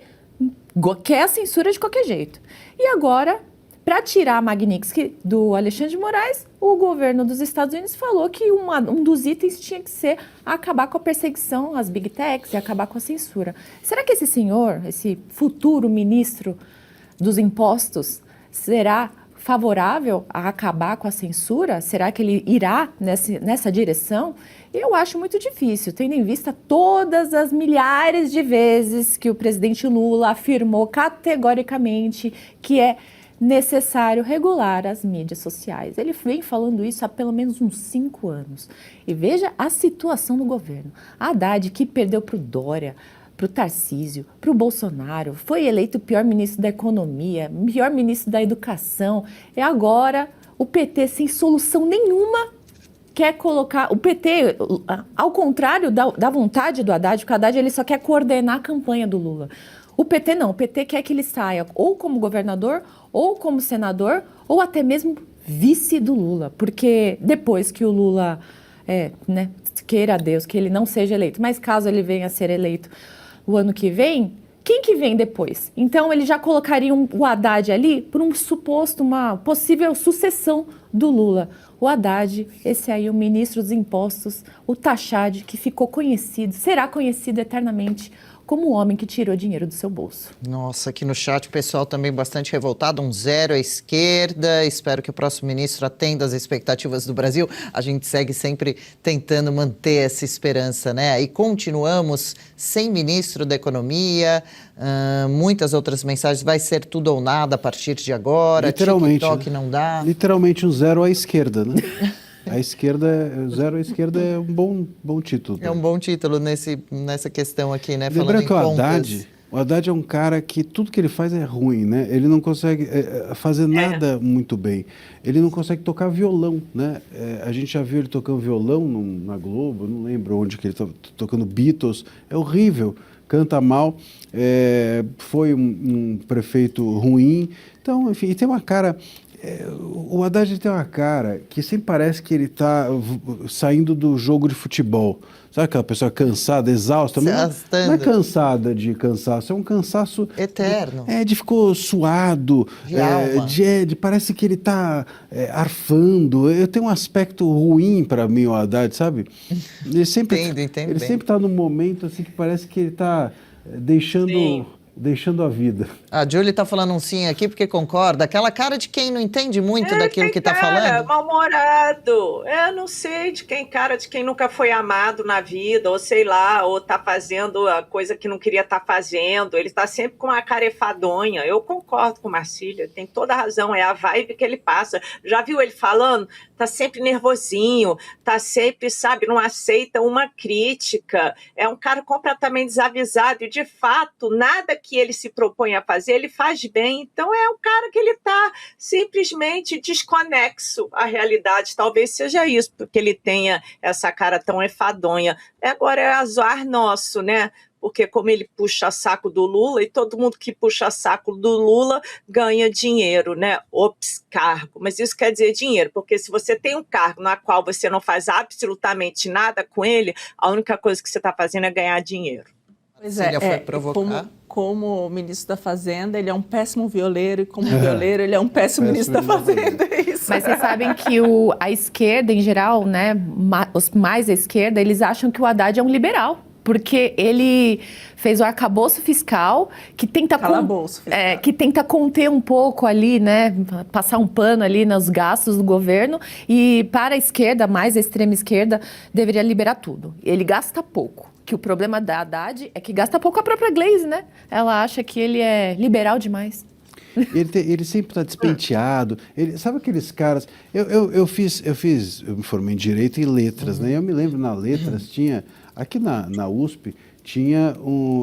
quer a censura de qualquer jeito. E agora, para tirar a Magnitsky do Alexandre de Moraes, o governo dos Estados Unidos falou que um dos itens tinha que ser acabar com a perseguição às Big Techs e acabar com a censura. Será que esse senhor, esse futuro ministro dos impostos, será favorável a acabar com a censura? Será que ele irá nessa direção? Eu acho muito difícil, tendo em vista todas as milhares de vezes que o presidente Lula afirmou categoricamente que é necessário regular as mídias sociais. Ele vem falando isso há pelo menos uns 5 anos. E veja a situação do governo. Haddad, que perdeu para o Dória, para o Tarcísio, para o Bolsonaro, foi eleito o pior ministro da economia, pior ministro da educação, e agora o PT, sem solução nenhuma, quer colocar... O PT, ao contrário da vontade do Haddad, porque o Haddad ele só quer coordenar a campanha do Lula. O PT não, o PT quer que ele saia ou como governador, ou como senador, ou até mesmo vice do Lula, porque depois que o Lula, queira a Deus que ele não seja eleito, mas caso ele venha a ser eleito o ano que vem, quem que vem depois? Então, eles já colocariam o Haddad ali por uma possível sucessão do Lula. O Haddad, esse aí, o ministro dos impostos, o Tachad, que ficou conhecido, será conhecido eternamente como o homem que tirou dinheiro do seu bolso. Nossa, aqui no chat o pessoal também bastante revoltado, 0 à esquerda. Espero que o próximo ministro atenda às expectativas do Brasil. A gente segue sempre tentando manter essa esperança, né? E continuamos sem ministro da Economia, muitas outras mensagens, vai ser tudo ou nada a partir de agora, Literalmente, TikTok não dá. Literalmente 0 à esquerda, né? A esquerda, 0 à esquerda é um bom título. É um bom título nessa questão aqui, né? Lembrando que contas. o Haddad é um cara que tudo que ele faz é ruim, né? Ele não consegue fazer nada muito bem. Ele não consegue tocar violão, né? A gente já viu ele tocando violão na Globo, não lembro onde que ele está tocando Beatles. É horrível, canta mal, foi um prefeito ruim. Então, enfim, e tem uma cara... O Haddad tem uma cara que sempre parece que ele está saindo do jogo de futebol. Sabe aquela pessoa cansada, exausta? Não é cansada de cansaço, é um cansaço... eterno. De ficou suado, de alma. Parece que ele está arfando. Eu tenho um aspecto ruim para mim, o Haddad, sabe? Ele sempre está num momento assim que parece que ele está deixando a vida. A Julie tá falando um sim aqui porque concorda. Aquela cara de quem não entende muito daquilo que tá falando. Mal-humorado. Eu não sei de quem nunca foi amado na vida, ou sei lá, ou tá fazendo a coisa que não queria estar fazendo. Ele tá sempre com uma cara enfadonha. Eu concordo com Marcília, tem toda a razão, é a vibe que ele passa. Já viu ele falando? Tá sempre nervosinho, tá sempre, sabe, não aceita uma crítica. É um cara completamente desavisado e, de fato, nada que ele se propõe a fazer, ele faz bem. Então, é um cara que ele está simplesmente desconexo à realidade. Talvez seja isso, porque ele tenha essa cara tão enfadonha. Agora é azar nosso, né? Porque como ele puxa saco do Lula, e todo mundo que puxa saco do Lula ganha dinheiro, né? Ops, cargo. Mas isso quer dizer dinheiro, porque se você tem um cargo na qual você não faz absolutamente nada com ele, a única coisa que você está fazendo é ganhar dinheiro. Pois foi provocar. Como ministro da Fazenda, ele é um péssimo violeiro, e como violeiro, ele é um péssimo ministro da Fazenda. É isso. Mas vocês sabem que a esquerda, em geral, né, os mais à esquerda, eles acham que o Haddad é um liberal. Porque ele fez o arcabouço fiscal que tenta conter um pouco ali, né, passar um pano ali nos gastos do governo, e para a esquerda, mais a extrema esquerda, deveria liberar tudo. Ele gasta pouco. Que o problema da Haddad é que gasta pouco a própria Glaze, né? Ela acha que ele é liberal demais. Ele sempre está despenteado. Sabe aqueles caras... Eu me formei em Direito e Letras, né? Eu me lembro, na Letras tinha... Aqui na USP tinha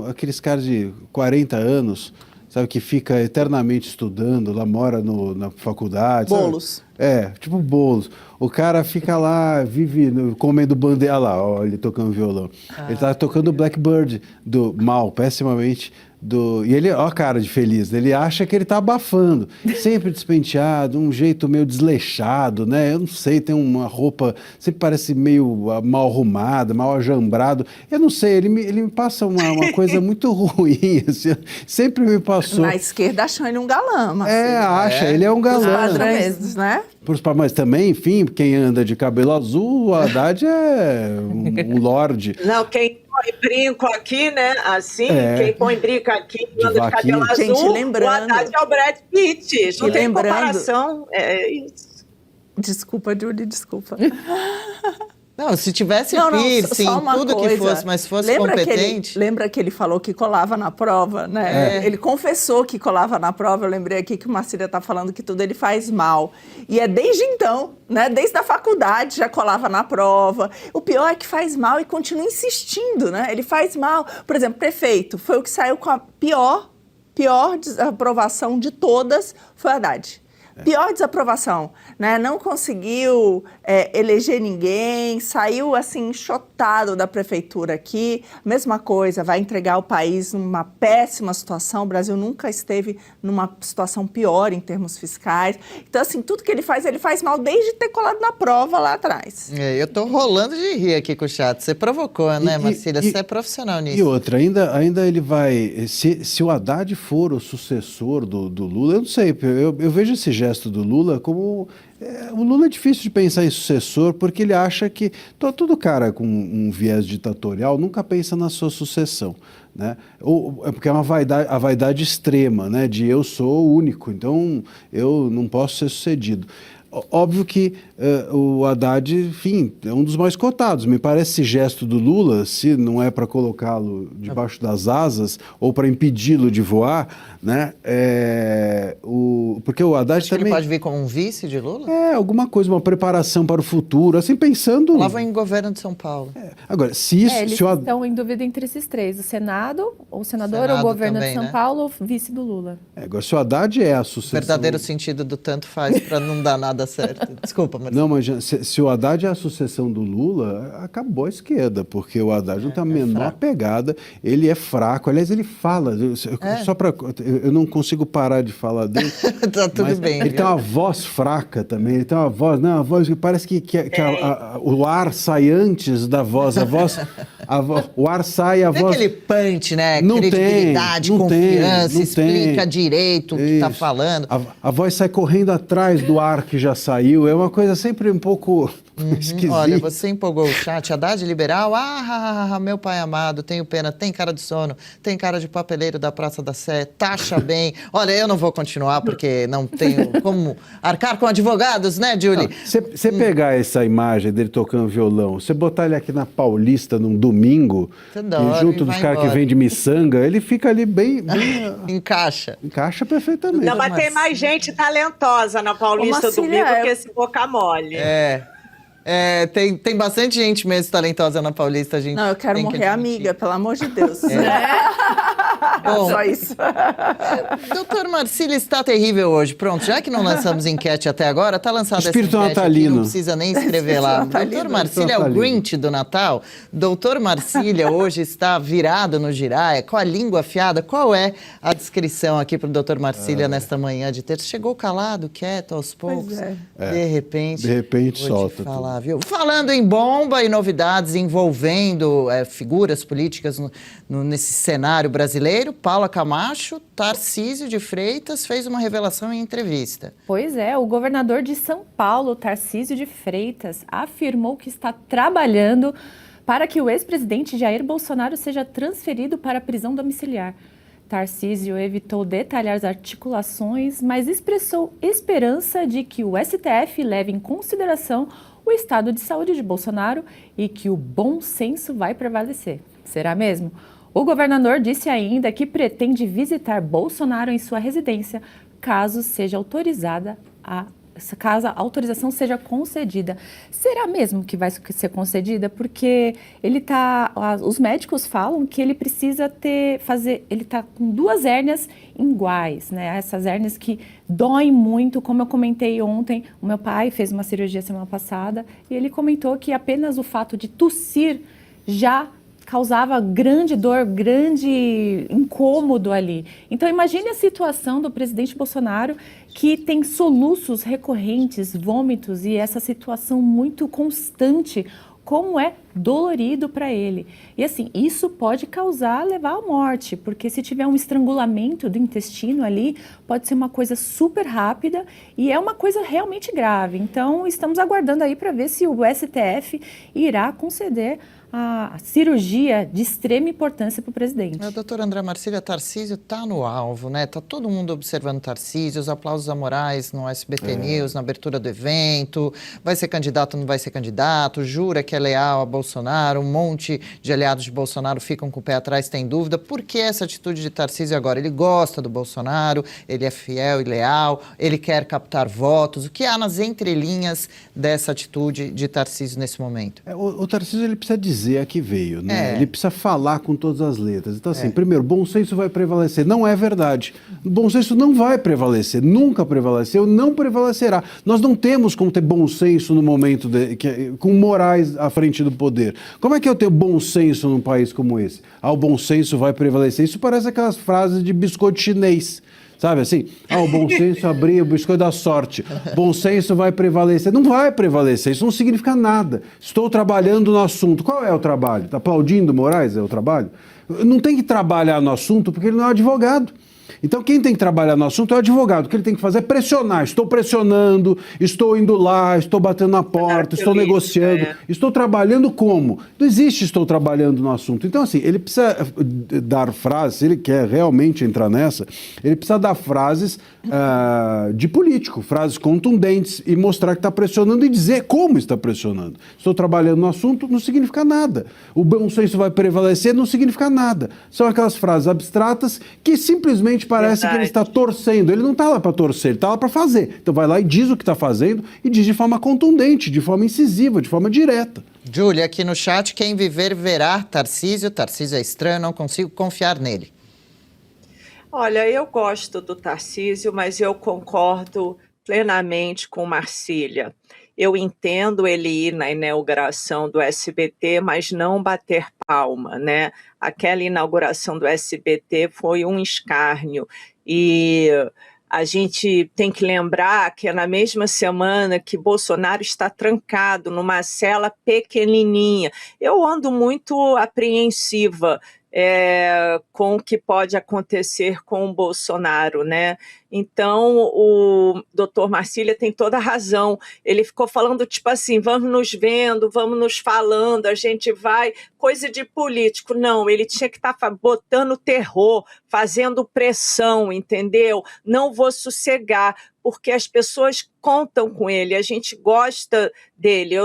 aqueles caras de 40 anos, sabe, que fica eternamente estudando, lá mora na faculdade. Bolos. Tipo Bolos. O cara fica lá, vive comendo bandeira. Olha lá, ó, ele tocando violão. Ele tá tocando Blackbird, pessimamente. E ele, ó a cara de feliz, ele acha que ele tá abafando, sempre despenteado, um jeito meio desleixado, né? Eu não sei, tem uma roupa, sempre parece meio mal arrumada, mal ajambrado. Eu não sei, ele me passa uma coisa muito ruim, assim, sempre me passou. Na esquerda acham ele um galã, mas ele é um galã. Os padrões, né? Mas também, enfim, quem anda de cabelo azul, o Haddad é um lorde. Não, quem põe brinco aqui, né? Assim, quem põe brinco aqui, anda de cabelo azul, gente, lembrando, o Haddad é o Brad Pitt. Não tem comparação. É isso. Desculpa, Julie, desculpa. Não, se tivesse piercing, tudo que fosse, mas se fosse competente... Lembra que ele falou que colava na prova, né? Ele confessou que colava na prova. Eu lembrei aqui que o Marcília está falando que tudo ele faz mal. E é desde então, né? Desde a faculdade já colava na prova. O pior é que faz mal e continua insistindo, né? Ele faz mal. Por exemplo, prefeito, foi o que saiu com a pior desaprovação de todas, foi o Haddad. Pior desaprovação, né? Não conseguiu eleger ninguém, saiu assim enxotado da prefeitura aqui. Mesma coisa, vai entregar o país numa péssima situação. O Brasil nunca esteve numa situação pior em termos fiscais. Então, assim, tudo que ele faz mal desde ter colado na prova lá atrás. Eu tô rolando de rir aqui com o chat. Você provocou, né, Marcília? Você é profissional nisso. E outra, ainda ele vai... Se o Haddad for o sucessor do Lula, eu não sei, eu vejo esse gesto do Lula como... o Lula é difícil de pensar em sucessor porque ele acha que... Todo cara com um viés ditatorial nunca pensa na sua sucessão, né? É porque é a vaidade extrema, né? De eu sou o único, então eu não posso ser sucedido. Óbvio que o Haddad, enfim, é um dos mais cotados. Me parece esse gesto do Lula, se não é para colocá-lo debaixo das asas ou para impedi-lo de voar, né? Porque o Haddad Acho também... que ele pode vir como um vice de Lula? Alguma coisa, uma preparação para o futuro, assim, pensando... Lá vai em governo de São Paulo. Agora, se isso... Eles se o estão em dúvida entre esses três: o Senado, o senador, Senado o governo também, de São né? Paulo, ou vice do Lula. Agora, se o Haddad é a O sucessão... verdadeiro sentido do tanto faz para não dar nada certo. Desculpa, Marcília. Não, mas se o Haddad é a sucessão do Lula, acabou a esquerda, porque o Haddad não tem a menor pegada, ele é fraco. Aliás, ele fala, só para... Eu não consigo parar de falar dele. Tá tudo mas bem. ele tem uma voz fraca também, ele tem uma voz que parece que o ar sai antes da voz, o ar sai, a Tem voz... aquele punch, né? Não Credibilidade, tem, confiança, não explica tem. direito o que está Isso. falando. A voz sai correndo atrás do ar que já saiu, é uma coisa sempre um pouco esquisita. Olha, você empolgou o chat. Haddad liberal, meu pai amado, tenho pena, tem cara de sono, tem cara de papeleiro da Praça da Sé, taxa bem. Olha, eu não vou continuar porque não tenho como arcar com advogados, né, Julie? Você pegar essa imagem dele tocando violão, você botar ele aqui na Paulista num domingo, Adoro, junto e dos vai caras que embora. vendem miçanga, ele fica ali bem Encaixa. encaixa perfeitamente. Não, mas tem mais gente talentosa na Paulista Ô, Marcília, domingo que esse boca mole. Tem bastante gente mesmo talentosa na Paulista, a gente. Não, eu quero tem que morrer admitir. amiga, pelo amor de Deus. Bom, Só isso. Doutor Marcília está terrível hoje. Pronto, já que não lançamos enquete até agora, está lançada essa Espírito enquete aqui, natalino. não precisa nem escrever lá. Doutor Marcília é o Grinch do Natal. Doutor Marcília hoje está virado no giraia, com a língua afiada. Qual é a descrição aqui para o doutor Marcília nesta manhã de terça? Chegou calado, quieto, aos poucos. De repente vou solta te falar, viu? Falando em bomba e novidades envolvendo figuras políticas nesse cenário brasileiro, Paula Camacho, Tarcísio de Freitas fez uma revelação em entrevista. Pois é, o governador de São Paulo, Tarcísio de Freitas, afirmou que está trabalhando para que o ex-presidente Jair Bolsonaro seja transferido para a prisão domiciliar. Tarcísio evitou detalhar as articulações, mas expressou esperança de que o STF leve em consideração o estado de saúde de Bolsonaro e que o bom senso vai prevalecer. Será mesmo? O governador disse ainda que pretende visitar Bolsonaro em sua residência, caso a autorização seja concedida. Será mesmo que vai ser concedida? Porque os médicos falam que ele precisa ele está com 2 hérnias inguais, né? Essas hérnias que doem muito, como eu comentei ontem, o meu pai fez uma cirurgia semana passada e ele comentou que apenas o fato de tossir já causava grande dor, grande incômodo ali. Então, imagine a situação do presidente Bolsonaro, que tem soluços recorrentes, vômitos e essa situação muito constante, como é dolorido para ele. E assim, isso pode levar à morte, porque se tiver um estrangulamento do intestino ali, pode ser uma coisa super rápida e é uma coisa realmente grave. Então, estamos aguardando aí para ver se o STF irá conceder a cirurgia de extrema importância para o presidente. A doutora André Marcília, Tarcísio está no alvo, né? Está todo mundo observando Tarcísio, os aplausos a Moraes no SBT News, na abertura do evento, vai ser candidato ou não vai ser candidato, jura que é leal a Bolsonaro Bolsonaro, um monte de aliados de Bolsonaro ficam com o pé atrás, tem dúvida. Por que essa atitude de Tarcísio agora? Ele gosta do Bolsonaro, ele é fiel e leal, ele quer captar votos. O que há nas entrelinhas dessa atitude de Tarcísio nesse momento? O Tarcísio, ele precisa dizer a que veio, né? Ele precisa falar com todas as letras. Então, assim, primeiro, bom senso vai prevalecer. Não é verdade. O bom senso não vai prevalecer, nunca prevaleceu, não prevalecerá. Nós não temos como ter bom senso no momento com Moraes à frente do poder. Como é que eu tenho bom senso num país como esse? O bom senso vai prevalecer. Isso parece aquelas frases de biscoito chinês. Sabe assim? O bom senso abrir o biscoito da sorte. Bom senso vai prevalecer. Não vai prevalecer, isso não significa nada. Estou trabalhando no assunto. Qual é o trabalho? Está aplaudindo Moraes? É o trabalho? Não tem que trabalhar no assunto porque ele não é advogado. Então quem tem que trabalhar no assunto é o advogado. O que ele tem que fazer é pressionar. Estou pressionando, estou indo lá, estou batendo na porta, estou negociando. Estou trabalhando como? Não existe estou trabalhando no assunto. Então assim, ele precisa dar frases, se ele quer realmente entrar nessa, ele precisa dar frases de político, frases contundentes e mostrar que está pressionando e dizer como está pressionando. Estou trabalhando no assunto não significa nada. O bom senso vai prevalecer não significa nada. São aquelas frases abstratas que simplesmente parece que ele está torcendo. Ele não está lá para torcer, ele está lá para fazer. Então vai lá e diz o que está fazendo e diz de forma contundente, de forma incisiva, de forma direta. Júlia, aqui no chat, quem viver verá Tarcísio. Tarcísio é estranho, não consigo confiar nele. Olha, eu gosto do Tarcísio, mas eu concordo plenamente com Marcília. Eu entendo ele ir na inauguração do SBT, mas não bater palma, né? Aquela inauguração do SBT foi um escárnio e a gente tem que lembrar que é na mesma semana que Bolsonaro está trancado numa cela pequenininha. Eu ando muito apreensiva com o que pode acontecer com o Bolsonaro, né? Então, o doutor Marcília tem toda a razão. Ele ficou falando, tipo assim, vamos nos vendo, vamos nos falando, a gente vai, coisa de político. Não, ele tinha que estar botando terror, fazendo pressão, entendeu? Não vou sossegar, porque as pessoas contam com ele, a gente gosta dele,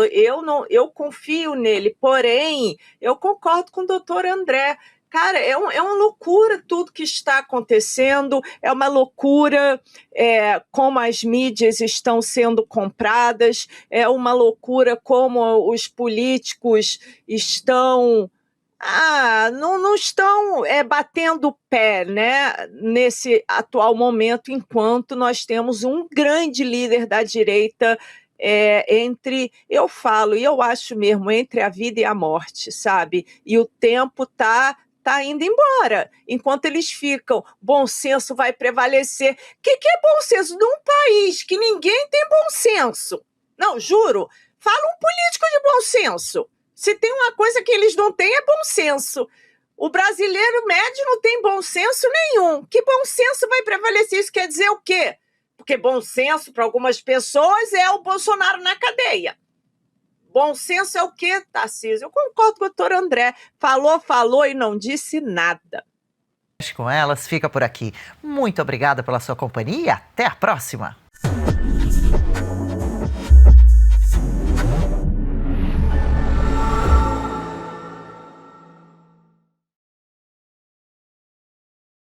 eu confio nele, porém, eu concordo com o doutor André. Cara, é uma loucura tudo que está acontecendo, é uma loucura como as mídias estão sendo compradas, é uma loucura como os políticos estão... não estão batendo o pé, né, nesse atual momento, enquanto nós temos um grande líder da direita eu acho mesmo, entre a vida e a morte, sabe? E o tempo está indo embora. Enquanto eles ficam, bom senso vai prevalecer. O que é bom senso? Num país que ninguém tem bom senso. Não, juro, fala um político de bom senso. Se tem uma coisa que eles não têm, é bom senso. O brasileiro médio não tem bom senso nenhum. Que bom senso vai prevalecer? Isso quer dizer o quê? Porque bom senso, para algumas pessoas, é o Bolsonaro na cadeia. Bom senso é o quê, Tarcísio? Eu concordo com o doutor André. Falou e não disse nada. Com elas, fica por aqui. Muito obrigada pela sua companhia e até a próxima.